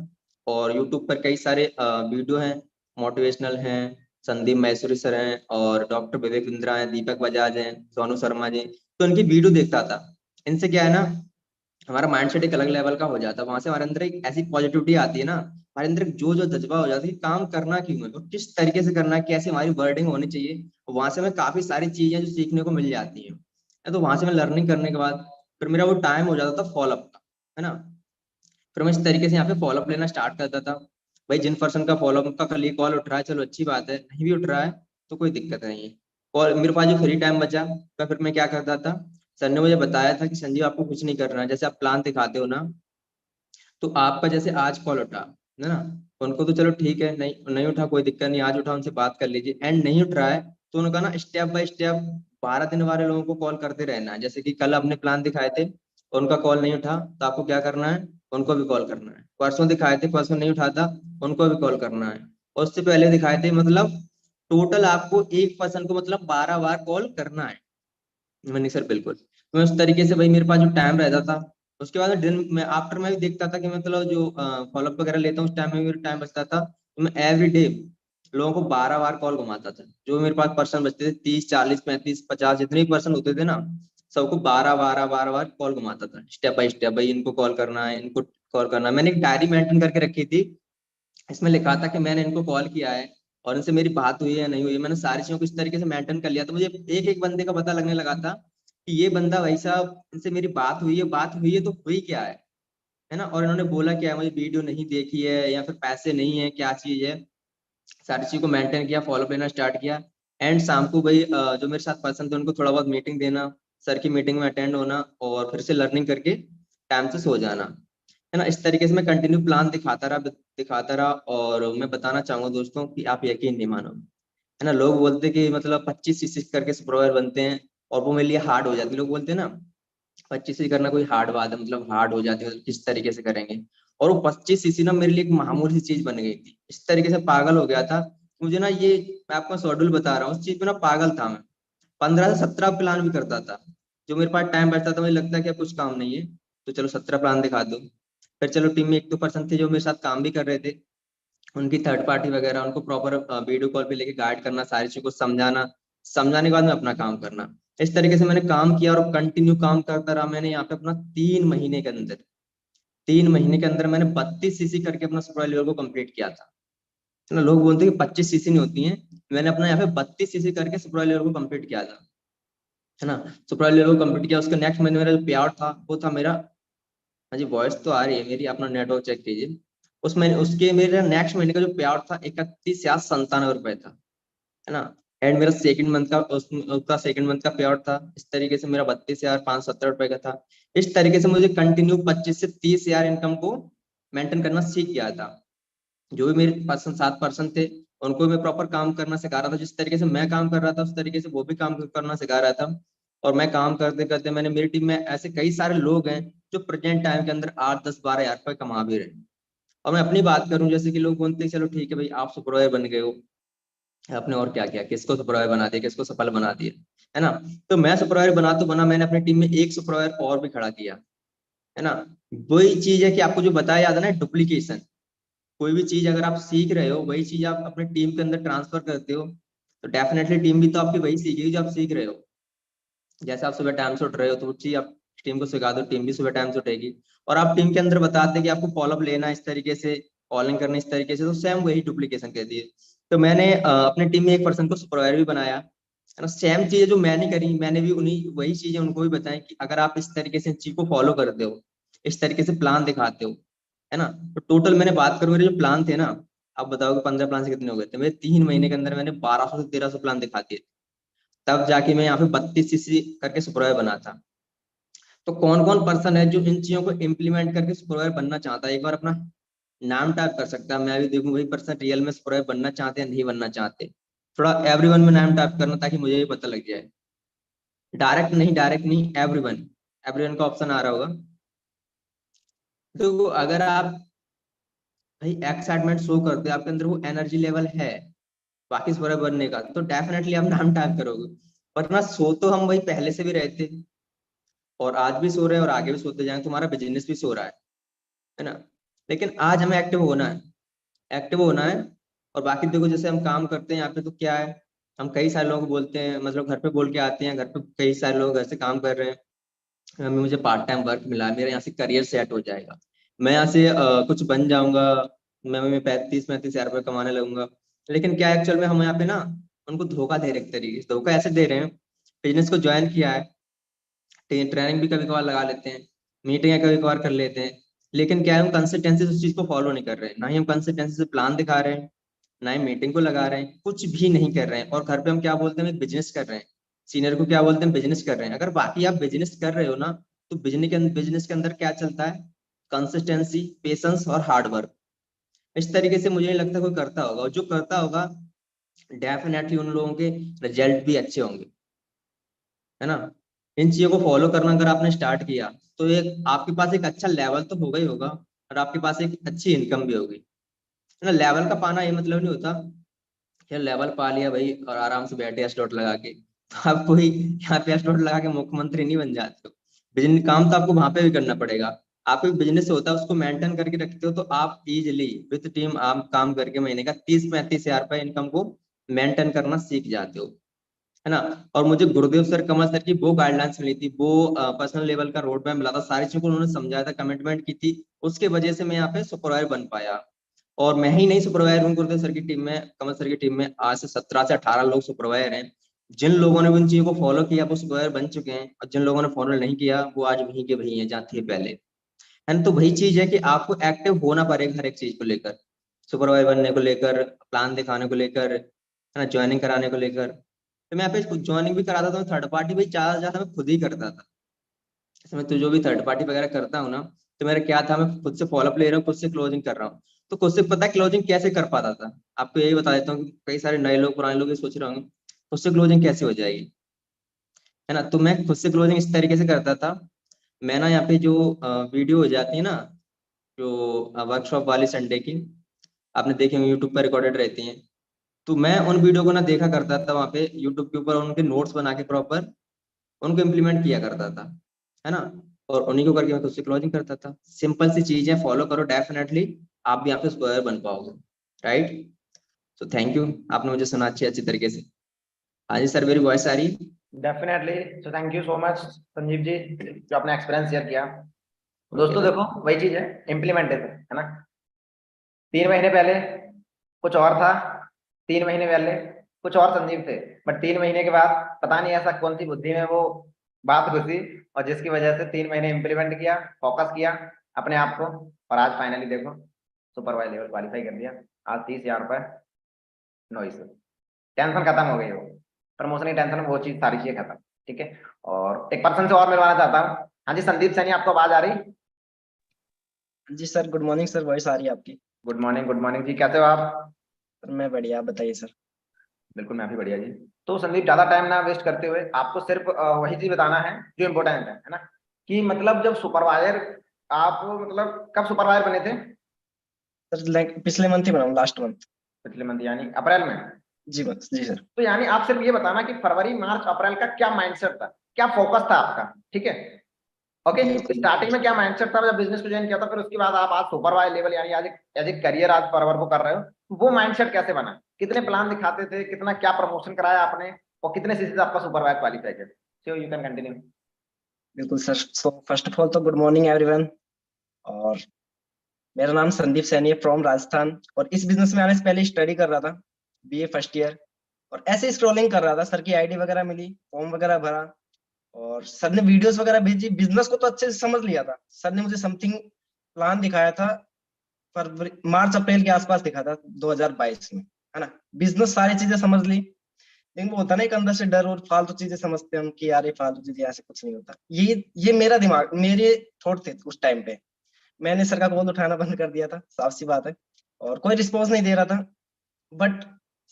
और यूट्यूब पर कई सारे वीडियो हैं, मोटिवेशनल हैं, संदीप मैसूरी सर हैं, और डॉक्टर विवेक बिंद्रा हैं, दीपक बजाज हैं, सोनू शर्मा जी, तो इनकी वीडियो देखता था। इनसे क्या है ना, हमारा माइंडसेट एक अलग लेवल का हो जाता है, वहां से हमारे अंदर एक ऐसी पॉजिटिविटी आती है ना, हमारे अंदर एक जो जो जज्बा हो जाती है, काम करना क्यों है और किस तरीके से करना है, कैसे हमारी वर्डिंग होनी चाहिए, वहां से हमें काफी सारी चीजें जो सीखने को मिल जाती हैं। तो वहां से मैं लर्निंग करने के बाद फिर मेरा वो टाइम हो जाता था फॉलोअप का, है ना। फिर मैं इस तरीके से यहाँ पे फॉलोअप लेना स्टार्ट करता था। भाई जिन पर्सन का फॉलोअप का कल ये कॉल उठ रहा है चलो अच्छी बात है, नहीं भी उठ रहा है तो कोई दिक्कत नहीं है। और मेरे पास जो फ्री टाइम बचा तो फिर मैं क्या करता था, सर ने मुझे बताया था कि संजीव आपको कुछ नहीं करना है, जैसे आप प्लान दिखाते हो ना, तो आपका जैसे आज कॉल उठा, है ना, उनको तो चलो ठीक है, नहीं नहीं उठा कोई दिक्कत नहीं, आज उठा उनसे बात कर लीजिए, एंड नहीं उठ रहा है तो उनका ना स्टेप बाय स्टेप 12 दिन वाले लोगों को कॉल करते रहना है। जैसे कि कल अपने प्लान दिखाए थे, उनका कॉल नहीं उठा तो आपको क्या करना है, उनको भी कॉल करना है। परसों दिखाए थे, परसों नहीं उठाता, उनको भी कॉल करना है। और उससे पहले दिखाए थे, मतलब टोटल आपको एक पर्सन को मतलब 12 बार कॉल करना है। मनी सर बिल्कुल, मैं उस तरीके से भाई मेरे पास जो टाइम रहता था, उसके बाद दिन में आफ्टर मैं भी देखता था कि मतलब जो फॉलोअप वगैरह लेता हूँ उस टाइम में मेरा टाइम बचता था, तो मैं एवरी डे लोगों को 12 बार कॉल घुमाता था। जो मेरे पास पर्सन बचते थे 30, 40, 35, 50 जितने भी पर्सन होते थे ना, सबको 12 बार कॉल घुमाता था, स्टेप बाय स्टेप, भाई इनको कॉल करना है, इनको कॉल करना है। मैंने एक डायरी मेंटेन करके रखी थी, इसमें लिखा था कि मैंने इनको कॉल किया है और इनसे मेरी बात हुई है या नहीं हुई है। मैंने सारी चीजों को इस तरीके से मेंटेन कर लिया, तो मुझे एक एक बंदे का पता लगने लगा था कि ये बंदा भाई साहब इनसे मेरी बात हुई है तो हुई क्या है ना, और इन्होंने बोला क्या है, मुझे वीडियो नहीं देखी है या फिर पैसे नहीं है, क्या चीज है। सारी चीज को मेंटेन किया, फॉलो लेना स्टार्ट किया। एंड शाम को भाई जो मेरे साथ पर्सन थे उनको थोड़ा बहुत मीटिंग देना, सर की मीटिंग में अटेंड होना और फिर से लर्निंग करके टाइम से सो जाना, है ना। इस तरीके से मैं कंटिन्यू प्लान दिखाता रहा। और मैं बताना चाहूंगा दोस्तों कि आप यकीन नहीं मानो, है ना। लोग बोलते कि मतलब 25 सीसी करके सुपरवाइजर बनते हैं और वो मेरे लिए हार्ड हो जाते हैं। लोग बोलते हैं ना 25 सीसी करना कोई हार्ड बात है, मतलब हार्ड हो जाती है, मतलब किस तरीके से करेंगे। और वो 25 सीसी ना मेरे लिए एक मामूली सी चीज बन गई थी, इस तरीके से पागल हो गया था मुझे ना ये। मैं आपको शेड्यूल बता रहा हूँ, उस चीज में ना पागल था मैं। 15 से 17 प्लान भी करता था। जो मेरे पास टाइम बचता था मुझे लगता है कि अब कुछ काम नहीं है तो चलो 17 प्लान दिखा दो। फिर चलो टीम में एक दो पर्सन थे जो मेरे साथ काम भी कर रहे थे, उनकी थर्ड पार्टी वगैरह उनको प्रॉपर वीडियो कॉल पे लेके गाइड करना, सारी चीज को समझाना, समझाने के बाद में अपना काम करना। इस तरीके से मैंने काम किया और कंटिन्यू काम करता रहा। मैंने यहाँ पे अपना 3 महीने के अंदर, 3 महीने के अंदर मैंने 32 सीसी करके अपना सुपर लेवल को कंप्लीट किया था, है ना। लोग बोलते हैं कि 25 सीसी नहीं होती है, मैंने अपना यहाँ पे 32 सीसी करके सुपर लेवल को कंप्लीट किया था, है ना। सुपर लेवल को कंप्लीट किया। उसके नेक्स्ट महीने मेरा जो पे आउट था वो था मेरा, हाँ जी वॉइस तो आ रही है मेरी, अपना नेटवर्क चेक कीजिए। उसमें उसके मेरे नेक्स्ट महीने का जो पे आउट था 31,97 रुपए था, है ना। एंड मेरा सेकंड मंथ का उसका सेकंड मंथ का पे आउट था इस तरीके से मेरा 32,570 रुपए का था। इस तरीके से मुझे कंटिन्यू 25 से 30 हजार इनकम को मेंटेन करना सीख गया था। जो भी मेरे पर्सन 7 पर्सन थे उनको मैं प्रॉपर काम करना सिखा रहा था, जिस तरीके से मैं काम कर रहा था उस तरीके से वो भी काम करना सिखा रहा था। और मैं काम करते करते मैंने, मेरी टीम में ऐसे कई सारे लोग हैं जो प्रेजेंट टाइम के अंदर 8, 10, 12 हजार रुपए कमा भी रहे हैं। और मैं अपनी बात करूं, जैसे कि लोग बोलते हैं चलो ठीक है भाई आप सुपरवाइजर बन गए हो, आपने और क्या किया, किसको सुपरवाइजर बना दिया, किसको सफल बना दिया, है ना। तो मैं सुपरवाइजर बना तो बना, मैंने अपनी टीम में एक सुपरवाइजर और भी खड़ा किया, है ना। वही चीज है कि आपको जो बताया जाता है ना डुप्लीकेशन, कोई भी चीज अगर आप सीख रहे हो वही चीज आप अपने टीम के अंदर ट्रांसफर करते हो तो डेफिनेटली टीम भी तो आपकी वही सीखेगी जो आप सीख रहे हो। जैसे आप सुबह टाइम से उठ रहे हो तो वो चीज आप टीम को सिखा दो, टीम भी सुबह टाइम से उठेगी। और आप टीम के अंदर बताते कि आपको फॉलोअप लेना इस तरीके से, कॉलिंग करना इस तरीके से, तो सेम वही डुप्लीकेशन कहती है। तो मैंने अपने टीम में एक पर्सन को सुपरवाइजर भी बनाया, है ना। सेम चीजें जो मैंने करी मैंने भी उन्हीं वही चीजें उनको भी बताई कि अगर आप इस तरीके से चीज को फॉलो करते हो, इस तरीके से प्लान दिखाते हो, है ना। तो टोटल मैंने बात करूं मेरे जो प्लान थे ना, आप बताओगे 15 प्लान से कितने हो गए थे। मेरे 3 महीने के अंदर मैंने 1200 से 1300 प्लान दिखा दिए, तब जाके मैं यहाँ पे 32 सीसी करके सुपरवाइजर बना था। तो कौन कौन पर्सन है जो इन चीजों को इम्प्लीमेंट करके सुपरवाइजर बनना चाहता है, एक बार अपना नाम टाइप कर सकता है। मैं भी देखूं वही पर्सन रियल में सुपरवाइजर बनना चाहते हैं नहीं बनना चाहते। थोड़ा एवरीवन में नाम टाइप करना ताकि मुझे भी पता लग जाए। डायरेक्ट नहीं एवरीवन, एवरीवन का ऑप्शन आ रहा होगा। तो अगर आप भाई एक्साइटमेंट शो करते हो, आपके अंदर वो एनर्जी लेवल है बाकी सुपरवाइजर बनने का, तो डेफिनेटली आप नाम टाइप करोगे। वरना सो तो हम वही पहले से भी रहते और आज भी सो रहे हैं और आगे भी सोते जाएंगे, तुम्हारा बिजनेस भी सो रहा है ना। लेकिन आज हमें एक्टिव होना है, एक्टिव होना है। और बाकी देखो जैसे हम काम करते हैं यहाँ पे तो क्या है, हम कई सारे लोगों को बोलते हैं, मतलब घर पे बोल के आते हैं, घर पे कई सारे लोग घर से काम कर रहे हैं, मुझे पार्ट टाइम वर्क मिला है, मेरा यहाँ से करियर सेट हो जाएगा, मैं यहाँ से कुछ बन जाऊंगा, मैं 35-35 हजार रुपये कमाने लगूंगा। लेकिन क्या एक्चुअल में हम यहाँ पे ना उनको धोखा दे रहे, एक तरीके से धोखा ऐसे दे रहे हैं। बिजनेस को ज्वाइन किया है, ट्रेनिंग भी कभी कभार लगा लेते हैं, मीटिंग कभी कभार कर लेते हैं, लेकिन क्या है हम कंसिस्टेंसी से उस चीज को फॉलो नहीं कर रहे हैं, ना ही हम कंसिस्टेंसी से प्लान दिखा रहे हैं, ना ही मीटिंग को लगा रहे हैं, कुछ भी नहीं कर रहे हैं। और घर पे हम क्या बोलते हैं, बिजनेस कर रहे हैं, सीनियर को क्या बोलते हैं, बिजनेस कर रहे हैं। अगर बाकी आप बिजनेस कर रहे हो ना, तो बिजनेस के अंदर क्या चलता है, कंसिस्टेंसी, पेशेंस और हार्ड वर्क। इस तरीके से मुझे नहीं लगता कोई करता होगा, और जो करता होगा डेफिनेटली उन लोगों के रिजल्ट भी अच्छे होंगे, है ना। इन चीजों को फॉलो करना अगर आपने स्टार्ट किया तो एक आपके पास एक अच्छा लेवल तो होगा ही होगा, और आपके पास एक अच्छी इनकम भी होगी, है ना। लेवल का पाना ये मतलब नहीं होता कि लेवल पा लिया भाई और आराम से बैठे एस्लॉट लगा के, तो आप कोई यहाँ पे एस्लॉट लगा के मुख्यमंत्री नहीं बन जाते हो। बिजनेस काम तो आपको वहां पे भी करना पड़ेगा। आपको बिजनेस होता है उसको मेंटेन करके रखते हो तो आप इजिली विद टीम आप काम करके महीने का 30-35 हजार रुपए इनकम को मेंटेन करना सीख जाते हो, है ना। और मुझे गुरुदेव सर, कमल सर की वो गाइडलाइंस मिली थी, वो पर्सनल लेवल का रोड मैप मिला था, सारी चीजों को उन्होंने समझाया था, कमिटमेंट की थी, उसके वजह से मैं यहाँ पे सुपरवाइजर बन पाया। और मैं ही नहीं सुपरवाइजर हूँ, गुरुदेव सर की टीम में, कमल सर की टीम में आज से 17 से 18 लोग सुपरवाइजर हैं। जिन लोगों ने उन चीजों को फॉलो किया वो सुपरवाइजर बन चुके हैं, और जिन लोगों ने फॉलो नहीं किया वो आज वहीं के वहीं है जहाँ थे पहले, है ना। तो वही चीज है कि आपको एक्टिव होना पड़ेगा हर एक चीज को लेकर। सुपरवाइजर बनने को लेकर, प्लान दिखाने को लेकर, है ना, ज्वाइनिंग कराने को लेकर। तो मैं यहाँ पे ज्वाइनिंग भी कराता था, थर्ड पार्टी भाई ज्यादा ज्यादा मैं खुद ही करता था। जैसे मैं तो जो भी थर्ड पार्टी वगैरह करता हूँ ना, तो मेरा क्या था, मैं खुद से फॉलोअप ले रहा हूँ, खुद से क्लोजिंग कर रहा हूँ। तो खुद से पता है क्लोजिंग कैसे कर पाता था, आपको यही बता देता हूँ कि कई सारे नए लोग, पुराने लोग ये सोच रहे होंगे खुद से क्लोजिंग कैसे हो जाएगी, है ना। तो मैं खुद से क्लोजिंग इस तरीके से करता था। मैं ना यहाँ पे जो वीडियो हो जाती है ना, जो वर्कशॉप वाली संडे की, आपने देखे होंगे यूट्यूब पर रिकॉर्डेड रहती हैं। तो मैं उन वीडियो को ना देखा करता था वहाँ पे यूट्यूब के ऊपर, उनके नोट्स बना के प्रॉपर उनको इम्प्लीमेंट किया करता था, है ना। और उन्हीं को करके मैं खुद से क्लोजिंग करता था। सिंपल सी चीजें फॉलो करो, डेफिनेटली आप भी यहाँ पे स्क्वायर बन पाओगे, राइट। तो थैंक यू, आपने मुझे सुना अच्छी अच्छी तरीके से। हाँ जी सर, मेरी वॉइस आ रही है? Definitely. So thank you so much Sanjeev ji, जो आपने एक्सपीरियंस शेयर किया। ओके दोस्तों सर। देखो, वही चीज है, इम्प्लीमेंटेशन, है ना। 3 महीने पहले कुछ और था, 3 महीने पहले कुछ और संजीव थे, बट 3 महीने के बाद पता नहीं ऐसा कौन सी बुद्धि में वो बात घुसी, और जिसकी वजह से 3 महीने इम्प्लीमेंट किया, फोकस किया अपने आप को, और आज फाइनली देखो सुपरवाइजर लेवल क्वालिफाई कर दिया। आज 30,000 रुपए, नो इशू, टेंशन खत्म हो गई, वो प्रमोशन की टेंशन, वो चीज, सारी चीजें खत्म। ठीक है। और एक पर्सन से और मिलवाना चाहता हूँ। हाँ जी, संदीप सैनी, आपको आवाज आ रही? जी sir, good morning sir, voice आ रही है आपकी? गुड मॉर्निंग, गुड मॉर्निंग जी, कैसे हो आप? सर मैं बढ़िया, आप बताइए सर। बिल्कुल, मैं भी बढ़िया जी। तो संदीप, ज्यादा टाइम ना वेस्ट करते हुए आपको सिर्फ वही चीज बताना है जो इम्पोर्टेंट है ना। कि मतलब जब सुपरवाइजर, आप मतलब कब सुपरवाइजर बने थे? सर पिछले मंथ ही बनाऊँ, लास्ट मंथ। पिछले मंथ, यानी अप्रैल में? जी बस, जी सर। तो यानी आप सिर्फ ये बताना कि फरवरी मार्च अप्रैल का क्या माइंडसेट था, क्या फोकस था आपका। ठीक है। ओके। बिल्कुल स्टार्टिंग में क्या माइंडसेट था जब बिजनेस को ज्वाइन किया था, फिर उसके बाद आप आज सुपरवाइजर लेवल, यानी आज एज ए करियर आज परवर को कर रहे हो, वो माइंडसेट कैसे बना? कितने प्लान दिखाते थे, कितना क्या प्रमोशन कराया आपने, और कितने सीसी से आपका सुपरवाइजर क्वालिफाई किया? So you can continue. बिल्कुल sir. So first of all तो गुड मॉर्निंग एवरीवन। और मेरा नाम संदीप सैनी है, फ्रॉम राजस्थान। और इस बिजनेस में आने से पहले स्टडी कर रहा था, बीए फर्स्ट ईयर। और ऐसे स्क्रॉलिंग कर रहा था, सर की आईडी वगैरह मिली, फॉर्म वगैरह भरा, और सर ने वीडियोस वगैरह भेजी। बिजनेस को तो अच्छे से समझ लिया था, सर ने मुझे समथिंग प्लान दिखाया था, फरवरी मार्च अप्रैल के आसपास दिखा था 2022 में, है ना। बिजनेस सारी चीजें समझ ली, लेकिन वो होता ना एक अंदर से डर, और फालतू चीजें समझते हैं हम कि यार ये फालतू चीजें, ऐसे कुछ नहीं होता। ये मेरा दिमाग, मेरे थॉट थे उस टाइम पे। मैंने सर का कॉल उठाना बंद कर दिया था, साफ सी बात है। और कोई रिस्पॉन्स नहीं दे रहा था, बट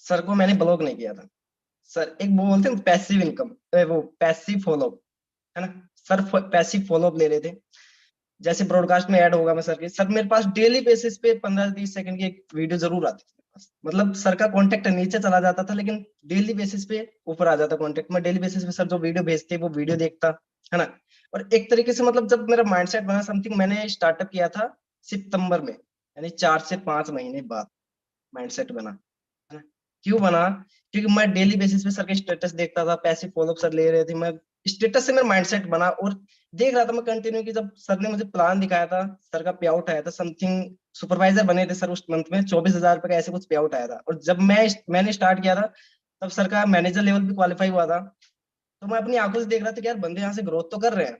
सर को मैंने ब्लॉक नहीं किया था। सर एक वो बोलते हैं पैसिव इनकम, वो पैसिव फॉलोअप, है ना। सर पैसिव फॉलोअप ले रहे थे। जैसे ब्रॉडकास्ट में ऐड होगा, मैं सर के, सर मेरे पास डेली बेसिस पे 15 से 20 सेकंड की एक वीडियो जरूर आती थी। मतलब सर का कांटेक्ट नीचे चला जाता था, लेकिन डेली बेसिस पे ऊपर आ जाता कांटेक्ट। मैं डेली बेसिस पे सर जो वीडियो भेजते वो वीडियो देखता, है ना। और एक तरीके से मतलब जब मेरा माइंडसेट बना, समथिंग मैंने स्टार्टअप किया था सितंबर में, यानी 4 से 5 महीने बाद माइंडसेट बना, है ना। क्यों बना? क्योंकि मैं डेली बेसिस पे सर के स्टेटस देखता था, पैसे फॉलोअप सर ले रहे थे, मैं स्टेटस से मेरा माइंडसेट बना। और देख रहा था मैं कंटिन्यू कि जब सर ने मुझे प्लान दिखाया था, सर का पे आउट आया था समथिंग, सुपरवाइजर बने थे सर उस मंथ में, 24,000 रुपए का ऐसे कुछ पे आउट आया था। और जब मैंने स्टार्ट किया था, तब सर का मैनेजर लेवल भी क्वालिफाई हुआ था। तो मैं अपनी आंखों से देख रहा था कि यार बंदे यहाँ से ग्रोथ तो कर रहे हैं।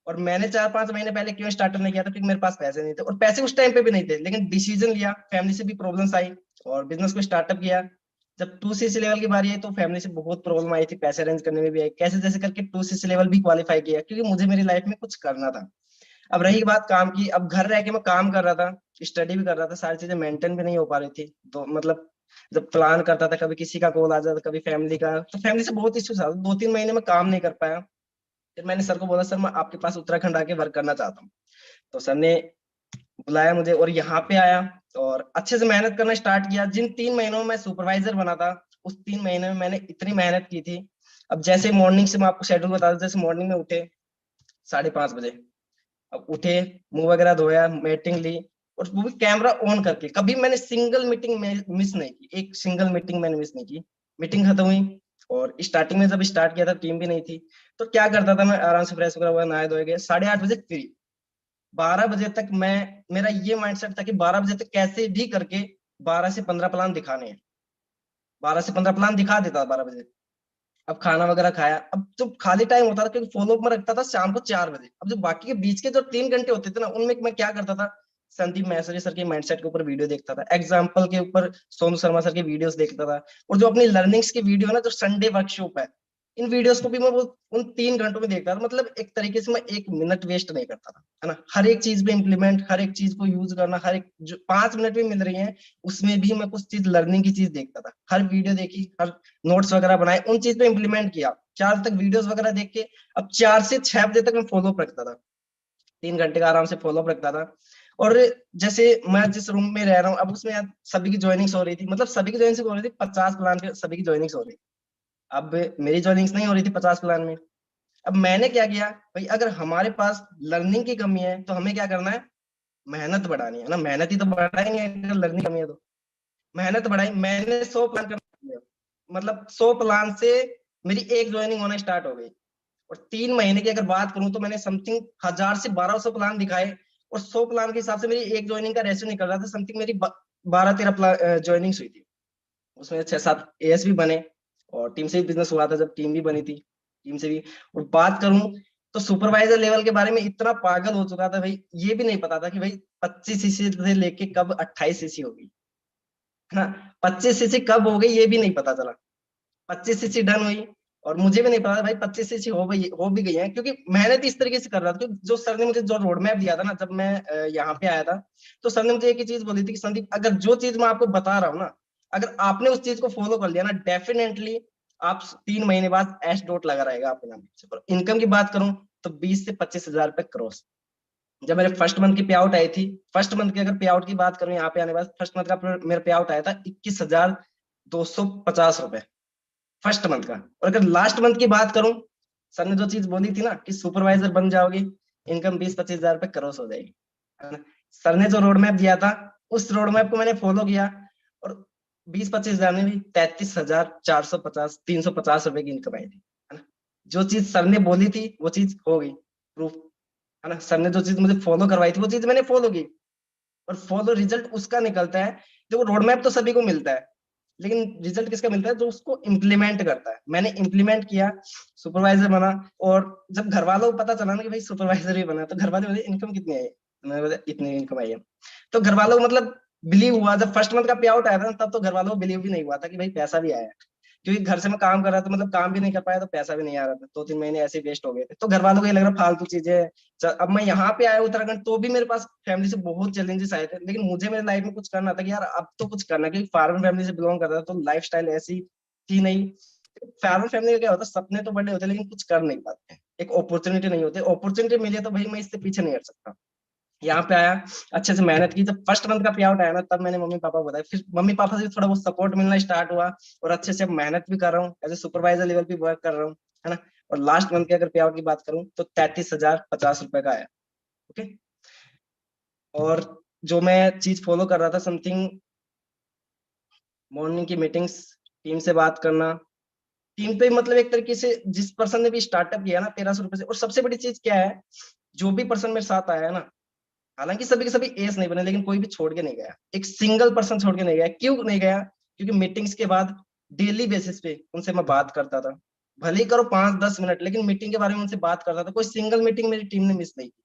और मैंने 4-5 महीने पहले क्यों स्टार्टअप नहीं किया था? क्योंकि मेरे पास पैसे नहीं थे, और पैसे उस टाइम पे भी नहीं थे, लेकिन डिसीजन लिया, फैमिली से भी प्रॉब्लम्स आई, और बिजनेस को स्टार्टअप किया। जब 2cc लेवल की बारी आई तो फैमिली से बहुत प्रॉब्लम आई थी, पैसे अरेंज करने में भी आई, कैसे जैसे करके 2cc लेवल भी क्वालिफाई किया, क्योंकि मुझे मेरी लाइफ में कुछ करना था। अब रही बात काम की, अब घर रह के मैं काम कर रहा था, स्टडी भी कर रहा था, सारी चीजें मेंटेन भी नहीं हो पा रही थी। तो मतलब जब प्लान करता था, कभी किसी का कॉल आ जाता, कभी फैमिली का, तो फैमिली से बहुत इश्यूज आता, 2-3 महीने में काम नहीं कर पाया। फिर मैंने सर को बोला, सर मैं आपके पास उत्तराखंड आके वर्क करना चाहता हूँ। तो सर ने बुलाया मुझे और यहाँ पे आया, और अच्छे से मेहनत करना स्टार्ट किया। जिन 3 महीनों में मैं सुपरवाइजर बना था, उस 3 महीने में मैंने इतनी मेहनत की थी। अब जैसे मॉर्निंग से मैं आपको शेड्यूल बता दूं, जैसे मॉर्निंग में उठे 5:30 बजे, अब उठे, मुंह वगैरह धोया, मीटिंग ली, और वो भी कैमरा ऑन करके। कभी मैंने सिंगल मीटिंग में मिस नहीं की, एक सिंगल मीटिंग मैंने मिस नहीं की। मीटिंग खत्म हुई, और स्टार्टिंग में जब स्टार्ट किया था टीम भी नहीं थी, तो क्या करता था मैं, आराम से फ्रेश वगैरह हुआ, नहाए धोए गए, 8:30 बजे फ्री। 12 बजे तक मैं, मेरा ये माइंडसेट था कि 12 बजे तक कैसे भी करके 12 से 15 प्लान दिखाने हैं। 12 से 15 प्लान दिखा देता था 12 बजे। अब खाना वगैरह खाया, अब जब खाली टाइम होता था, क्योंकि फॉलोअप में रखता था शाम को 4 बजे, अब जो बाकी के बीच के जो 3 घंटे होते थे ना, उनमें मैं क्या करता था, संदीप मैसरी सर के माइंडसेट के ऊपर वीडियो देखता था, एग्जाम्पल के ऊपर सोनू शर्मा सर के वीडियोस देखता था, और जो अपनी लर्निंग्स की वीडियो है ना, जो संडे वर्कशॉप है, इन वीडियोस को भी मैं वो उन 3 घंटों में देखता था। मतलब एक तरीके से मैं 1 मिनट वेस्ट नहीं करता था, है ना। हर एक चीज पे इम्प्लीमेंट, हर एक चीज को यूज करना, हर एक जो 5 मिनट भी मिल रही है उसमें भी मैं कुछ चीज लर्निंग की चीज देखता था। हर वीडियो देखी, हर नोट्स वगैरह बनाए, उन चीज पे इम्प्लीमेंट किया। 4 तक वीडियोस वगैरह देख के अब 4 से 6 बजे तक मैं फॉलो अप रखता था, 3 घंटे का आराम से फॉलो अप रखता था। और जैसे मैं जिस रूम में रह रहा हूँ अब उसमें यार सभी की ज्वाइनिंग्स हो रही थी, मतलब सभी की ज्वाइनिंग्स हो रही थी, 50 प्लान पे सभी की ज्वाइनिंग्स हो रही थी। अब मेरी ज्वाइनिंग्स नहीं हो रही थी 50 प्लान में। अब मैंने क्या किया भाई, अगर हमारे पास लर्निंग की कमी है तो हमें क्या करना है, मेहनत बढ़ानी है ना। मेहनत ही तो बढ़ाएंगे अगर लर्निंग कमी है तो। मेहनत बढ़ाई, मैंने 100 प्लान करना, मतलब 100 प्लान से मेरी एक ज्वाइनिंग होना स्टार्ट हो गई। और 3 महीने की अगर बात करूं तो मैंने समथिंग 1000 से 1200 प्लान दिखाए, और 100 प्लान के हिसाब से मेरी एक ज्वाइनिंग का रेशियो निकल रहा था। समथिंग मेरी 12-13 ज्वाइनिंग्स हुई थी, उसमें 6-7 एएस भी बने, और टीम से भी बिजनेस हुआ था जब टीम भी बनी थी, टीम से भी। और बात करूं तो सुपरवाइजर लेवल के बारे में इतना पागल हो चुका था भाई, ये भी नहीं पता था कि भाई 25 सीसी से लेके कब 28 सीसी होगी, है ना। 25 सीसी कब हो गई ये भी नहीं पता चला। 25 सीसी डन हुई, और मुझे भी नहीं पता था भाई 25 सीसी हो भी गई है, क्योंकि मेहनत इस तरीके से कर रहा था। क्योंकि जो सर ने मुझे जो रोड मैप दिया था ना, जब मैं यहाँ पे आया था, तो सर ने मुझे एक ही चीज बोली थी कि संदीप, अगर जो चीज मैं आपको बता रहा हूँ ना, अगर आपने उस चीज को फॉलो कर लिया ना, डेफिनेटली आप 3 महीने बाद एस डॉट लगा रहेगा आपके नाम से। इनकम की बात करूं तो 20 से 25 हजार रुपए क्रॉस। जब मेरे फर्स्ट मंथ की पे आउट आई थी, फर्स्ट मंथ की अगर पे आउट की बात करूं यहाँ पे आने के बाद, फर्स्ट मंथ का मेरा पे आउट आया था 21,250 रुपए फर्स्ट मंथ का। और अगर लास्ट मंथ की बात करूं, सर ने जो चीज बोली थी ना कि सुपरवाइजर बन जाओगे, इनकम 20-25 हजार रुपए क्रॉस हो जाएगी, है ना। सर ने जो रोड मैप दिया था उस रोड मैप को मैंने फॉलो किया, और 20-25 हजार में भी 33,450 350 रुपए की इनकम आई थी, है ना। जो चीज सर ने बोली थी वो चीज हो गई, प्रूफ, है ना। सर ने जो चीज मुझे फॉलो करवाई थी वो चीज मैंने फॉलो की, और फॉलो रिजल्ट उसका निकलता है। देखो रोड मैप तो सभी को मिलता है, लेकिन रिजल्ट किसका मिलता है, जो उसको इम्प्लीमेंट करता है। मैंने इम्प्लीमेंट किया, सुपरवाइजर बना, और जब घर वालों को पता चला ना कि भाई सुपरवाइजर भी बना, तो घर वाले बोले इनकम कितनी आई है, तो मैंने बोला इतनी इनकम आई है। तो घर वालों को मतलब बिलीव हुआ। जब फर्स्ट मंथ का पे आउट आया था तब तो घर वालों को बिलीव भी नहीं हुआ था कि भाई पैसा भी आया, क्योंकि घर से मैं काम कर रहा था, मतलब काम भी नहीं कर पाया तो पैसा भी नहीं आ रहा था। 2-3 महीने ऐसे वेस्ट हो गए थे, तो घर वालों को ये लग रहा फालतू चीजें। अब मैं यहाँ पे आया उत्तराखंड, तो भी मेरे पास फैमिली से बहुत चैलेंजेस आए थे, लेकिन मुझे मेरे लाइफ में कुछ करना था कि यार अब तो कुछ करना, क्योंकि फार्मर फैमिली से बिलोंग करता था, तो लाइफ स्टाइल ऐसी थी नहीं। फार्मर फैमिली का क्या होता है, सपने तो बड़े होते हैं लेकिन कुछ कर नहीं पाते हैं, एक अपॉर्चुनिटी नहीं होती। अपॉर्चुनिटी मिली तो भाई मैं इससे पीछे नहीं हट सकता। यहाँ पे आया, अच्छे से मेहनत की। जब फर्स्ट मंथ का पे आउट आया ना, तब मैंने मम्मी पापा को बताया, फिर मम्मी पापा से थोड़ा बहुत सपोर्ट मिलना स्टार्ट हुआ, और अच्छे से मेहनत भी कर रहा हूँ, एज ए सुपरवाइजर लेवल पे वर्क कर रहा हूँ, है ना। और लास्ट मंथ की अगर पे आउट की बात करूँ तो 33,050 रुपए का आया। ओके। और जो मैं चीज फॉलो कर रहा था, समथिंग मॉर्निंग की मीटिंग्स, टीम से बात करना, टीम पे मतलब एक तरीके से जिस पर्सन ने भी स्टार्टअप किया ना 1300 रुपए से। और सबसे बड़ी चीज क्या है, जो भी पर्सन मेरे साथ आया है ना, हालांकि सभी के सभी एस नहीं बने, लेकिन कोई भी छोड़ के नहीं गया, एक सिंगल पर्सन छोड़ के नहीं गया। क्यों नहीं गया, क्योंकि मीटिंग्स के बाद डेली बेसिस पे उनसे मैं बात करता था, भले ही करो 5-10 मिनट, लेकिन मीटिंग के बारे में उनसे बात करता था। कोई सिंगल मीटिंग मेरी टीम ने मिस नहीं की,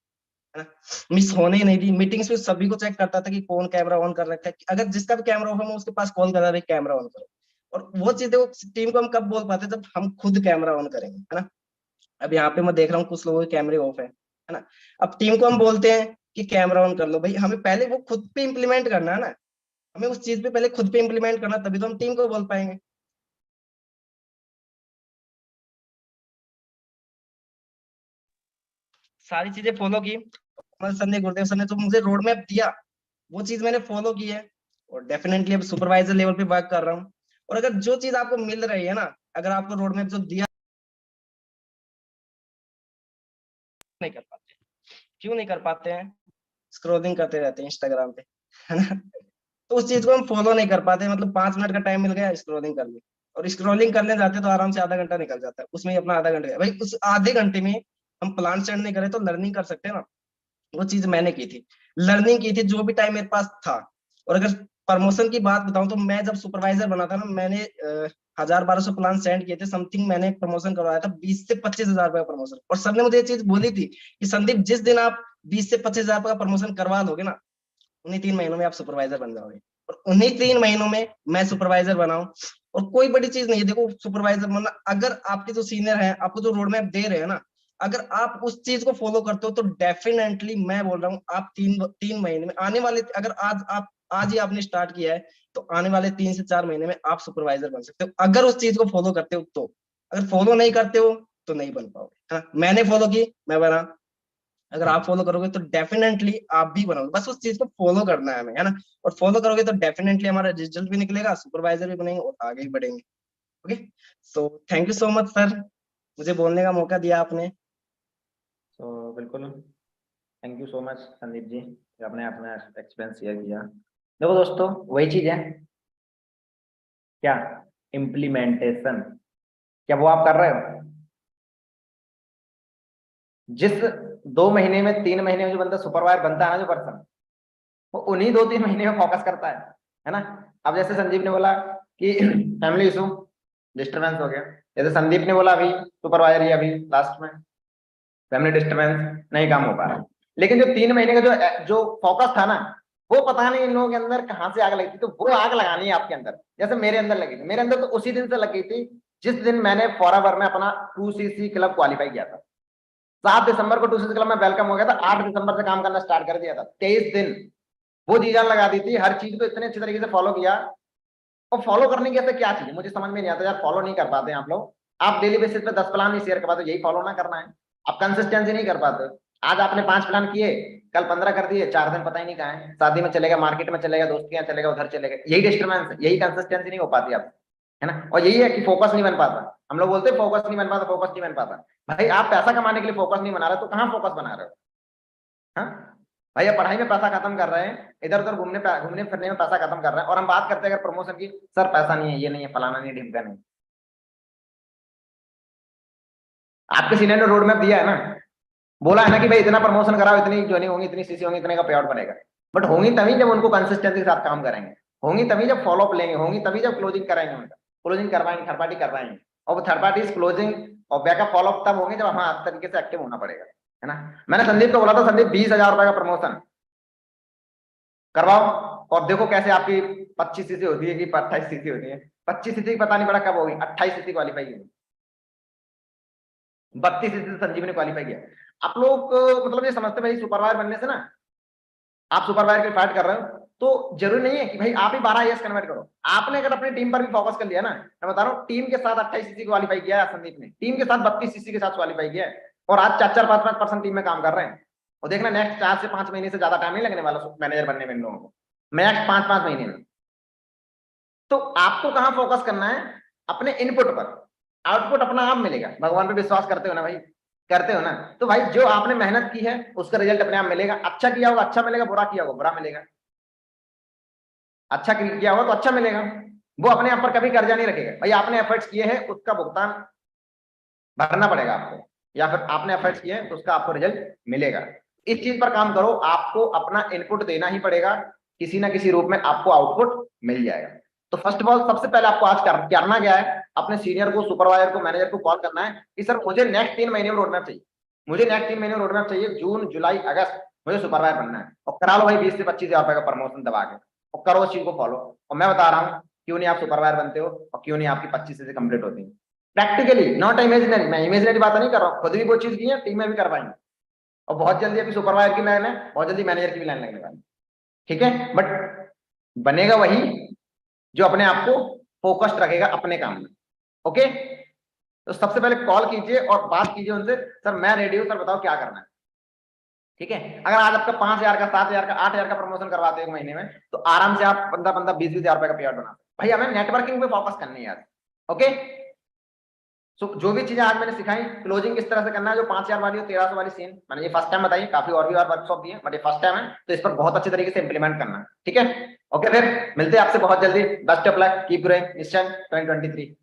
है ना। मिस होने ही नहीं दी। मीटिंग्स में सभी को चेक करता था कि कौन कैमरा ऑन कर रखा है, अगर जिसका भी कैमरा ऑफ है मैं उसके पास कॉल करता था कैमरा ऑन करो। और वो चीज देखो, टीम को हम कब बोल पाते जब हम खुद कैमरा ऑन करेंगे, है ना। अब यहाँ पे मैं देख रहा हूँ कुछ लोगों के कैमरे ऑफ है ना। अब टीम को हम बोलते हैं कि कैमरा ऑन कर लो, भाई हमें पहले वो खुद पे इंप्लीमेंट करना है ना। हमें उस चीज पे पहले खुद पे इंप्लीमेंट करना, तभी तो हम टीम को बोल पाएंगे। सारी चीजें फॉलो की। सर ने, गुरुदेव सर ने जो मुझे रोड मैप दिया वो चीज मैंने फॉलो की है, और डेफिनेटली अब सुपरवाइजर लेवल पे वर्क कर रहा हूँ। और अगर जो चीज आपको मिल रही है ना, अगर आपको रोड मैप जो दिया नहीं कर पाते, क्यों नहीं कर पाते हैं, स्क्रॉलिंग करते रहते हैं इंस्टाग्राम पे, है ना। तो उस चीज को हम फॉलो नहीं कर पाते। मतलब 5 मिनट का टाइम मिल गया, स्क्रॉलिंग कर ली, और स्क्रॉलिंग करने जाते तो आराम से आधा घंटा निकल जाता है, उसमें ही अपना आधा घंटा। भाई उस आधे घंटे में हम प्लान सेट नहीं करें तो लर्निंग कर सकते हैं ना। वो चीज मैंने की थी, लर्निंग की थी, जो भी टाइम मेरे पास था। और अगर प्रमोशन की बात बताऊं तो मैं जब सुपरवाइजर बना था ना, मैंने 1,000-1,200 प्लान सेंड किए थे, समथिंग मैंने प्रमोशन करवाया था 20 से 25 हजार रुपए का प्रमोशन। और सर ने मुझे ये चीज बोली थी कि संदीप जिस दिन आप 20 से 25 हजार का प्रमोशन करवा लोगे ना, उन्हीं 3 महीनों में आप सुपरवाइजर बन जाओगे, और उन्हीं 3 महीनों में मैं सुपरवाइजर बनाऊं। और कोई बड़ी चीज नहीं है, देखो सुपरवाइजर बनना, अगर आपके जो सीनियर हैं आपको जो रोड मैप दे रहे हैं ना, अगर आप उस चीज को फॉलो करते हो तो डेफिनेटली मैं बोल रहा हूँ आप 3 महीने में आने वाले, अगर आज ही आपने स्टार्ट किया है तो आने वाले 3 से 4 महीने में आप सुपरवाइजर बन सकते हो, अगर उस चीज को फॉलो करते हो तो। अगर फॉलो नहीं करते हो तो नहीं बन पाओगे, है ना। मैंने फॉलो की, मैं बना। अगर आप फॉलो करोगे तो डेफिनेटली आप भी बनोगे, बस उस चीज को फॉलो करना है हमें, है ना। और फॉलो करोगे तो डेफिनेटली हमारा रिजल्ट भी निकलेगा, सुपरवाइजर भी बनेंगे और आगे ही बढ़ेंगे। Okay, so thank you so much sir, मुझे बोलने का मौका दिया आपने। तो बिल्कुल thank you so much Sandeep ji, कि आपने अपना एक्सपीरियंस शेयर किया। देखो दोस्तों, वही चीज है क्या, इम्प्लीमेंटेशन, क्या वो आप कर रहे हो? जिस 2 महीने में 3 महीने में जो बंदा सुपरवाइजर बनता है ना, जो पर्सन, वो उन्हीं 2-3 महीने में फोकस करता है ना। अब जैसे संदीप ने बोला कि फैमिली इशू, डिस्टरबेंस हो गया। जैसे संदीप ने बोला अभी सुपरवाइजर ही अभी लास्ट में फैमिली डिस्टरबेंस, नहीं काम हो पा रहा। लेकिन जो 3 महीने का जो जो फोकस था ना, वो पता नहीं इन लोगों के अंदर कहाँ से आग लगी थी। तो वो आग लगानी है आपके अंदर, जैसे मेरे अंदर लगी थी। मेरे अंदर तो उसी दिन से लगी थी जिस दिन मैंने फॉरएवर में अपना 2cc क्लब क्वालिफाई किया था। 7 दिसंबर को 2cc क्लब में वेलकम हो गया था, 8 दिसंबर से काम करना स्टार्ट कर दिया था। 23 दिन वो जी जान लगा दी थी, हर चीज को इतने अच्छे तरीके से फॉलो किया। और फॉलो करने की ऐसे क्या चीज है मुझे समझ में नहीं आता यार, फॉलो नहीं कर पाते आप लोग। आप डेली बेसिस पे 10 प्लान नहीं शेयर कर पाते, यही फॉलो ना करना है। आप कंसिस्टेंसी नहीं कर पाते। आज आपने 5 प्लान किए, कल 15 कर दिए, 4 दिन पता ही नहीं कहाँ है। शादी में चलेगा, मार्केट में चलेगा, दोस्त के यहाँ चलेगा, उधर चलेगा, यही डिस्टर्बेंस है, यही कंसिस्टेंसी नहीं हो पाती आप, है ना। और यही है कि फोकस नहीं बन पाता। हम लोग बोलते हैं फोकस नहीं बन पाता, फोकस नहीं बन पाता। भाई आप पैसा कमाने के लिए फोकस नहीं बना रहे तो कहाँ फोकस बना रहे हो? हाँ भाई, आप पढ़ाई में पैसा खत्म कर रहे हैं, इधर उधर घूमने फिरने में पैसा खत्म कर रहे हैं, और हम बात करते हैं अगर प्रमोशन की, सर पैसा नहीं है, ये नहीं है, फलाना नहीं, ढिमका नहीं। आपके सीनियर ने रोड मैप दिया है ना, बोला है ना कि भाई इतना प्रमोशन कराओ, इतनी ज्वाइनिंग होंगी, इतनी सीसी होंगी, इतने का पे आउट बनेगा। बट होंगी तभी जब उनको कंसिस्टेंसी के साथ काम करेंगे, होंगी तभी जब फॉलो अप लेंगे, होंगी तभी जब क्लोजिंग कराएंगे, उनका क्लोजिंग करवाएंगे, थर्ड पार्टी करवाएंगे। और वो थर्ड पार्टी क्लोजिंग और बैकअप फॉलो अप तब होंगे जब हमें हर तरीके से एक्टिव होना पड़ेगा, है ना। मैंने संदीप को बोला था, संदीप 20,000 रुपए का प्रमोशन करवाओ, और देखो कैसे आपकी 25cc होती है कि 28cc होती है। 25cc पता नहीं पड़ा कब होगी, 28cc क्वालिफाई हुई, 32cc संजीव ने क्वालिफाई किया। आप लोग मतलब ये समझते भाई सुपरवाइजर बनने से ना, आप सुपरवाइजर के फाइट कर रहे हो तो जरूरी नहीं है कि भाई आप ही 12 ईयर्स कन्वर्ट करो। आपने अगर अपनी टीम पर भी फोकस कर लिया ना, मैं बता रहा हूँ, टीम के साथ 28cc क्वालिफाई किया है संदीप ने, टीम के साथ 32cc के साथ क्वालिफाई किया है, और आज 4-4, 5-5% टीम में काम कर रहे हैं। और देखना नेक्स्ट 4 से 5 महीने से ज्यादा टाइम नहीं लगने वाला मैनेजर बनने में इन लोगों को, नेक्स्ट 5-5 महीने में। तो आपको कहाँ फोकस करना है? अपने इनपुट पर। आउटपुट अपना आप मिलेगा, भगवान पे विश्वास करते हो ना भाई, करते हो ना। तो भाई जो आपने मेहनत की है उसका रिजल्ट अपने आप मिलेगा। अच्छा किया होगा अच्छा मिलेगा, बुरा किया होगा बुरा मिलेगा। अच्छा किया होगा तो अच्छा मिलेगा। वो अपने आप पर कभी कर्जा नहीं रखेगा भाई, आपने एफर्ट्स किए हैं उसका भुगतान भरना पड़ेगा आपको, या फिर आपने एफर्ट्स किए हैं तो उसका आपको रिजल्ट मिलेगा। इस चीज पर काम करो, आपको अपना इनपुट देना ही पड़ेगा, किसी ना किसी रूप में आपको आउटपुट मिल जाएगा। तो फर्स्ट ऑफ ऑल सबसे पहले आपको आज करना क्या है, अपने सीनियर को, सुपरवाइजर को, मैनेजर को कॉल करना है कि सर मुझे नेक्स्ट 3 महीने में रोड मैप चाहिए, मुझे नेक्स्ट 3 महीने में रोड मैप चाहिए, जून जुलाई अगस्त मुझे सुपरवाइजर बनना है। और करा लो भाई 20 से 25,000 रुपए का प्रमोशन दबा के, और करो उस चीज को फॉलो। और मैं बता रहा हूँ क्यों नहीं आप सुपरवाइजर बनते हो और क्यों नहीं आपकी 25 से कंप्लीट होती है प्रैक्टिकली, नॉट इमेजिनरी। मैं इमेजिनरी बात नहीं कर रहा हूँ, खुद भी वो चीज की है, टीम में भी कर पाएंगे। और बहुत जल्दी अभी सुपरवाइजर की लाइन है, बहुत जल्दी मैनेजर की भी लाइन लगने वाली, ठीक है। बट बनेगा वही जो अपने आप को फोकस्ड रखेगा अपने काम में। ओके, तो सबसे पहले कॉल कीजिए और बात कीजिए उनसे, सर मैं रेडी हूं, सर बताओ क्या करना है, ठीक है। अगर आज आपका 5,000 का, 7,000 का, 8,000 का प्रमोशन करवाते हैं 1 महीने में, तो आराम से आप 15-15, 20-20,000 रुपए का पे आउट बना। भाई हमें नेटवर्किंग पे फोकस करनी है यार। ओके, जो भी चीजें आज मैंने सिखाई, क्लोजिंग किस तरह से करना है, जो 5,000 वाली और 1,300 वाली सीन मैंने ये फर्स्ट टाइम बताई, काफी और भी और वर्कशॉप दिए बट ये फर्स्ट टाइम है, तो इस पर बहुत अच्छे तरीके से इंप्लीमेंट करना, ठीक है। ओके, फिर मिलते हैं आपसे बहुत जल्दी। Best of luck, keep growing, mission 2023।